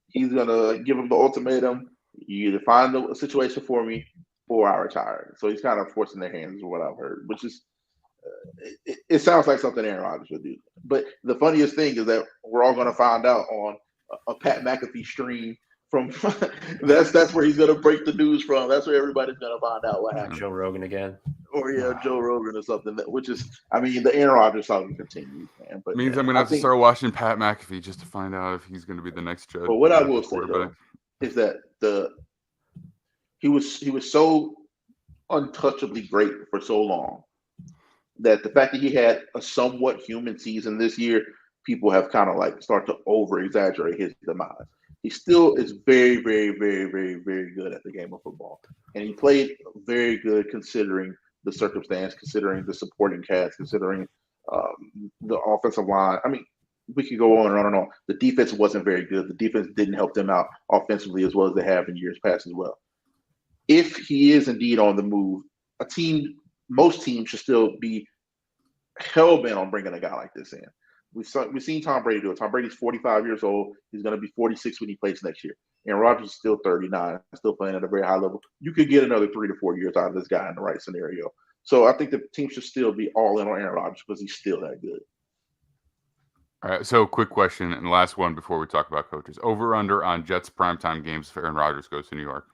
he's gonna give him the ultimatum. You either find a situation for me or I retire. So he's kind of forcing their hands, is what I've heard, which is it sounds like something Aaron Rodgers would do. But the funniest thing is that we're all gonna find out on a Pat McAfee stream. From that's where he's gonna break the news from. That's where everybody's gonna find out what happened. Joe Rogan again, or Joe Rogan or something. Which is, the Aaron Rodgers saga continues, man. But means I'm gonna have to start watching Pat McAfee just to find out if he's gonna be the next judge. But what I will say though, is that he was so untouchably great for so long that the fact that he had a somewhat human season this year, people have kind of started to over exaggerate his demise. he still is very, very, very, very, very good at the game of football. And he played very good considering the circumstance, considering the supporting cast, considering the offensive line. I mean, we could go on and on and on. The defense wasn't very good. The defense didn't help them out offensively as well as they have in years past as well. If he is indeed on the move, most teams should still be hell-bent on bringing a guy like this in. We've seen Tom Brady do it. Tom Brady's 45 years old. He's going to be 46 when he plays next year. And Rodgers is still 39, still playing at a very high level. You could get another 3 to 4 years out of this guy in the right scenario. So I think the team should still be all in on Aaron Rodgers because he's still that good. All right, so quick question and last one before we talk about coaches. Over under on Jets primetime games if Aaron Rodgers goes to New York?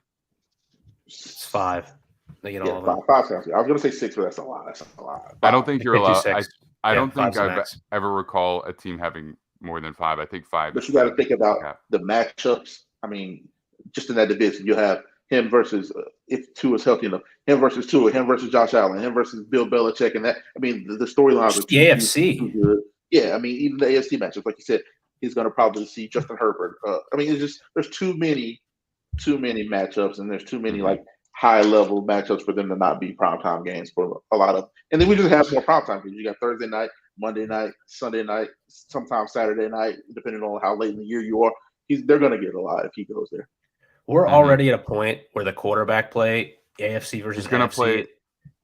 It's 5. They get all of them. 5 sounds good. I was going to say 6, but that's a lot. That's a lot. 5. I don't think you're allowed. I don't think I've ever recall a team having more than 5. I think 5. But you got to think about the matchups. I mean, just in that division, you have him versus if Tua is healthy enough, him versus Tua, him versus Josh Allen, him versus Bill Belichick, and that. I mean, the storylines are the AFC. too good. Yeah, I mean, even the AFC matchups, like you said, he's going to probably see Justin Herbert. I mean, it's just there's too many matchups, and there's too many like high level matchups for them to not be primetime games for a lot of. And then we just have more primetime games. You got Thursday night, Monday night, Sunday night, sometimes Saturday night, depending on how late in the year you are. They're going to get a lot if he goes there. We're already at a point where the quarterback play, AFC versus he's going to NFC. play.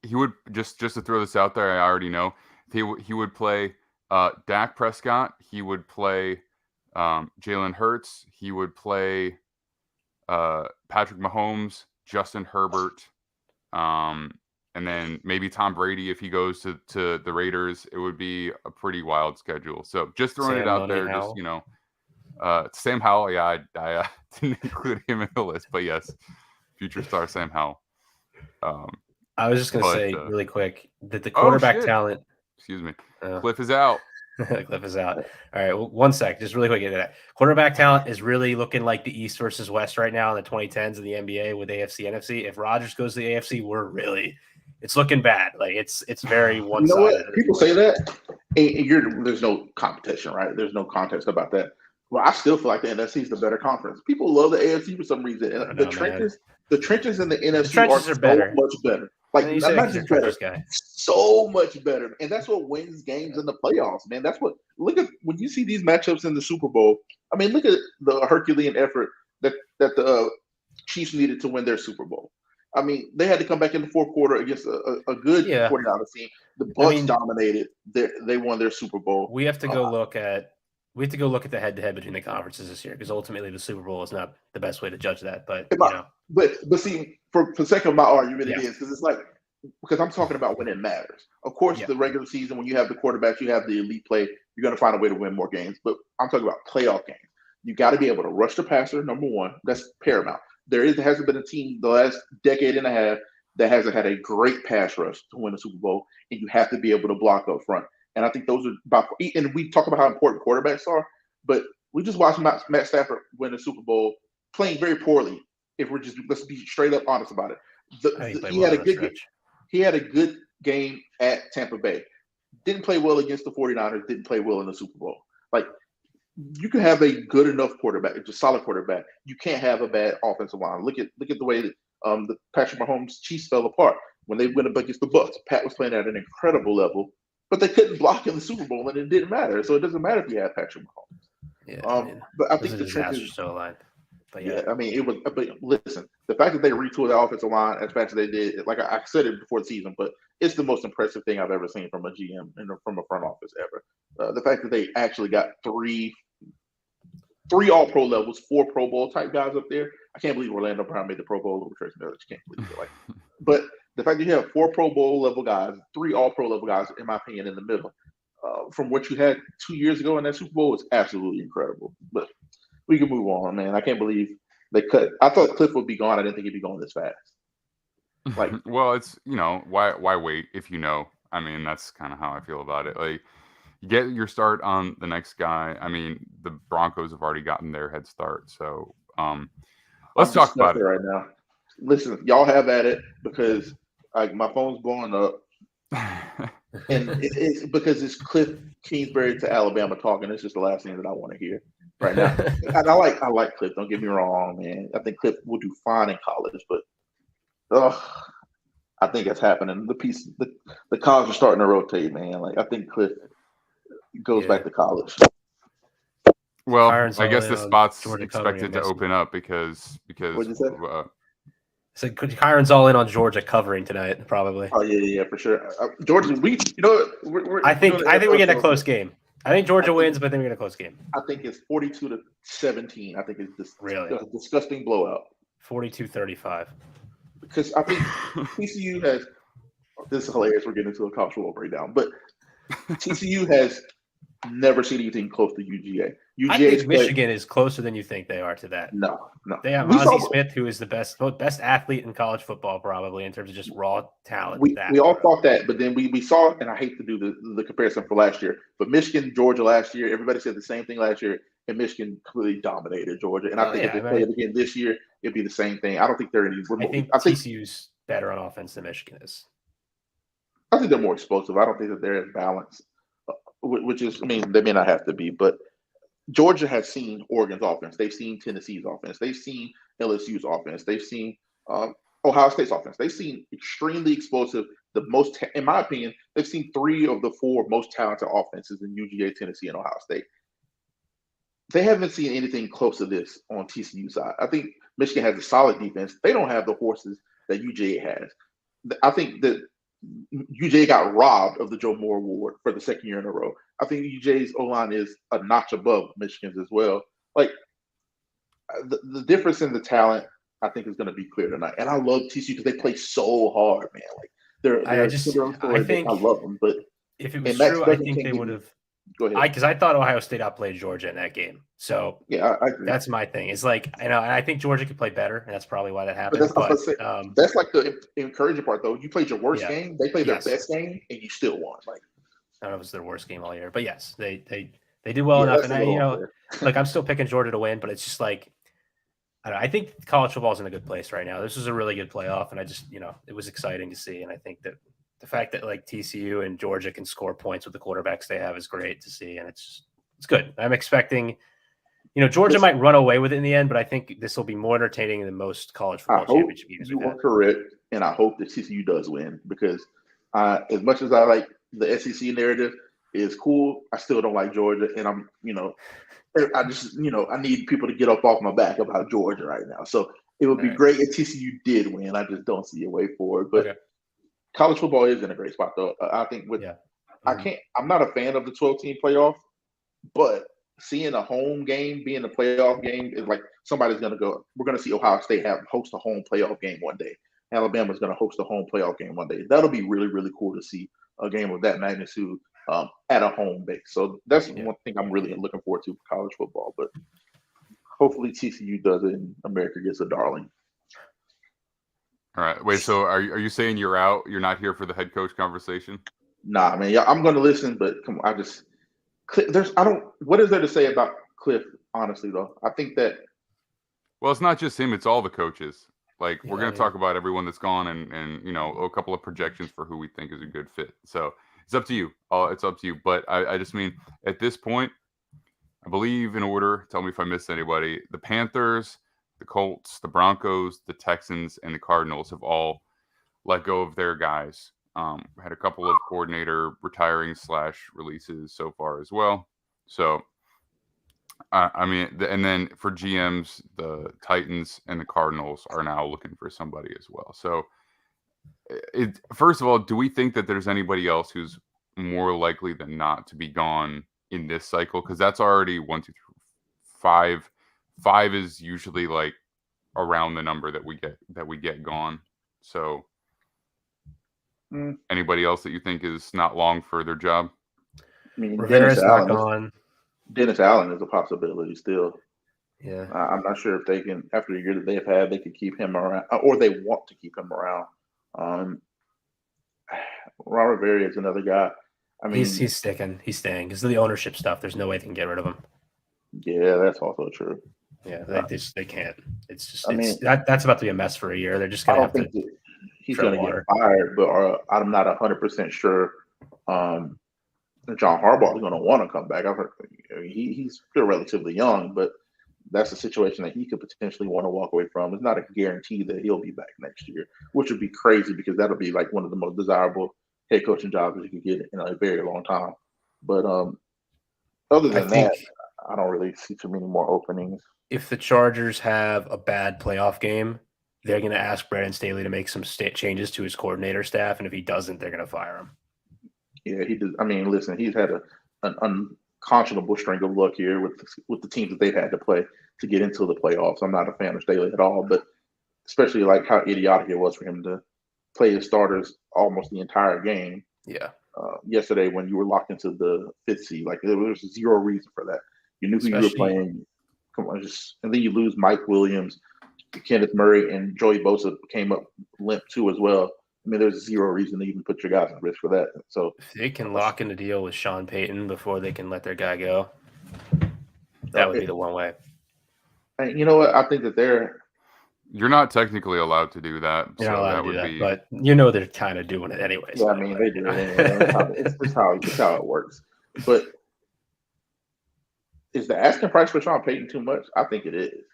He would just to throw this out there. I already know he would play Dak Prescott. He would play Jalen Hurts. He would play Patrick Mahomes, Justin Herbert, and then maybe Tom Brady if he goes to the Raiders. It would be a pretty wild schedule. So just throwing it out there, Howell. Just Sam Howell. Yeah, I didn't include him in the list, but yes, future star Sam Howell. I was just going to say really quick that the quarterback talent. Excuse me. Cliff is out. Cliff is out. All right, well, 1 sec, just really quick into that. Quarterback talent is really looking like the East versus West right now in the 2010s in the NBA with AFC, NFC. If Rodgers goes to the AFC, it's looking bad. Like it's very one-sided. You know what? People say that, and there's no competition, right? There's no contest about that. Well, I still feel like the NFC is the better conference. People love the AFC for some reason. And the trenches in the NFC are so much better. Like not just better, so much better, and that's what wins games in the playoffs, man. Look at when you see these matchups in the Super Bowl. I mean, look at the Herculean effort that the Chiefs needed to win their Super Bowl. I mean, they had to come back in the fourth quarter against a good 49ers team. The Bucs dominated. They won their Super Bowl. We have to go look at the head-to-head between the conferences this year because ultimately the Super Bowl is not the best way to judge that. But but see, for the sake of my argument, it is because it's like because I'm talking about when it matters. Of course, the regular season when you have the quarterbacks, you have the elite play, you're going to find a way to win more games. But I'm talking about playoff games. You got to be able to rush the passer. Number one, that's paramount. There hasn't been a team the last decade and a half that hasn't had a great pass rush to win a Super Bowl, and you have to be able to block up front. And I think those are about – and we talk about how important quarterbacks are, but we just watched Matt Stafford win the Super Bowl playing very poorly. Let's be straight up honest about it. He had a good game at Tampa Bay. Didn't play well against the 49ers, didn't play well in the Super Bowl. Like, you can have a good enough quarterback, just solid quarterback. You can't have a bad offensive line. Look at the way that the Patrick Mahomes Chiefs fell apart when they went up against the Bucs. Pat was playing at an incredible level. But they couldn't block in the Super Bowl, and it didn't matter. So it doesn't matter if you have Patrick Mahomes. Yeah, but I think the trenches are so aligned. But I mean, it was. But listen, the fact that they retooled the offensive line as fast as they did, like I said it before the season, but it's the most impressive thing I've ever seen from a GM and from a front office ever. The fact that they actually got three All-Pro levels, 4 Pro Bowl type guys up there. I can't believe Orlando Brown made the Pro Bowl over Tracy Miller. I can't believe it. But the fact that you have 4 Pro Bowl level guys, 3 All-Pro level guys, in my opinion, in the middle, from what you had 2 years ago in that Super Bowl is absolutely incredible. But we can move on, man. I can't believe they cut. I thought Cliff would be gone. I didn't think he'd be going this fast. Like, well, it's why wait if you know? I mean, that's kind of how I feel about it. Like, you get your start on the next guy. I mean, the Broncos have already gotten their head start, so let's talk about it right now. Listen, y'all have at it because my phone's blowing up, and it's because it's Cliff Kingsbury to Alabama talking. It's just the last thing that I want to hear. right now. And I like Cliff. Don't get me wrong, man. I think Cliff will do fine in college, but I think it's happening. The college are starting to rotate, man. Like I think Cliff goes back to college. Well, Kyron's I guess all the in on spot's Georgia covering expected to against open up because What'd you say? So Kyron's all in on Georgia covering tonight, probably. Oh yeah, for sure. Georgia, we're I think we get a close game. I think Georgia wins, but then we get a close game. I think it's 42-17. I think it's this Really disgusting blowout. 42-35. Because I think TCU has. This is hilarious. We're getting into a college football breakdown, but TCU has never seen anything close to UGA. I think Michigan is closer than you think they are to that. No. They have Ozzie Smith, who is the best athlete in college football, probably in terms of just raw talent. We all thought that, but then we saw, and I hate to do the comparison for last year, but Michigan, Georgia last year, everybody said the same thing last year, and Michigan completely dominated Georgia. And I think if they play it again this year, it'd be the same thing. I don't think they're any. I think TCU's better on offense than Michigan is. I think they're more explosive. I don't think that they're as balanced, which is, I mean, they may not have to be, but Georgia has seen Oregon's offense. They've seen Tennessee's offense. They've seen LSU's offense. They've seen Ohio State's offense. They've seen extremely explosive. The most, in my opinion, they've seen 3 of the 4 most talented offenses in UGA, Tennessee, and Ohio State. They haven't seen anything close to this on TCU side. I think Michigan has a solid defense. They don't have the horses that UGA has. I think that UGA got robbed of the Joe Moore Award for the second year in a row. I think UGA's O-line is a notch above Michigan's as well. Like the difference in the talent, I think, is going to be clear tonight. And I love TCU because they play so hard, man. Like I love them. But if it was true, I think they would have. Go ahead. Because I thought Ohio State outplayed Georgia in that game. So yeah, I agree. That's my thing. It's like, and I think Georgia could play better, and that's probably why that happened. That's like the encouraging part, though. You played your worst game, they played their best game, and you still won. Like I don't know if it was their worst game all year, but yes, they did well enough. And like I'm still picking Georgia to win, but it's just like I think college football is in a good place right now. This was a really good playoff, and I just it was exciting to see, and I think that the fact that like TCU and Georgia can score points with the quarterbacks they have is great to see, and it's good. I'm expecting, Georgia might run away with it in the end, but I think this will be more entertaining than most college football championship games. You are correct, and I hope that TCU does win because as much as I like the SEC narrative is cool, I still don't like Georgia, and I just I need people to get up off my back about Georgia right now. So it would be great if TCU did win. I just don't see a way for it, but. College football is in a great spot, though. I think I'm not a fan of the 12-team playoff, but seeing a home game being a playoff game is like somebody's going to go. We're going to see Ohio State host a home playoff game one day. Alabama's going to host a home playoff game one day. That'll be really, really cool to see a game of that magnitude at a home base. So that's one thing I'm really looking forward to for college football. But hopefully TCU does it and America gets a darling. All right. Wait, so are you saying you're out? You're not here for the head coach conversation? Nah, man. Yeah, I'm going to listen, but come on, what is there to say about Cliff, honestly, though? I think that. Well, it's not just him, it's all the coaches. Like, we're going to talk about everyone that's gone and a couple of projections for who we think is a good fit. So it's up to you. It's up to you. But I just mean, at this point, I believe in order, tell me if I missed anybody, the Panthers, the Colts, the Broncos, the Texans, and the Cardinals have all let go of their guys. Had a couple of coordinator retiring / releases so far as well. So, and then for GMs, the Titans and the Cardinals are now looking for somebody as well. So, first of all, do we think that there's anybody else who's more likely than not to be gone in this cycle? Because that's already 1, 2, 3, 5. 5 is usually like around the number that we get gone. So anybody else that you think is not long for their job? I mean, Dennis Allen is a possibility still. Yeah. I'm not sure if they can, after the year that they've had, they can keep him around, or they want to keep him around. Robert Berry is another guy. I mean, he's sticking. He's staying because of the ownership stuff. There's no way they can get rid of him. Yeah, that's also true. Yeah, they can't. It's just that's about to be a mess for a year. They're just gonna have to. He's gonna get fired, but I'm not 100% sure John Harbaugh is going to want to come back. I've heard he's still relatively young, but that's a situation that he could potentially want to walk away from. It's not a guarantee that he'll be back next year, which would be crazy because that'll be like one of the most desirable head coaching jobs that you could get in a very long time. But other I than that, think I don't really see too many more openings. if the Chargers have a bad playoff game, they're going to ask Brandon Staley to make some changes to his coordinator staff, and if he doesn't, they're going to fire him. Yeah, he does. I mean, listen, he's had an unconscionable string of luck here with the teams that they've had to play to get into the playoffs. I'm not a fan of Staley at all, but especially like how idiotic it was for him to play his starters almost the entire game. Yeah. Yesterday, when you were locked into the fifth seed, like there was zero reason for that. You knew who you were playing. Come on, and then you lose Mike Williams, Kenneth Murray, and Joey Bosa came up limp too as well. I mean, there's zero reason to even put your guys at risk for that. So if they can lock in a deal with Sean Payton before they can let their guy go, that would be the one way. And you know what? I think that you're not technically allowed to do that. You're so not allowed that to do would that, be. but you know they're kind of doing it anyway. Yeah, I mean they do it anyway. It's just how it works. But is the asking price for Sean Payton too much? I think it is.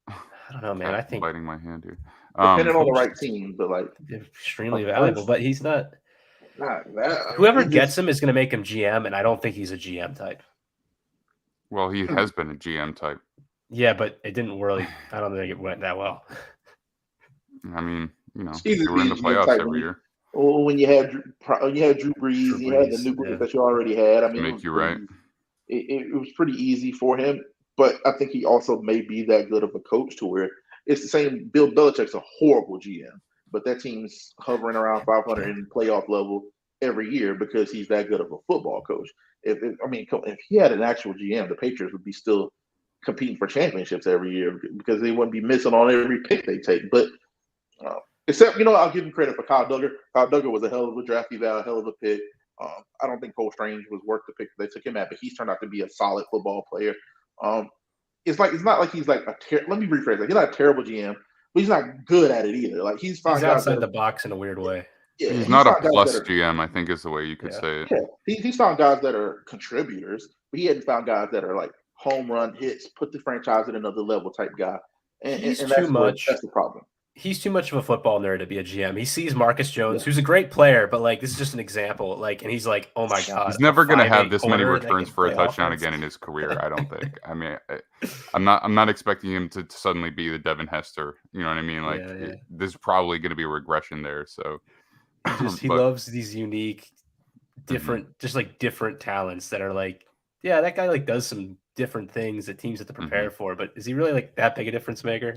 I don't know, man. I think biting my hand here. Depending on the right team, but like they're extremely valuable. But he's not. That. Whoever gets him is going to make him GM, and I don't think he's a GM type. Well, he has been a GM type. Yeah, but it didn't really. I don't think it went that well. I mean, you know, they were in the playoffs every year. Well, when you had Drew Brees, you had the nucleus that you already had. I mean, make you right. It was pretty easy for him, but I think he also may be that good of a coach to where it's the same. Bill Belichick's a horrible GM, but that team's hovering around 500 in playoff level every year because he's that good of a football coach. If he had an actual GM, the Patriots would be still competing for championships every year because they wouldn't be missing on every pick they take. But except, I'll give him credit for Kyle Duggar. Kyle Duggar was a hell of a draft eval, a hell of a pick. I don't think Cole Strange was worth the pick that they took him at, but he's turned out to be a solid football player. It's not like he's like let me rephrase that. He's not a terrible GM, but he's not good at it either. Like he's outside the box in a weird way. Yeah, he's not a plus GM, I think is the way you could say it. Yeah. He's found guys that are contributors, but he hadn't found guys that are like home run hits, put the franchise at another level type guy. And that's the problem. He's too much of a football nerd to be a GM. He sees Marcus Jones, who's a great player, but like this is just an example. Like, and he's like, "Oh my god, he's never going to have this many returns for a touchdown again in his career." I don't think. I mean, I'm not expecting him to suddenly be the Devin Hester. You know what I mean? Like, there's probably going to be a regression there. So, he loves these unique, different, just like different talents that are like, yeah, that guy like does some different things that teams have to prepare for. But is he really like that big a difference maker?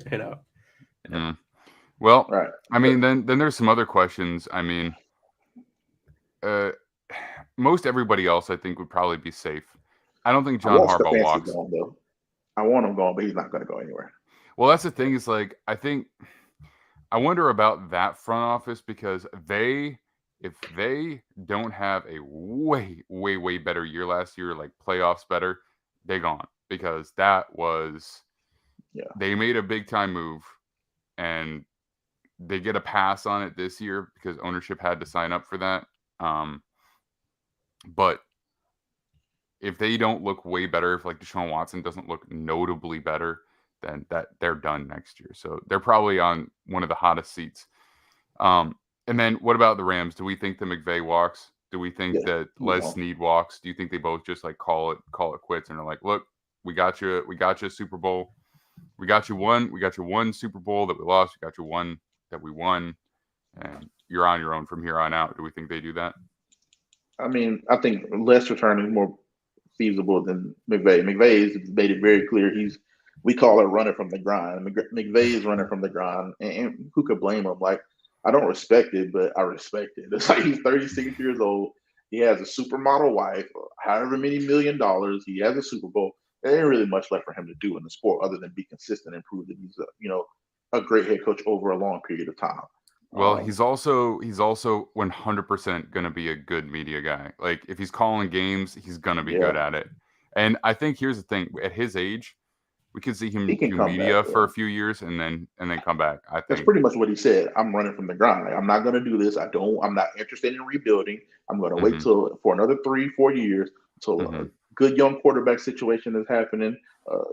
Well, right. I mean, then there's some other questions. I mean, most everybody else, I think, would probably be safe. I don't think John Harbaugh walks. I want him going, but he's not going to go anywhere. Well, that's the thing is like, I wonder about that front office because if they don't have a way, way, way better year last year, like playoffs better, they gone because that was, they made a big time move and they get a pass on it this year because ownership had to sign up for that. But if they don't look way better, if like Deshaun Watson doesn't look notably better, then that they're done next year. So they're probably on one of the hottest seats. And then what about the Rams? Do we think that McVay walks? Do we think that Les Snead walks? Do you think they both just like call it quits and are like, look, we got you a Super Bowl. We got you one Super Bowl that we lost. We got you one that we won, and you're on your own from here on out. Do we think they do that? I mean, I think Les returning is more feasible than McVay. McVay has made it very clear we call it running from the grind. McVay is running from the grind, and who could blame him? Like, I don't respect it, but I respect it. It's like he's 36 years old. He has a supermodel wife, however many $1 million. He has a Super Bowl. There ain't really much left for him to do in the sport other than be consistent and prove that he's a great head coach over a long period of time. Well, he's also 100% going to be a good media guy. Like if he's calling games, he's going to be good at it. And I think here's the thing: at his age, we could see him He can do come media back. for a few years and then come back. I That's think. pretty much what he said. I'm running from the ground. Like, I'm not going to do this. I'm not interested in rebuilding. I'm going to wait for another 3-4 years till a good young quarterback situation is happening.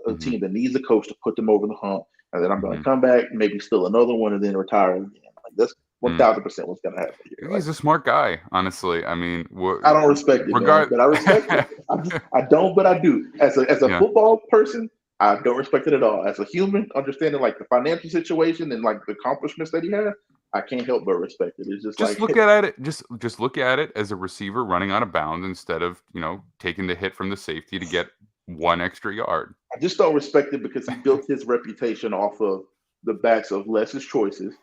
A team that needs a coach to put them over the hump, and then I'm going to come back, maybe steal another one, and then retire again. Like, that's 1,000% what's going to happen here. He's a smart guy, honestly. I mean, I don't respect it, man, but I respect it. I don't, but I do. As a football person, I don't respect it at all. As a human, understanding like the financial situation and like the accomplishments that he has, I can't help but respect it. It's just like look at it. Just look at it as a receiver running out of bounds instead of taking the hit from the safety to get one extra yard. I just don't respect it because he built his reputation off of the backs of less's choices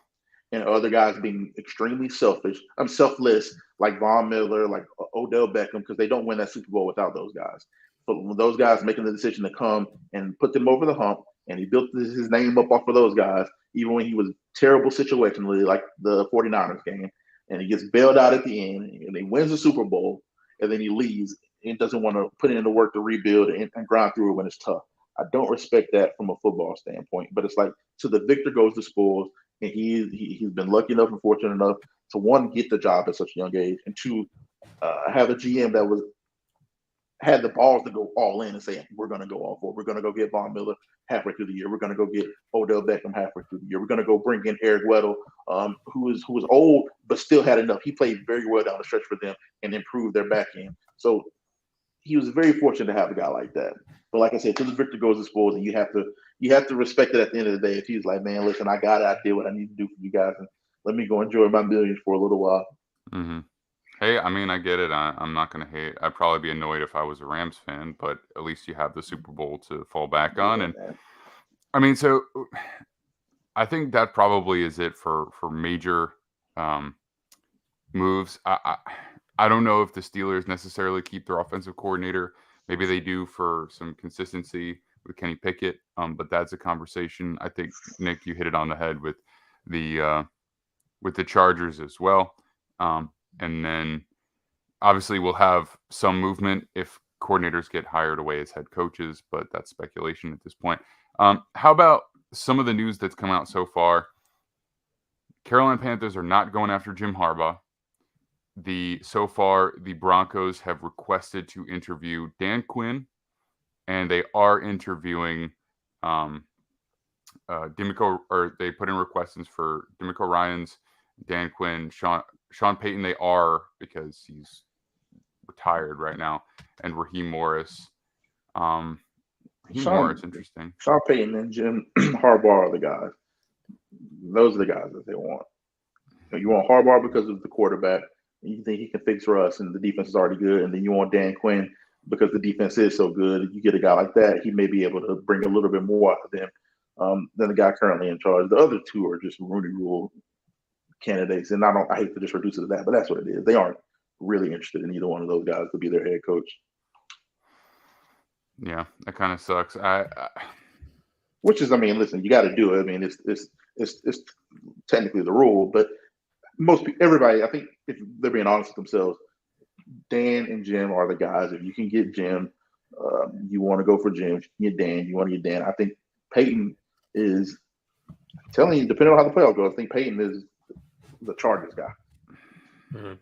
and other guys being extremely selfish. I'm selfless, like Von Miller, like Odell Beckham, because they don't win that Super Bowl without those guys. But when those guys making the decision to come and put them over the hump, and he built his name up off of those guys, even when he was terrible situationally, like the 49ers game, and he gets bailed out at the end, and he wins the Super Bowl, and then he leaves and doesn't want to put in the work to rebuild and grind through it when it's tough. I don't respect that from a football standpoint, but it's like to the victor goes the spoils, and he's been lucky enough and fortunate enough to, one, get the job at such a young age, and two, have a GM that had the balls to go all in and say, we're going to go all for it. We're going to go get Von Miller halfway through the year. We're going to go get Odell Beckham halfway through the year. We're going to go bring in Eric Weddle, who was old but still had enough. He played very well down the stretch for them and improved their back end. So he was very fortunate to have a guy like that. But like I said, to the victor goes the spoils, and you have to respect it at the end of the day. If he's like, man, listen, I got it. I did what I need to do for you guys, and let me go enjoy my millions for a little while. Hey, I mean, I get it. I'm not going to hate. I'd probably be annoyed if I was a Rams fan, but at least you have the Super Bowl to fall back on. And I mean, so I think that probably is it for major moves. I don't know if the Steelers necessarily keep their offensive coordinator. Maybe they do for some consistency with Kenny Pickett, but that's a conversation. I think, Nick, you hit it on the head with the Chargers as well. And then obviously we'll have some movement if coordinators get hired away as head coaches, but that's speculation at this point. How about some of the news that's come out so far? Carolina Panthers are not going after Jim Harbaugh. So far, the Broncos have requested to interview Dan Quinn, and they are interviewing D'Amico, or they put in requests for D'Amico Ryans, Dan Quinn, Sean Payton. They are, because he's retired right now, and Raheem Morris. Morris, interesting. Sean Payton and Jim Harbaugh are the guys. Those are the guys that they want. You want Harbaugh because of the quarterback. You think he can fix for us, and the defense is already good. And then you want Dan Quinn because the defense is so good. You get a guy like that, he may be able to bring a little bit more out of them than the guy currently in charge. The other two are just Rooney Rule candidates, and I hate to just reduce it to that, but that's what it is. They aren't really interested in either one of those guys to be their head coach. Yeah, that kind of sucks. Which is, I mean, listen, you got to do it. I mean, it's technically the rule, but everybody, I think, if they're being honest with themselves, Dan and Jim are the guys. If you can get Jim, you want to go for Jim. If you can get Dan, you want to get Dan. I think Peyton is, I'm telling you, depending on how the playoff goes, I think Peyton is the Chargers guy. Mm-hmm.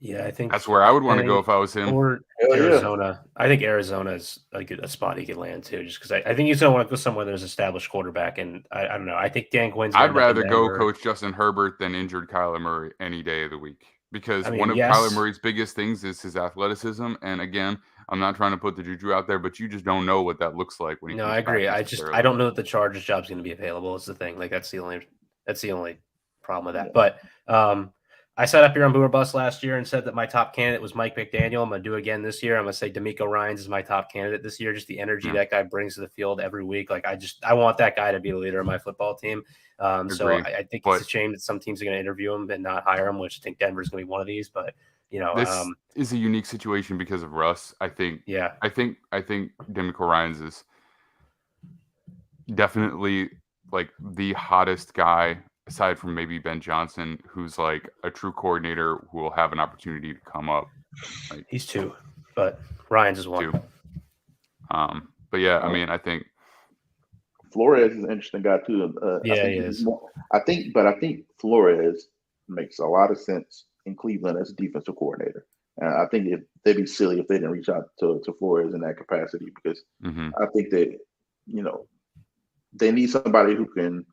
Yeah, I think that's where I would want to go if I was him. Or Arizona. I think Arizona is a spot he could land to, just because I think he's going to want to go somewhere there's established quarterback, and I don't know. I think Dan Quinn's. I'd rather go coach Justin Herbert than injured Kyler Murray any day of the week, because one of Kyler Murray's biggest things is his athleticism. And again, I'm not trying to put the juju out there, but you just don't know what that looks like when he. No, I agree. I don't know that the Chargers job's going to be available. Is the thing. Like that's the only problem with that. Yeah. But I sat up here on Boomer Bust last year and said that my top candidate was Mike McDaniel. I'm going to do again this year. I'm going to say D'Amico Ryans is my top candidate this year. Just the energy that guy brings to the field every week. Like I want that guy to be the leader of my football team. So I think it's a shame that some teams are going to interview him and not hire him, which I think Denver's going to be one of these. But this is a unique situation because of Russ. I think D'Amico Ryans is definitely like the hottest guy, aside from maybe Ben Johnson, who's like a true coordinator who will have an opportunity to come up. Like, he's two, but Ryans is one. Two. But yeah, I mean, I think Flores is an interesting guy too. Yeah, he is. I think Flores makes a lot of sense in Cleveland as a defensive coordinator. And I think they'd be silly if they didn't reach out to Flores in that capacity because I think that they need somebody who can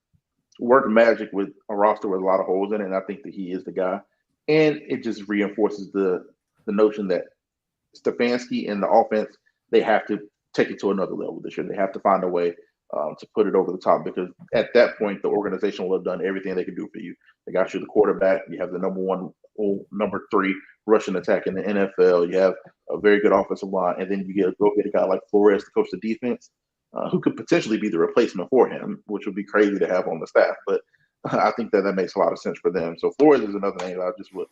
work magic with a roster with a lot of holes in it. And I think that he is the guy. And it just reinforces the notion that Stefanski and the offense, they have to take it to another level this year. They have to find a way to put it over the top because at that point, the organization will have done everything they can do for you. They got you the quarterback. You have the number 1 or number 3 rushing attack in the NFL. You have a very good offensive line. And then you go get a guy like Flores to coach the defense, who could potentially be the replacement for him, which would be crazy to have on the staff. But I think that makes a lot of sense for them. So Flores is another name that I just would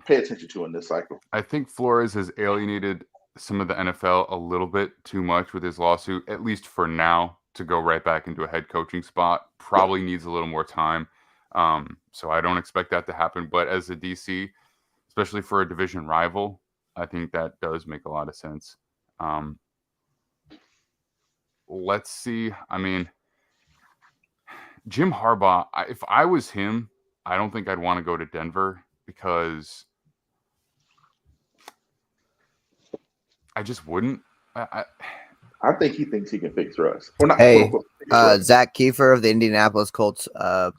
pay attention to in this cycle. I think Flores has alienated some of the NFL a little bit too much with his lawsuit, at least for now, to go right back into a head coaching spot. Probably needs a little more time. So I don't expect that to happen. But as a DC, especially for a division rival, I think that does make a lot of sense. Let's see. I mean, Jim Harbaugh, if I was him, I don't think I'd want to go to Denver because I just wouldn't. I think he thinks he can fix Russ. Or not, Hey, fix Russ. Zach Kiefer of the Indianapolis Colts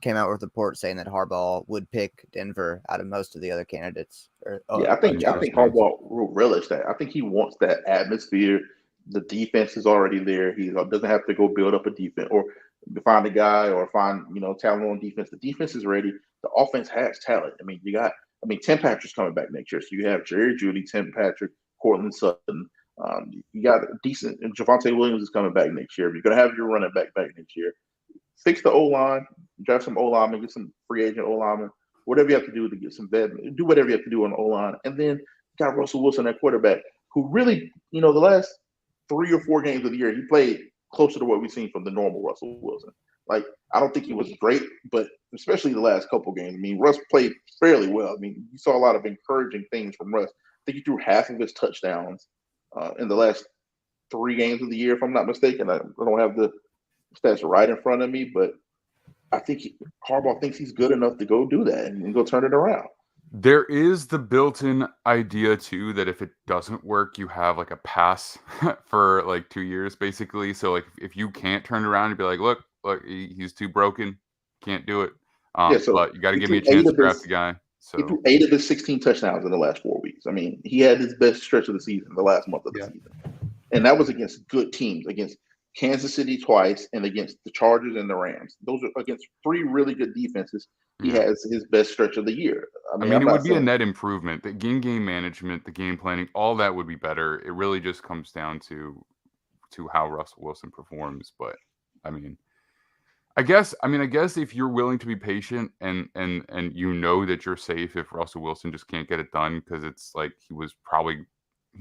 came out with a report saying that Harbaugh would pick Denver out of most of the other candidates. I think Harbaugh will relish that. I think he wants that atmosphere. The defense is already there. He doesn't have to go build up a defense or find a guy or find talent on defense. The defense is ready. The offense has talent. I mean, Tim Patrick's coming back next year, so you have Jerry Jeudy, Tim Patrick, Cortland Sutton. You got a decent. And Javonte Williams is coming back next year. You're going to have your running back next year. Fix the O-line, draft some O-linemen, get some free agent O-linemen, whatever you have to do to get some vet. Do whatever you have to do on the O-line. And then got Russell Wilson at quarterback, who really, the last 3 or 4 games of the year, he played closer to what we've seen from the normal Russell Wilson. Like, I don't think he was great, but especially the last couple games. I mean, Russ played fairly well. I mean, you saw a lot of encouraging things from Russ. I think he threw half of his touchdowns in the last 3 games of the year, if I'm not mistaken. I don't have the stats right in front of me, but I think Harbaugh thinks he's good enough to go do that and go turn it around. There is the built-in idea too that if it doesn't work, you have like a pass for like 2 years, basically. So like if you can't turn it around and be like, look, he's too broken, can't do it. But you got to give me a chance to draft the guy. So he threw 8 of his 16 touchdowns in the last 4 weeks. I mean, he had his best stretch of the season, the last month of the season, and that was against good teams, against Kansas City twice, and against the Chargers and the Rams. Those are against 3 really good defenses. He has his best stretch of the year. I mean, it would be a net improvement. The game management, the game planning, all that would be better. It really just comes down to how Russell Wilson performs. But I guess if you're willing to be patient and that you're safe if Russell Wilson just can't get it done because it's like he'll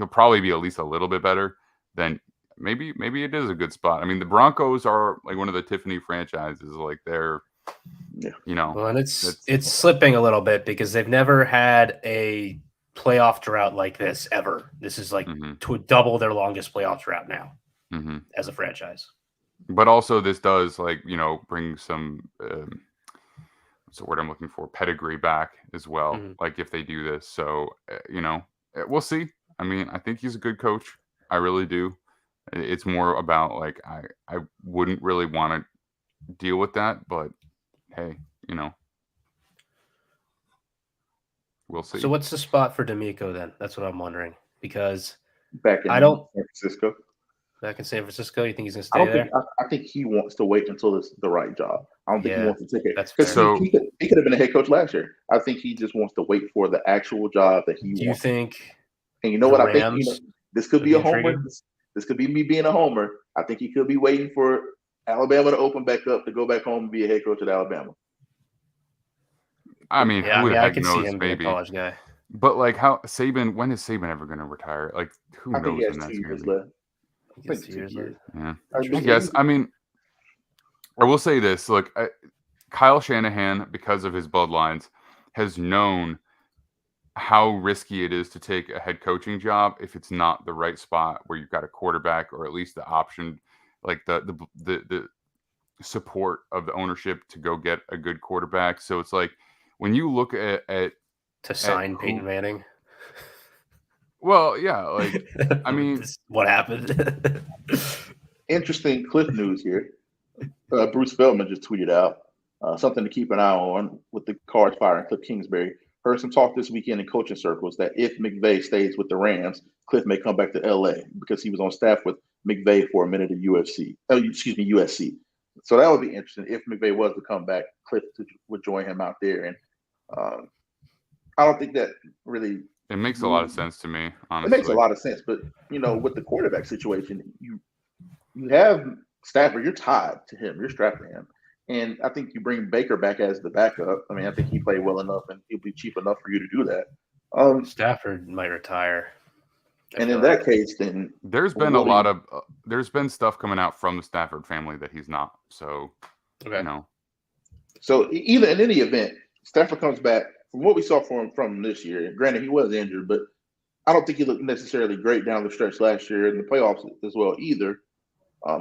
probably be at least a little bit better, then maybe it is a good spot. I mean, the Broncos are like one of the Tiffany franchises. Like they're Well, and it's slipping a little bit because they've never had a playoff drought like this ever. This is like to double their longest playoff drought now as a franchise. But also this does bring some what's the word I'm looking for? Pedigree back as well. Like if they do this, so we'll see. I mean, I think he's a good coach. I really do. It's more about like I wouldn't really want to deal with that, but hey, we'll see. So what's the spot for D'Amico then? That's what I'm wondering because back in San Francisco. Back in San Francisco, you think he's going to stay there? I think he wants to wait until it's the right job. I don't think he wants to take it. Because he could have been a head coach last year. I think he just wants to wait for the actual job that he wants. Do you think? And you know what I think? This could be a homer. This could be me being a homer. I think he could be waiting for Alabama to open back up to go back home and be a head coach at Alabama. I mean, I can see him being a college guy. But like, when is Saban ever going to retire? Like, who knows when that's going to be? Yeah, I guess. I mean, I will say this. Look, Kyle Shanahan, because of his bloodlines, has known how risky it is to take a head coaching job if it's not the right spot where you've got a quarterback or at least the option. like the support of the ownership to go get a good quarterback. So it's like when you look at to sign Peyton Manning. Well, yeah, like I mean, what happened? Interesting Cliff news here. Bruce Feldman just tweeted out something to keep an eye on with the Cards firing Cliff Kingsbury. Heard some talk this weekend in coaching circles that if McVay stays with the Rams, Cliff may come back to LA because he was on staff with McVay for a minute at USC. So that would be interesting. If McVay was to come back, Cliff would join him out there. And I don't think that really. It makes a lot of sense to me, honestly. It makes a lot of sense. But, with the quarterback situation, you have Stafford, you're tied to him. You're strapped to him. And I think you bring Baker back as the backup. I mean, I think he played well enough and he'll be cheap enough for you to do that. Stafford might retire. And in that case, then there's been stuff coming out from the Stafford family that he's not. So, So either in any event, Stafford comes back. From what we saw from this year, granted he was injured, but I don't think he looked necessarily great down the stretch last year in the playoffs as well either.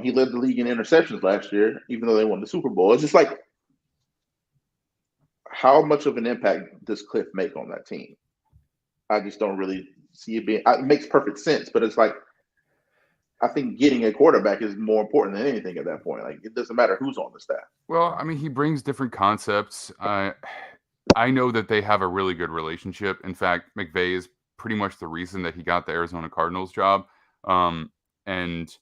He led the league in interceptions last year, even though they won the Super Bowl. It's just like, how much of an impact does Cliff make on that team? I just don't really see it being. It makes perfect sense, but it's like, I think getting a quarterback is more important than anything at that point. Like, it doesn't matter who's on the staff. Well, I mean, he brings different concepts. I know that they have a really good relationship. In fact, McVay is pretty much the reason that he got the Arizona Cardinals job. And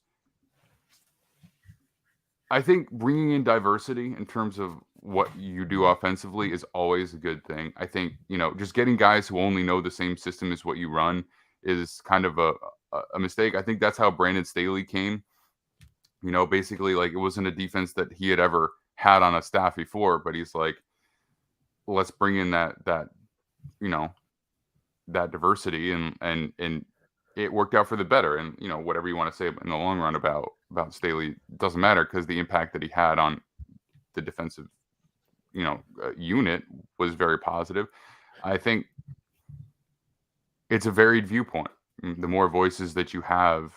I think bringing in diversity in terms of what you do offensively is always a good thing. I think, just getting guys who only know the same system as what you run is kind of a mistake. I think that's how Brandon Staley came. Basically, like, it wasn't a defense that he had ever had on a staff before, but he's like, let's bring in that diversity and it worked out for the better. And whatever you want to say in the long run about Staley doesn't matter, because the impact that he had on the defensive unit was very positive. I think it's a varied viewpoint. The more voices that you have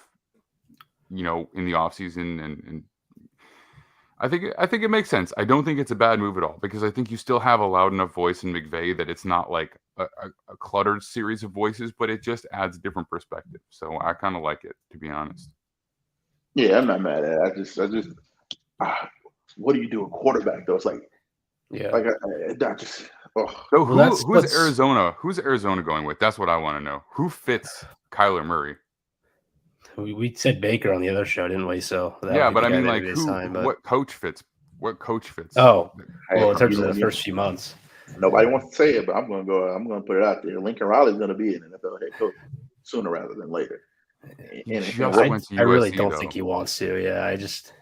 in the offseason, and I think it makes sense. I don't think it's a bad move at all, because I think you still have a loud enough voice in McVay that it's not like a cluttered series of voices, but it just adds a different perspective. So I kind of like it, to be honest. Yeah, I'm not mad at it. I just what do you do a quarterback though? It's like, I just. Oh. So who's Arizona? Who's Arizona going with? That's what I want to know. Who fits Kyler Murray? We said Baker on the other show, didn't we? So yeah, but I mean, like, what coach fits? What coach fits? Oh, well, in terms of the first few months, nobody wants to say it, but I'm going to put it out there. Lincoln Riley's going to be an NFL head coach sooner rather than later. I really don't think he wants to. Yeah,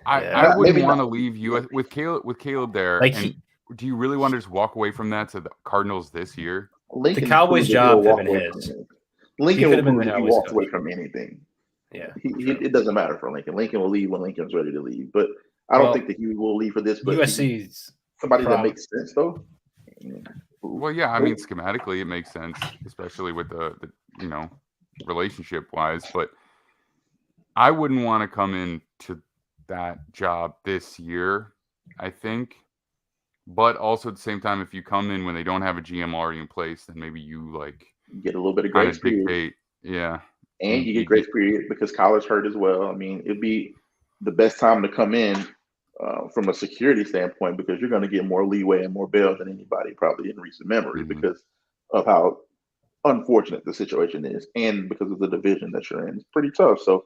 I wouldn't want to leave US with Caleb there. Like, do you really want to just walk away from that to the Cardinals this year? Lincoln, the Cowboys' job have been his. Lincoln would have been walked away from anything. Yeah, it doesn't matter for Lincoln. Lincoln will leave when Lincoln's ready to leave. But I don't think that he will leave for this. But USC's somebody that makes sense, though. Well, yeah, I mean, schematically, it makes sense, especially with the relationship wise. But I wouldn't want to come into that job this year, I think. But also at the same time, if you come in when they don't have a GM already in place, then maybe you get a little bit of grace period. Yeah. And you get grace period because Kyler's hurt as well. I mean, it'd be the best time to come in from a security standpoint, because you're going to get more leeway and more bail than anybody probably in recent memory because of how unfortunate the situation is and because of the division that you're in. It's pretty tough. So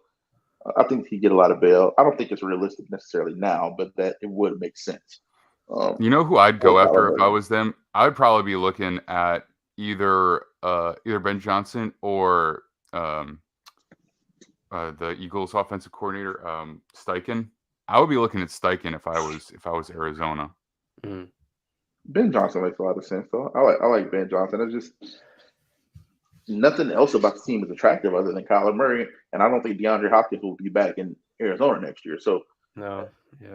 I think he get a lot of bail. I don't think it's realistic necessarily now, but that it would make sense. Who I'd go after if I was them? I would probably be looking at either Ben Johnson or the Eagles offensive coordinator, Steichen. I would be looking at Steichen if I was Arizona. Ben Johnson makes a lot of sense, though. I like Ben Johnson. It's just nothing else about the team is attractive other than Kyler Murray, and I don't think DeAndre Hopkins will be back in Arizona next year. So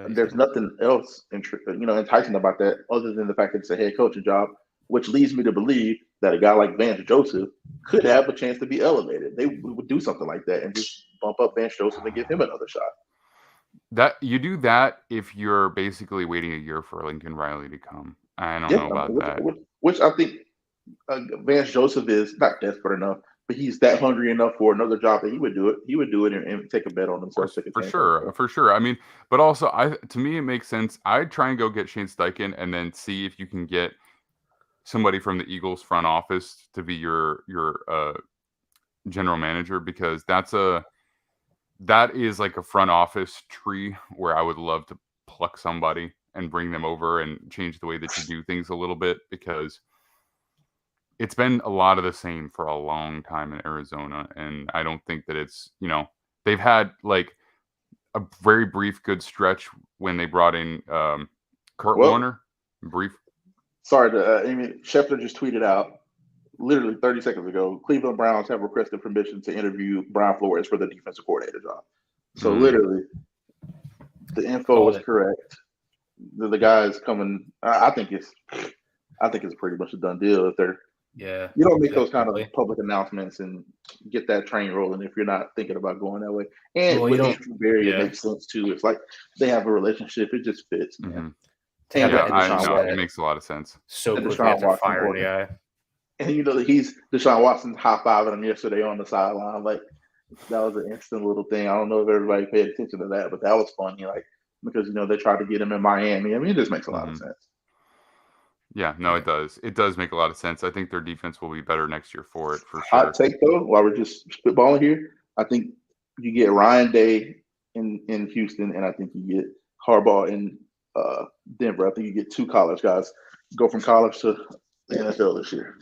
there's nothing else enticing about that other than the fact that it's a head coaching job, which leads me to believe that a guy like Vance Joseph could have a chance to be elevated. They would do something like that and just bump up Vance Joseph and give him another shot. That you do that if you're basically waiting a year for Lincoln Riley to come. I don't Yeah, know about that. which I think Vance Joseph is not desperate enough, but he's that hungry enough for another job that he would do it. He would do it and take a bet on himself. Take a For chance on sure, himself. for sure. I mean, but also, to me, it makes sense. I'd try and go get Shane Steichen, and then see if you can get somebody from the Eagles front office to be your general manager, because that is like a front office tree where I would love to pluck somebody and bring them over and change the way that you do things a little bit, because it's been a lot of the same for a long time in Arizona. And I don't think that they've had like a very brief good stretch when they brought in Kurt Well, Warner. Brief. sorry to, I mean, Schefter just tweeted out literally 30 seconds ago, Cleveland Browns have requested permission to interview Brian Flores for the defensive coordinator job. So literally, the info was correct. The guys coming. I think it's pretty much a done deal. If they're you don't make those kind of public announcements and get that train rolling if you're not thinking about going that way. And with Andrew Berry, it makes sense too. It's like they have a relationship. It just fits, man. And it makes a lot of sense. So quickly after firing the guy. And Deshaun Watson high-fiving him yesterday on the sideline. Like, that was an instant little thing. I don't know if everybody paid attention to that, but that was funny. Like, because they tried to get him in Miami. I mean, it just makes a lot of sense. Yeah, no, it does. It does make a lot of sense. I think their defense will be better next year for it, for sure. Hot take though, while we're just spitballing here, I think you get Ryan Day in Houston, and I think you get Harbaugh in Denver. I think you get two college guys go from college to the NFL this year.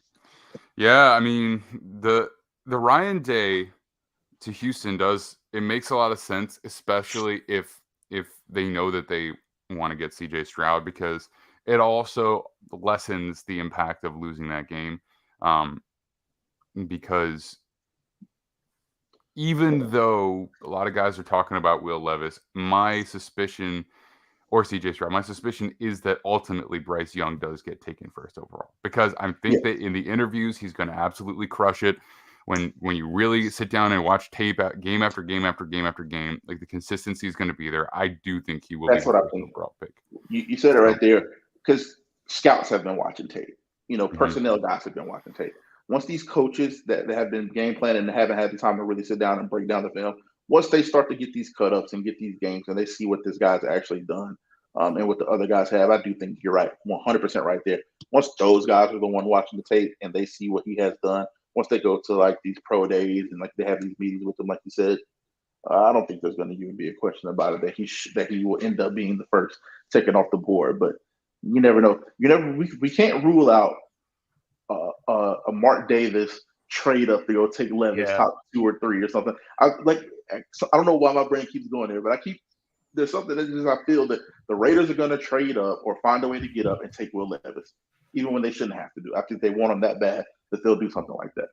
Yeah, I mean the Ryan Day to Houston it makes a lot of sense, especially if they know that they want to get CJ Stroud, because it also lessens the impact of losing that game. Because even though a lot of guys are talking about Will Levis, my suspicion, or CJ Stroud, my suspicion is that ultimately Bryce Young does get taken first overall, because I think that in the interviews he's going to absolutely crush it. When you really sit down and watch tape game after game after game after game, like the consistency is going to be there. I do think he will be the first overall pick. You said it right there, because scouts have been watching tape. Personnel guys have been watching tape. Once these coaches that have been game planning and haven't had the time to really sit down and break down the film, once they start to get these cut-ups and get these games and they see what this guy's actually done and what the other guys have, I do think you're right, 100% right there. Once those guys are the one watching the tape and they see what he has done, once they go to like these pro days and like they have these meetings with him, like you said, I don't think there's going to even be a question about it that he will end up being the first taken off the board. But you never know. We can't rule out a Mark Davis trade up to go take Levis top 2 or 3 or something. I don't know why my brain keeps going there, but there's something that just, I feel that the Raiders are going to trade up or find a way to get up and take Will Levis, even when they shouldn't have to do. I think they want him that bad that they'll do something like that.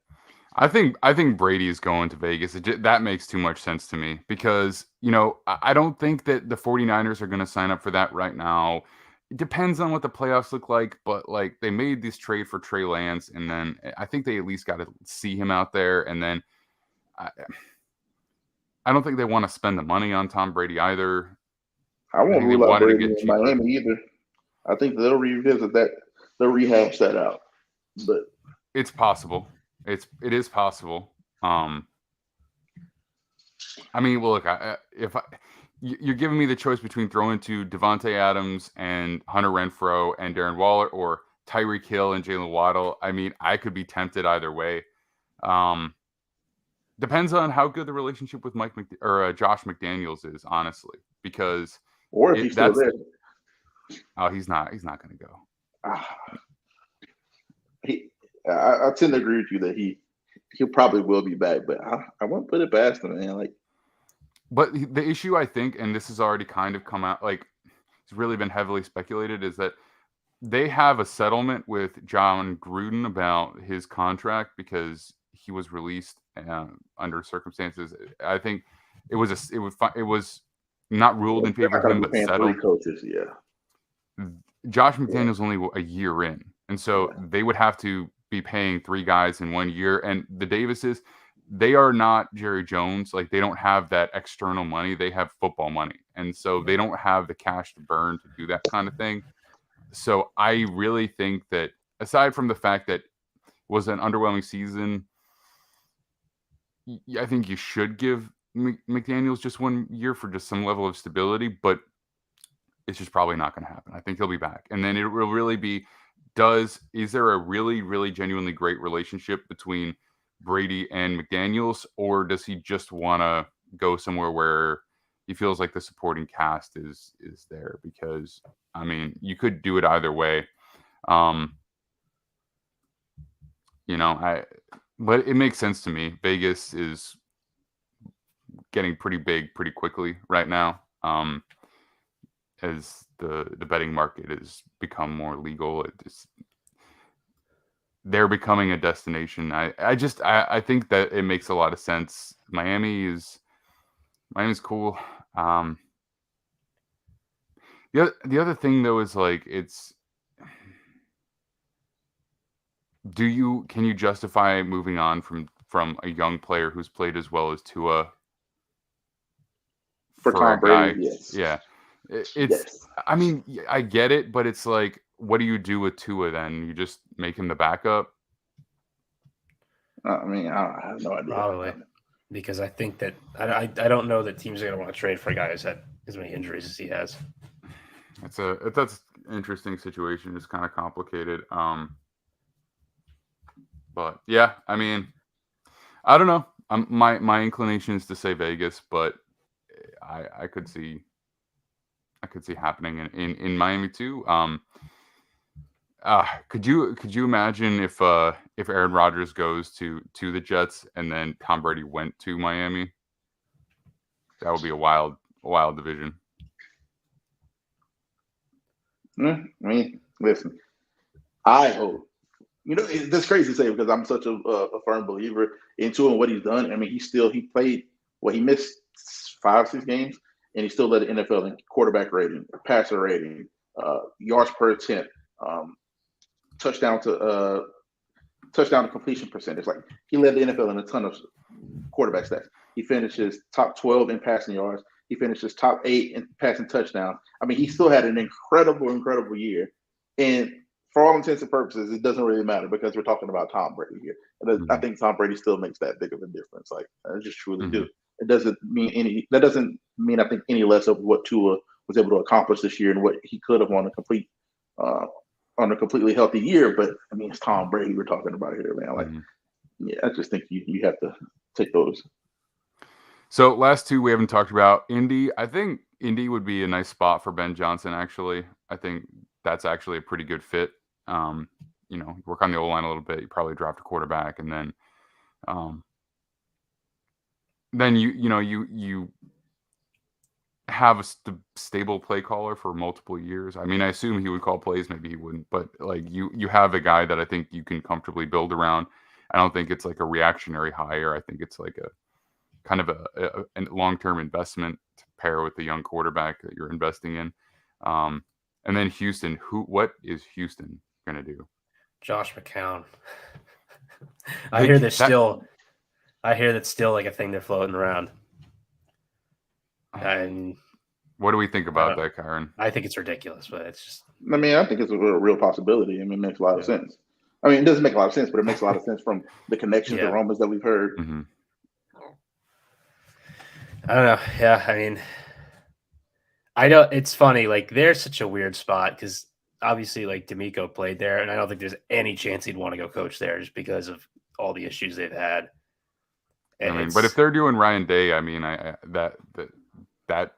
I think Brady is going to Vegas. That makes too much sense to me, because I don't think that the 49ers are going to sign up for that right now. It depends on what the playoffs look like, but like they made this trade for Trey Lance, and then I think they at least got to see him out there. And then I don't think they want to spend the money on Tom Brady either. I won't rule out Brady in Miami either. I think they'll revisit that. They'll rehash that out. But it's possible. It is possible. I mean, well, look, you're giving me the choice between throwing to Devontae Adams and Hunter Renfrow and Darren Waller, or Tyreek Hill and Jalen Waddle. I mean, I could be tempted either way. Depends on how good the relationship with Josh McDaniels is, honestly, because or if he's still there. Oh, he's not going to go. I tend to agree with you that he probably will be back, but I won't put it past him, man. But the issue, I think, and this has already kind of come out, like it's really been heavily speculated, is that they have a settlement with John Gruden about his contract because he was released under circumstances. I think it was not ruled in favor of him, but settled. 3 coaches, yeah. Josh McDaniels only a year in, and so they would have to be paying 3 guys in 1 year. And the Davises, they are not Jerry Jones. Like, they don't have that external money. They have football money. And so they don't have the cash to burn to do that kind of thing. So I really think that, aside from the fact that it was an underwhelming season, I think you should give McDaniels just 1 year for just some level of stability, but it's just probably not going to happen. I think he'll be back. And then it will really be, is there a really, really genuinely great relationship between Brady and McDaniels, or does he just want to go somewhere where he feels like the supporting cast is there? Because, I mean, you could do it either way. But it makes sense to me. Vegas is getting pretty big pretty quickly right now, as the betting market has become more legal. They're becoming a destination. I think that it makes a lot of sense. Miami's cool. The other thing though is, like, can you justify moving on from a young player who's played as well as Tua For Tom a guy? Brady, yes. Yeah. Yes. I mean, I get it, but it's like, what do you do with Tua then? You just make him the backup? I mean, I have no idea. Probably. Because I think that I don't know that teams are going to want to trade for a guy who's had as many injuries as he has. That's an interesting situation. It's kind of complicated. But yeah, I mean, I don't know. My inclination is to say Vegas, but I could see happening in Miami too. Could you imagine if Aaron Rodgers goes to the Jets and then Tom Brady went to Miami? That would be a wild division. I mean, listen, I hope. That's crazy to say because I'm such a firm believer into him, what he's done. I mean, he played, he missed 5-6 games, and he still led the NFL in quarterback rating, passer rating, yards per attempt, touchdown to completion percentage. Like, he led the NFL in a ton of quarterback stats. He finishes top 12 in passing yards. He finishes top 8 in passing touchdowns. I mean, he still had an incredible year. And for all intents and purposes, it doesn't really matter because we're talking about Tom Brady here. I think Tom Brady still makes that big of a difference. Like, I just truly do. It doesn't mean I think any less of what Tua was able to accomplish this year and what he could have on a completely healthy year. But I mean, it's Tom Brady we're talking about here, man. Like, yeah, I just think you have to take those. So last two we haven't talked about. Indy. I think Indy would be a nice spot for Ben Johnson. Actually, I think that's actually a pretty good fit. Work on the O-line a little bit. You probably draft a quarterback, and then you have a stable play caller for multiple years. I mean, I assume he would call plays. Maybe he wouldn't, but like you have a guy that I think you can comfortably build around. I don't think it's like a reactionary hire. I think it's like a kind of a long-term investment to pair with the young quarterback that you're investing in. And then Houston. What is Houston going to do? Josh McCown. I hear that's still like a thing they're floating around. And what do we think about that, Kyron? I think it's ridiculous, but it's just. I mean, I think it's a real possibility. I mean, it makes a lot of sense. I mean, it doesn't make a lot of sense, but it makes a lot of sense from the connections, the rumors that we've heard. Mm-hmm. I don't know. Yeah, I mean, I don't. It's funny. Like, they're such a weird spot because obviously, like, D'Amico played there, and I don't think there's any chance he'd want to go coach there just because of all the issues they've had. And I mean, but if they're doing Ryan Day, I mean, that at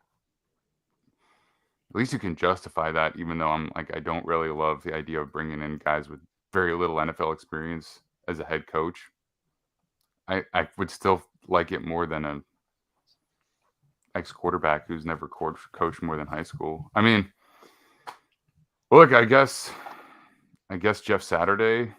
least you can justify that. Even though I don't really love the idea of bringing in guys with very little NFL experience as a head coach. I would still like it more than a ex-quarterback who's never coached more than high school. I mean, look, I guess Jeff Saturday,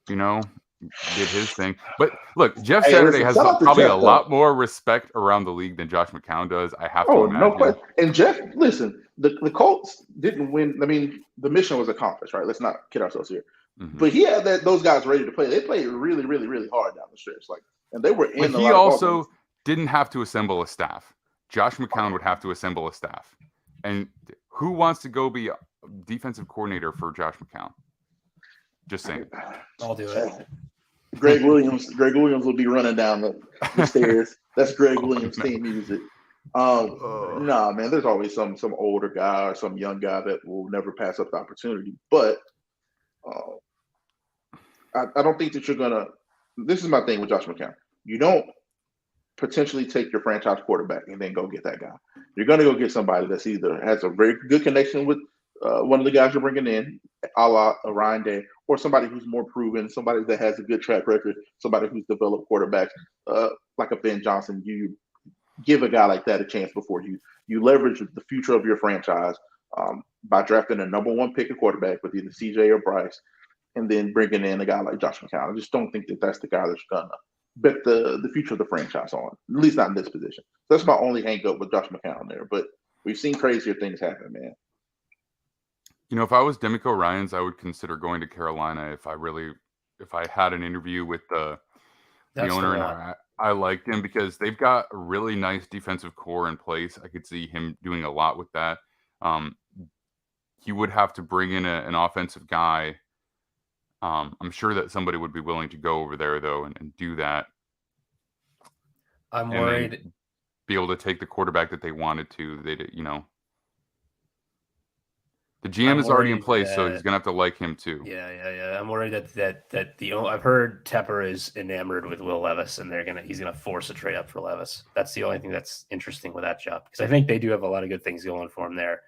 did his thing. But look, Jeff Saturday has probably a lot more respect around the league than Josh McCown does. I have to imagine. No question. And Jeff, listen, the Colts didn't win. I mean, the mission was accomplished, right? Let's not kid ourselves here. Mm-hmm. But he had those guys ready to play. They played really, really, really hard down the stretch. Like, and they were But in a he lot of ball also games. didn't have to assemble a staff. Josh McCown would have to assemble a staff. And who wants to go be a defensive coordinator for Josh McCown? Just saying. I'll do it. Greg Williams will be running down the stairs. That's Greg Williams' no. theme music. Nah, man, there's always some older guy or some young guy that will never pass up the opportunity. But I don't think that you're gonna. This is my thing with Josh McCown. You don't potentially take your franchise quarterback and then go get that guy. You're gonna go get somebody that's either has a very good connection with one of the guys you're bringing in, a la Ryan Day, or somebody who's more proven, somebody that has a good track record, somebody who's developed quarterbacks, like a Ben Johnson. You give a guy like that a chance before you leverage the future of your franchise by drafting a number one pick of quarterback with either CJ or Bryce, and then bringing in a guy like Josh McCown. I just don't think that that's the guy that's gonna bet the future of the franchise on, at least not in this position. That's my only hang up with Josh McCown there. But we've seen crazier things happen, man. You know, if I was Demico Ryans, I would consider going to Carolina if I had an interview with the owner and I liked him, because they've got a really nice defensive core in place. I could see him doing a lot with that. He would have to bring in an offensive guy. I'm sure that somebody would be willing to go over there though and do that. I'm worried. Be able to take the quarterback that they wanted to. The GM is already in place, so he's gonna have to like him too. Yeah. I'm worried that I've heard Tepper is enamored with Will Levis, and he's gonna force a trade up for Levis. That's the only thing that's interesting with that job, because I think they do have a lot of good things going for him there.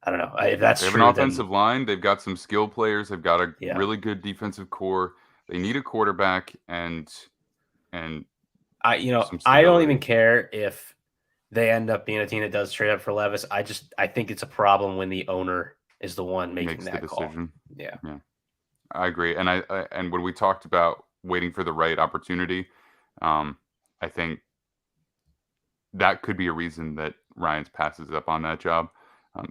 I don't know if that's true. They have an offensive line. They've got some skill players. They've got a really good defensive core. They need a quarterback and I don't even care if they end up being a team that does trade up for Levis. I think it's a problem when the owner is the one making that decision. Yeah, I agree. And and when we talked about waiting for the right opportunity, I think that could be a reason that Ryans passes up on that job,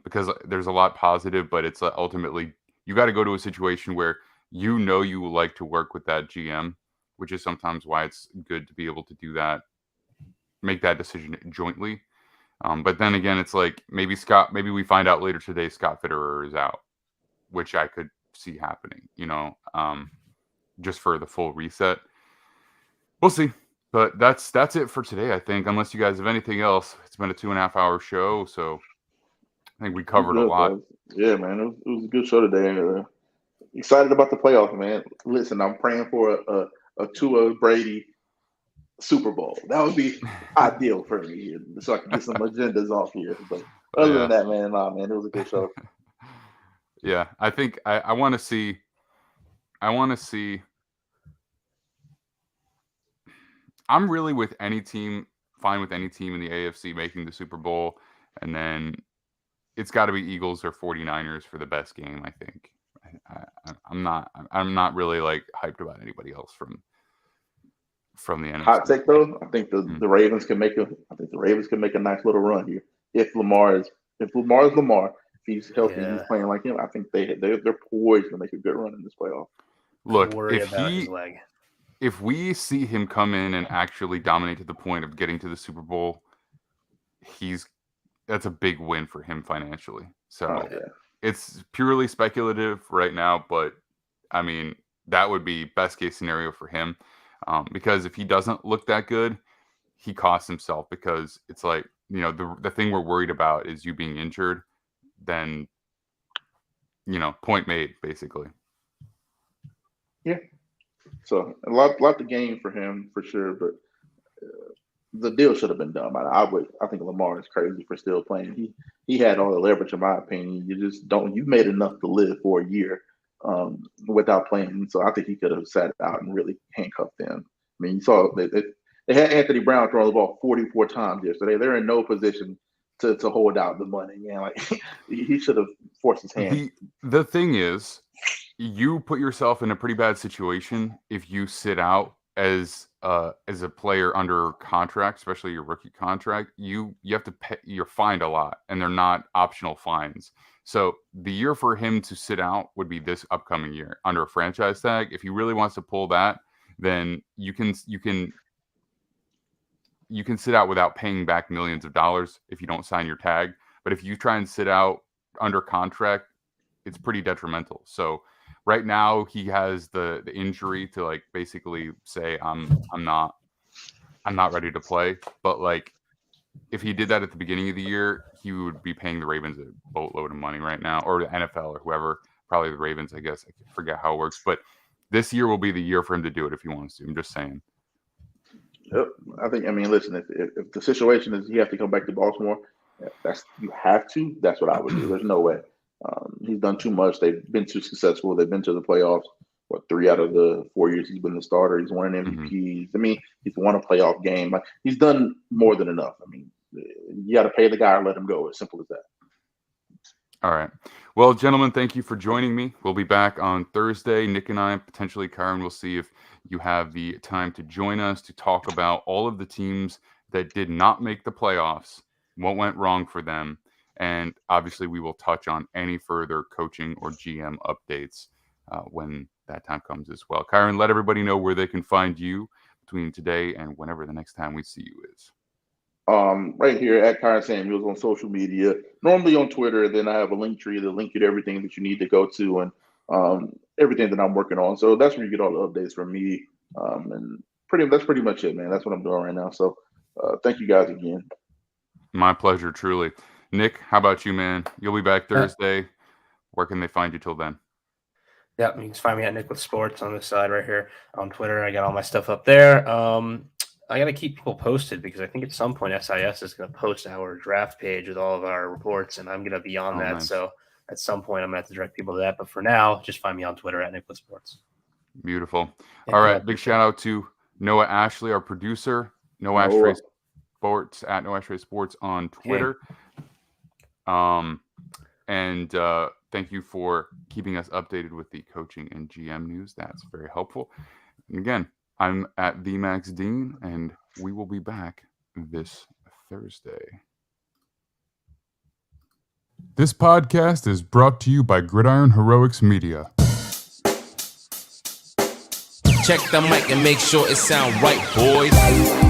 because there's a lot positive, but it's ultimately you got to go to a situation where you like to work with that GM, which is sometimes why it's good to be able to do that, make that decision jointly. But then again, it's like maybe we find out later today Scott Fitterer is out, which I could see happening, just for the full reset. We'll see. But that's it for today, I think, unless you guys have anything else. It's been a 2.5 hour show, so I think we covered a lot. Guys. Yeah, man, it was a good show today. Excited about the playoffs, man. Listen, I'm praying for a Tua Brady Super Bowl. That would be ideal for me, so I can get some agendas off here. But other than that, man, it was a good show. Yeah, I think I want to see. I'm really with any team, fine with any team in the AFC making the Super Bowl, and then it's got to be Eagles or 49ers for the best game, I think. I'm not really like hyped about anybody else from the NFC. Hot take though, I think the Ravens can make a nice little run here. If Lamar is Lamar, if he's healthy, he's playing like him, I think they're poised to make a good run in this playoff. Look, if we see him come in and actually dominate to the point of getting to the Super Bowl, that's a big win for him financially. So it's purely speculative right now, but I mean, that would be best case scenario for him. Because if he doesn't look that good, he costs himself, because it's like, the thing we're worried about is you being injured, then, point made, basically. Yeah. So a lot to gain for him for sure, but the deal should have been done. I think Lamar is crazy for still playing. He had all the leverage, in my opinion. You just don't. You made enough to live for a year without playing. So I think he could have sat out and really handcuffed them. I mean, you saw they had Anthony Brown throwing the ball 44 times yesterday. They're in no position to hold out the money. Man, like he should have forced his hand. The thing is, you put yourself in a pretty bad situation if you sit out as a player under contract, especially your rookie contract. You have to pay. You're fined a lot, and they're not optional fines. So the year for him to sit out would be this upcoming year under a franchise tag. If he really wants to pull that, then you can sit out without paying back millions of dollars if you don't sign your tag. But if you try and sit out under contract, it's pretty detrimental. So right now he has the injury to like basically say I'm not ready to play. But like if he did that at the beginning of the year, he would be paying the Ravens a boatload of money right now, or the NFL or whoever, probably the Ravens, I guess. I forget how it works. But this year will be the year for him to do it if he wants to. I'm just saying. Yep. I mean, listen, if the situation is you have to come back to Baltimore, you have to. That's what I would do. There's no way. He's done too much. They've been too successful. They've been to the playoffs. 3 out of the 4 years he's been the starter. He's won an MVP. Mm-hmm. I mean, he's won a playoff game. Like, he's done more than enough. I mean, you got to pay the guy or let him go. As simple as that. All right. Well, gentlemen, thank you for joining me. We'll be back on Thursday. Nick and I, potentially Kyron, will see if you have the time to join us to talk about all of the teams that did not make the playoffs, what went wrong for them, and obviously we will touch on any further coaching or GM updates when that time comes as well. Kyron, let everybody know where they can find you between today and whenever the next time we see you is. Right here at Kyron Samuels on social media, normally on Twitter. Then I have a link tree that link you to everything that you need to go to and everything that I'm working on. So that's where you get all the updates from me. And that's pretty much it, man. That's what I'm doing right now. So thank you guys again. My pleasure, truly. Nick, how about you, man? You'll be back Thursday. Where can they find you till then? Yeah, you can find me at Nick with Sports on this side right here on Twitter. I got all my stuff up there. I got to keep people posted because I think at some point SIS is going to post our draft page with all of our reports, and I'm going to be on that. Nice. So at some point, I'm going to have to direct people to that. But for now, just find me on Twitter at Nick with Sports. Beautiful. All right. Big shout out to Noah Ashley, our producer. Noah Ashley Sports at Noah Ashley Sports on Twitter. And thank you for keeping us updated with the coaching and GM news. That's very helpful. And again, I'm at the Max Dean, and we will be back this Thursday. This podcast is brought to you by Gridiron Heroics Media. Check the mic and make sure it sound right, boys.